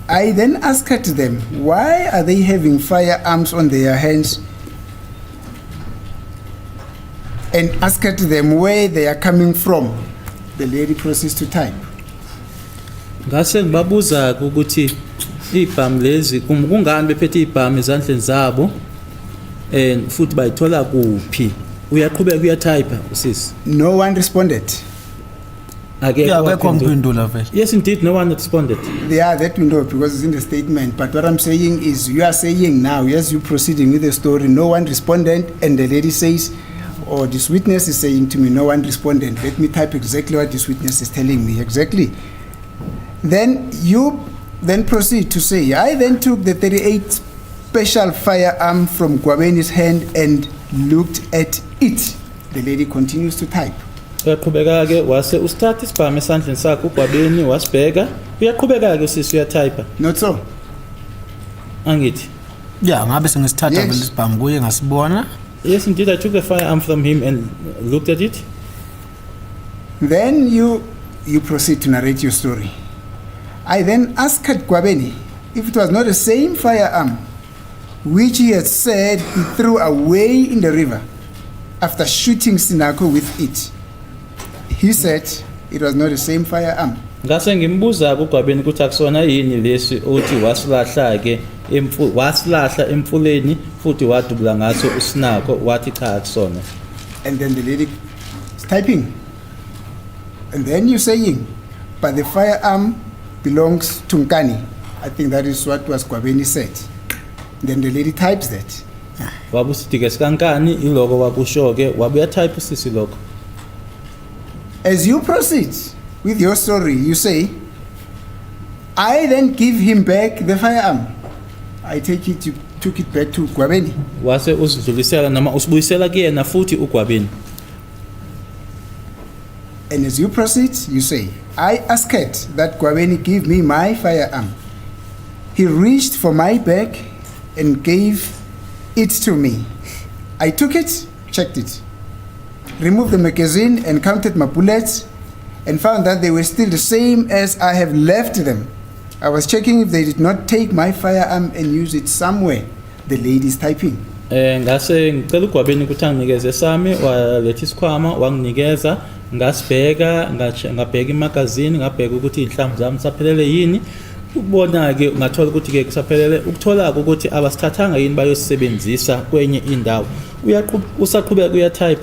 I then asked them, why are they having firearms on their hands? And asked them where they are coming from. The lady proceeds to type. Ngase ngibabuza ukuthi ibhamu lezi kungani bephethe ibhamu ezandleni zabo futhi bayithola kuphi. Uyaqhubeka uyatype usisi. No one responded. Akekho ongiphendula vele. Yes, indeed, no one responded. Yeah, that we know because it's in the statement. But what I'm saying is, you are saying now, yes, you proceeding with the story, no one responded, and the lady says, or this witness is saying to me, no one responded. Let me type exactly what this witness is telling me. Exactly. Then you then proceed to say, I then took the 38 special firearm from Gwabeni's hand and looked at it. The lady continues to type. Uyaqhubeka ke wase ustart isibhamu esandleni sakho uGwabeni wasibheka. Uyaqhubeka ke usisi uyatype. Not so. Angithi. Yeah, ngabe sengisithatha Yes. vele isibhamu kuye ngasibona. Yes, indeed, I took the firearm from him and looked at it. Then you you proceed to narrate your story. I then asked Gwabeni if it was not the same firearm which he had said he threw away in the river after shooting Sinako with it. He said it was not the same firearm. Ngase ngimbuza kuGwabeni ukuthi akusona yini lesi uthi wasilahla ke wasilahla emfuleni futhi wadubula ngaso uSinako wathi cha akusona. And then the lady is typing. And then you're saying, but the firearm belongs to Nkani. I think that is what was Gwabeni said. Then the lady types that. Wabusithi ke sikankani iloko wakusho ke wabuya type sisi lokho. As you proceed with your story, you say, I then give him back the firearm. I take it, you took it back to Gwabeni. Wase usidlulisela noma usibuyisela kuyena futhi uGwabeni. And as you proceed, you say, I asked that Gwabeni give me my firearm. He reached for my bag and gave it to me. I took it, checked it, removed the magazine and counted my bullets and found that they were still the same as I have left them. I was checking if they did not take my firearm and use it somewhere. The lady is typing. Ngase ngicela uGwabeni ukuthi anginikeze sami waletha isikhwama wanginikeza ngasibheka ngabheka imagazini ngabheka ukuthi inhlamvu zami saphelele yini ukubona ke ngathola ukuthi ke kusaphelele ukuthola ukuthi abasithathanga yini bayosebenzisa kwenye indawo usaqhubeka uyatype.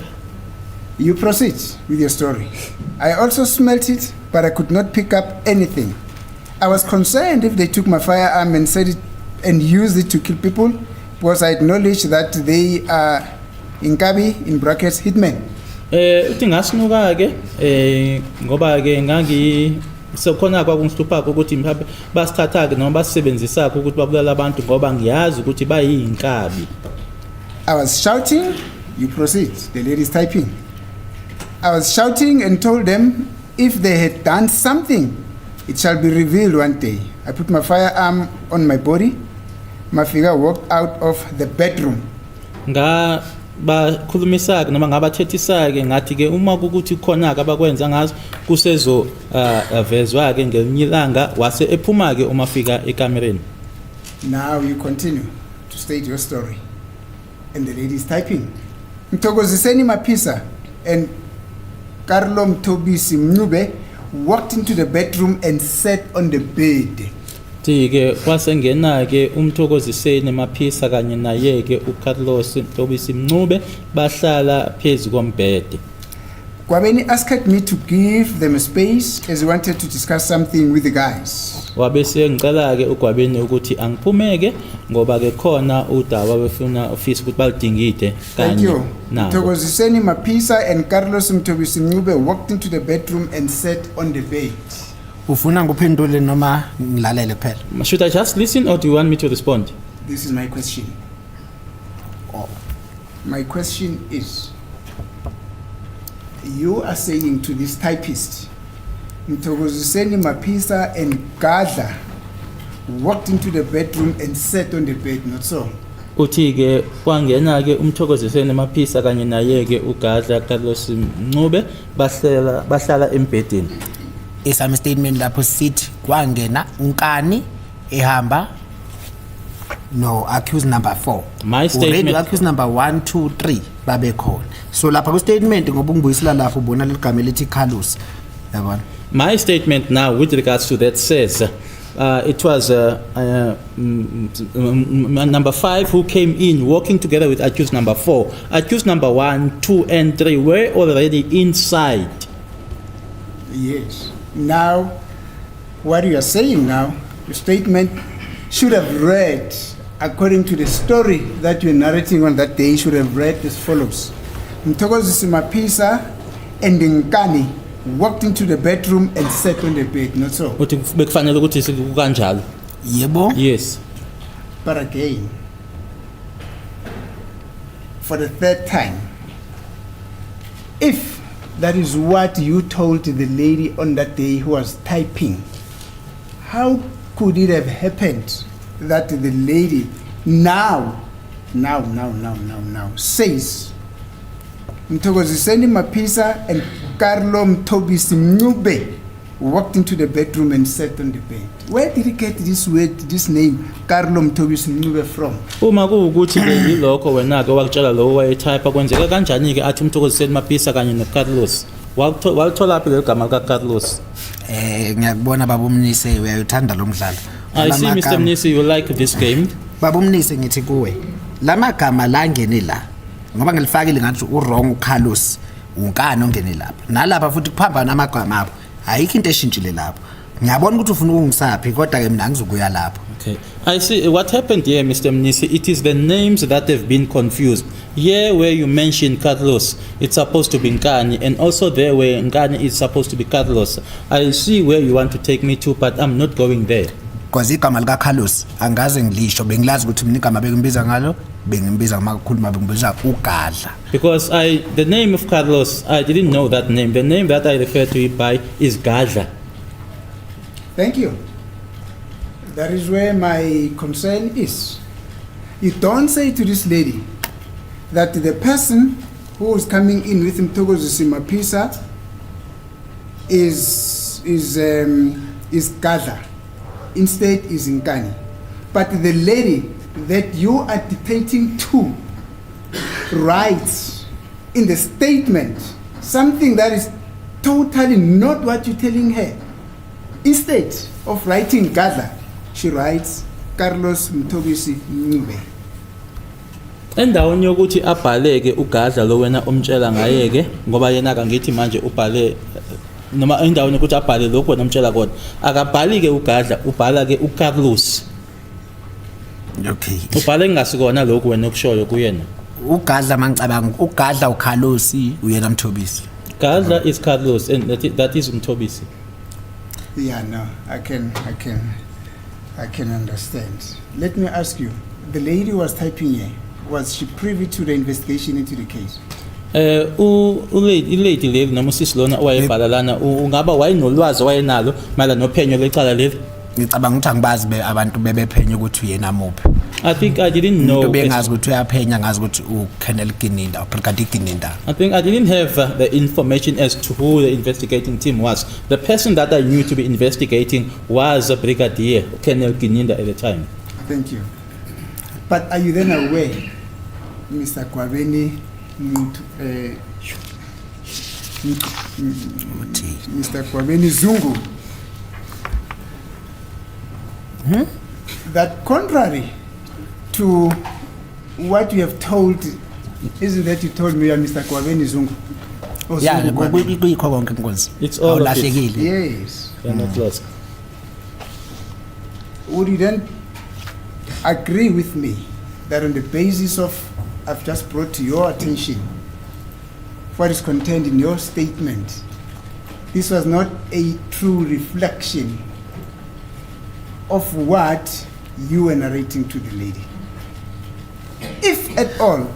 You proceed with your story. I also smelt it, but I could not pick up anything. I was concerned if they took my firearm and said it and used it to kill people, because I acknowledge that they are Inkabi, in brackets, hitmen. Uthi ngasinuka ke ngoba ke ngangi sokhona kwakungihlupha ukuthi mhlawumbe basithatha ke noma basebenzisa ukuthi babulala abantu ngoba ngiyazi ukuthi bayinkabi. I was shouting, you proceed, the lady is typing. I was shouting and told them if they had done something, it shall be revealed one day. I put my firearm on my body. My figure walked out of the bedroom. Nga bakhulumisa ke noma ngabathethisa ke ngathi ke uma ukuthi khona ke abakwenza ngazo kusezo vezwa ke ngelinye ilanga wase ephuma ke uma fika ekamereni. Now you continue to state your story. And the lady is typing. Mthokoziseni Mapisa and Carlo Mtobisi Mnube walked into the bedroom and sat on the bed. Tike kwasengena ke uMthokoziseni Maphisa kanye naye ke uCarlos Mtobisi Mncube bahlala phezulu kombhede. Gwabeni asked me to give them a space as he wanted to discuss something with the guys. Wabese ngicela ke uGwabeni ukuthi angiphumeke ngoba ke khona udaba befuna office ukuthi balidingide kanye nabo. Mthokoziseni Mapisa and Carlos Mtobisi Mncube walked into the bedroom and sat on the bed. Ufuna nguphendule noma ngilalele phela? Should I just listen or do you want me to respond? This is my question. My question is, you are saying to this typist, Mthokoziseni Mapisa and Gadla walked into the bedroom and sat on the bed, not so? Uthi ke kwangena ke uMthokoziseni Maphisa kanye naye ke uGadla Carlos Mncube bahlala embedeni. Isami statement lapho sithi kwangena unkani ehamba no accused number 4. My statement already accused number 1 2 3 babe khona. So lapha ku statement ngoba ungibuyisela lapho ubona leligama elithi Carlos. Yabona. My statement now with regards to that says it was number 5 who came in walking together with accused number 4. Accused number 1, 2 and 3 were already inside. Yes. Now, what you are saying now, the statement should have read, according to the story that you are narrating on that day, should have read as follows. Mthokoziseni Mapisa and Nkani walked into the bedroom and sat on the bed, not so? Uthi bekufanele ukuthi sikanjalo. Yebo. Yes. But again, for the third time, if that is what you told the lady on that day who was typing, how could it have happened that the lady now says Mthokoziseni Mapisa and Carlo Mtobisi Mncube walked into the bedroom and sat on the bed. Where did he get this word, this name, Carlo Mthobisi Ncube from? Uma kuwukuthi ke yilokho wena ke wakutshela lo wayetype kwenzeka kanjani ke athi uMthokoziseni Mapisa kanye noCarlos walithola phi legama kaCarlos? Ngiyakubona baba uMnisi uyayuthanda lo mdlalo. I see Mr. Mnisi you like this game. Baba uMnisi ngithi kuwe lamagama la ngene la ngoba ngilifakile ngathi uwrong uCarlos unkani ongene lapha nalapha futhi kuphamba namagama apho ayikho into eshintshile lapho ngiyabona ukuthi ufuna ukungisaphi kodwa ke mina ngizokuya lapho. Okay, I see what happened here, Mr. Mnisi. It is the names that have been confused. Here where you mentioned Carlos, it's supposed to be Nkani, and also there where Nkani is supposed to be Carlos. I see where you want to take me to, but I'm not going there. Because igama lika Carlos angaze ngilisho bengilazi ukuthi mina igama bekimbiza ngalo bengimbiza makukhuluma bengimbiza uGadla. Because the name of Carlos, I didn't know that name. The name that I refer to it by is Gadla. Thank you. That is where my concern is. You don't say to this lady that the person who is coming in with Mthokozisi Mapisa is Gadla. Instead is Nkani. But the lady that you are dictating to writes in the statement something that is totally not what you're telling her. Instead of writing Gadla, she writes Carlos Mthobisi Ncube. Endaweni yokuthi abhaleke uGadla lo wena umtshela ngayeke ngoba yena kangithi manje ubhale noma endaweni yokuthi abhale lokho wena umtshela kodwa akabhali ke uGadla ubhala ke uCarlos. Okay. Ubhale ngasikona lokho wena okushoyo kuyena. uGadla mangicabanga uGadla uCarlos uyena Mthobisi. Gadla is Carlos and that is Mthobisi. Yeah, no, I can understand. Let me ask you, the lady who was typing here, was she privy to the investigation into the case? Lady leli noma usisi lona owayebhala lana ungaba wayenolwazi wayenalo mala nophenyo lecala leli. Ngicabanga ukuthi angibazi abantu bebephenya ukuthi uyena muphi. I think I didn't know. Bengazi ukuthi uyaphenya ngazi ukuthi uKenneth Gininda uBrigadier Gininda. I think I didn't have the information as to who the investigating team was. The person that I knew to be investigating was a Brigadier Kenneth Gininda at the time. Thank you. But are you then aware, Mr. Kwabeni, Mr. Kwabeni Zungu, that contrary to what you have told, isn't that you told me, Mr. Kwabeni Zungu? Yeah, it's all of it. Yes. You're not lost. Would you then agree with me that on the basis of I've just brought to your attention what is contained in your statement, this was not a true reflection of what you were narrating to the lady? If at all,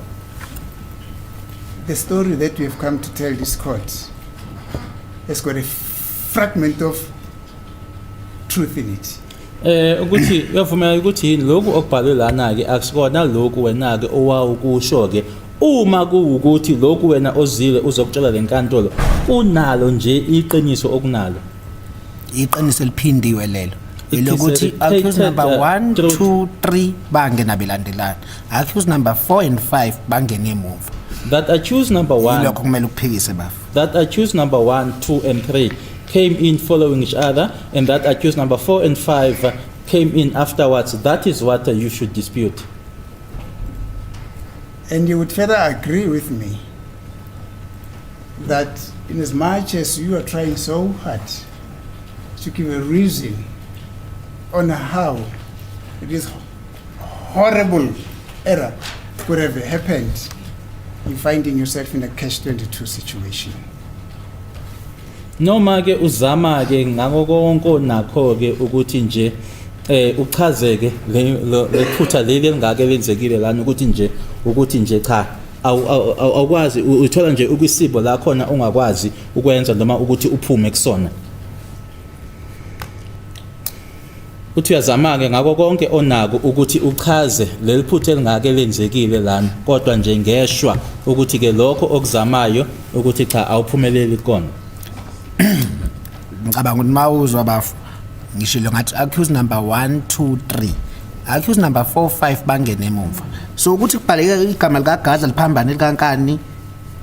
the story that we have come to tell this court has got a fragment of truth in it. Ukuthi yavumela ukuthi lokhu okubhalwe lana ke akusikona lokhu wena ke owawukusho ke uma kuwukuthi lokhu wena ozile uzokutshela lenkantolo unalo nje iqiniso okunalo iqiniso eliphindiwe lelo elokuthi accused number 1 2 3 bangena belandelana accused number 4 and 5 bangena emuva that accused number 1 lokho kumele ukuphikise bafu that accused number 1 2 and 3 came in following each other, and that accused number 4 and 5 came in afterwards. That is what you should dispute. And you would further agree with me that in as much as you are trying so hard to give a reason on how this horrible error could have happened, you're finding yourself in a catch-22 situation. Noma ke uzama ke ngako konke nakho ke ukuthi nje uchazeke lephutha leli engake lenzekile lana ukuthi nje cha awukwazi uthola nje ukwisibho la khona ongakwazi ukwenza noma ukuthi uphume kusona. Uthi uyazama ke ngako konke onako ukuthi uchaze leliphutha elingake lenzekile lana kodwa nje ngeshwa ukuthi ke lokho okuzamayo ukuthi cha awuphumeleli kona. ngicabanga ukuthi mawuzwa bafu ngishilo ngathi accuse number 1 2 3 accuse number 4 5 bangene emuva so ukuthi kubhaleke igama likaGadla liphambane likankani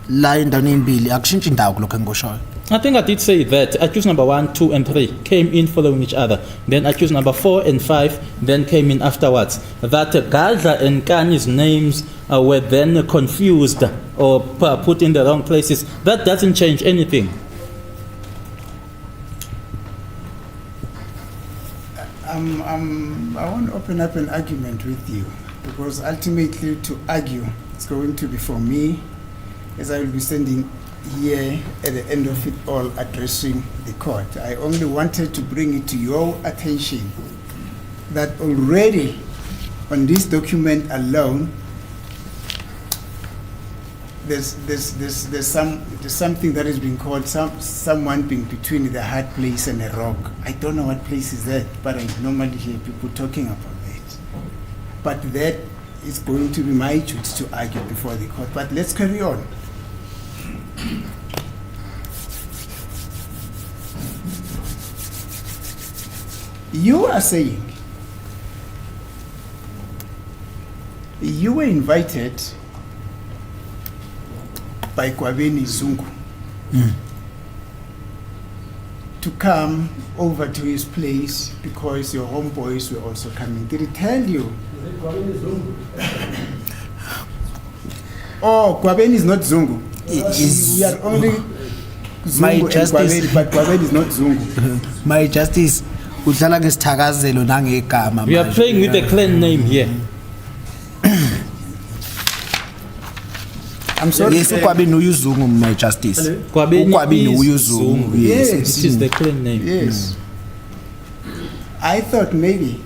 la endaweni embili akushintshi indawo kulokho engikushoyo. I think I did say that accused number 1, 2, and 3 came in following each other. Then accused number 4 and 5 then came in afterwards. That Gadla and Kani's names were then confused or put in the wrong places. That doesn't change anything. I want to open up an argument with you because ultimately to argue it's going to be for me as I will be standing here at the end of it all addressing the court. I only wanted to bring it to your attention that already on this document alone there's something that is being called someone being between the hard place and a rock. I don't know what place is that, but I normally hear people talking about that. But that is going to be my duty to argue before the court. But let's carry on. You are saying you were invited by Bongani Zungu to come over to his place because your homeboys were also coming. Did he tell you? Oh, Bongani is not Zungu. We are only Zungu and Bongani, but Bongani is not Zungu. My justice, udlala ngesithakazelo nangegama. We are playing with the clan name here. I'm sorry. Yes, Kwabeni uyuzungu, my justice. Kwabeni uyuzungu. Yes, it is the clan name. Yes. I thought maybe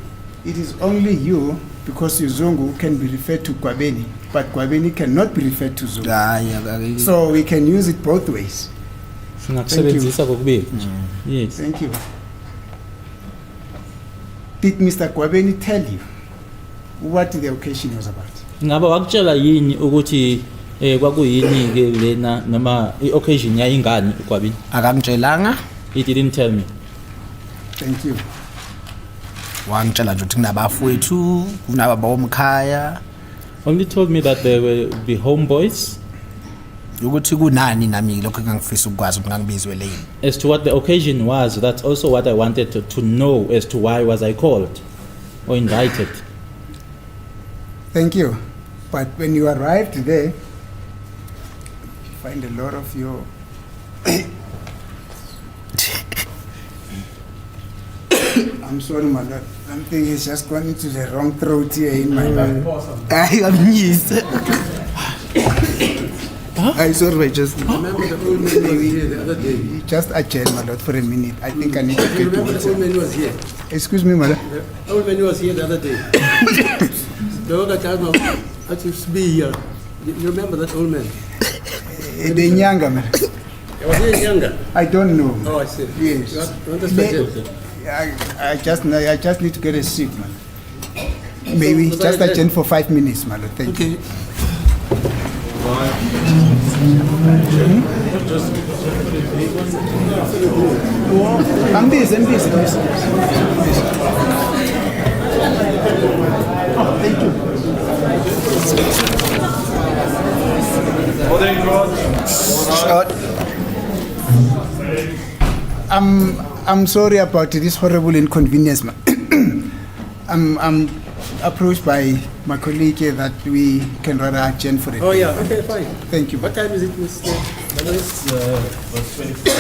it is only you because Zungu can be referred to Bongani, but Bongani cannot be referred to Zungu. So we can use it both ways. Thank you. Yes. Thank you. Did Mr. Bongani tell you what the occasion was about? Ngaba wakutshela yini ukuthi kwakuyini ke lena noma occasion yayingani uKwabini? Akangitshelanga. He didn't tell me. Thank you. Wangitshela nje ukuthi kunabafowethu, kunababa omkhaya. Only told me that there will be homeboys. Ukuthi kunani nami lokho engangifisa ukwazi ukuthi ngangibizwe leni. As to what the occasion was, that's also what I wanted to know as to why was I called or invited. Thank you. But when you arrived there, you find a lot of your I'm sorry, my lord. Something has just gone into the wrong throat here in my mouth. I am used. I sorry, my justice. Remember the old man was here the other day. Just adjourn, my lord, for a minute. I think I need to get Remember the old water. man was here. Excuse me, my lord. The old man was here the other day. The other time I used to be here. You remember that old man? The younger man. Was he younger? I don't know. Oh, I see. Yes. You want to speak? I just need to get a seat, man. Maybe So, just I- adjourn for 5 minutes, my lord. Thank you. Okay. I'm busy. Oh, thank you. I'm sorry about this horrible inconvenience, man. I'm approached by my colleague here that we can rather adjourn for it. Oh, yeah. Okay, fine. Thank you. What time is it, Mr. It's was 24.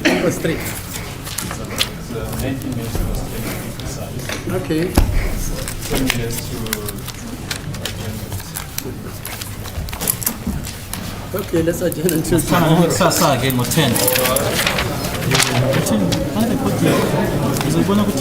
It was 3. It's 19 minutes was 20 precise. Okay. 10 minutes to Okay, let's adjourn until Sasa again with 10. 10. How they put you? Is it going to be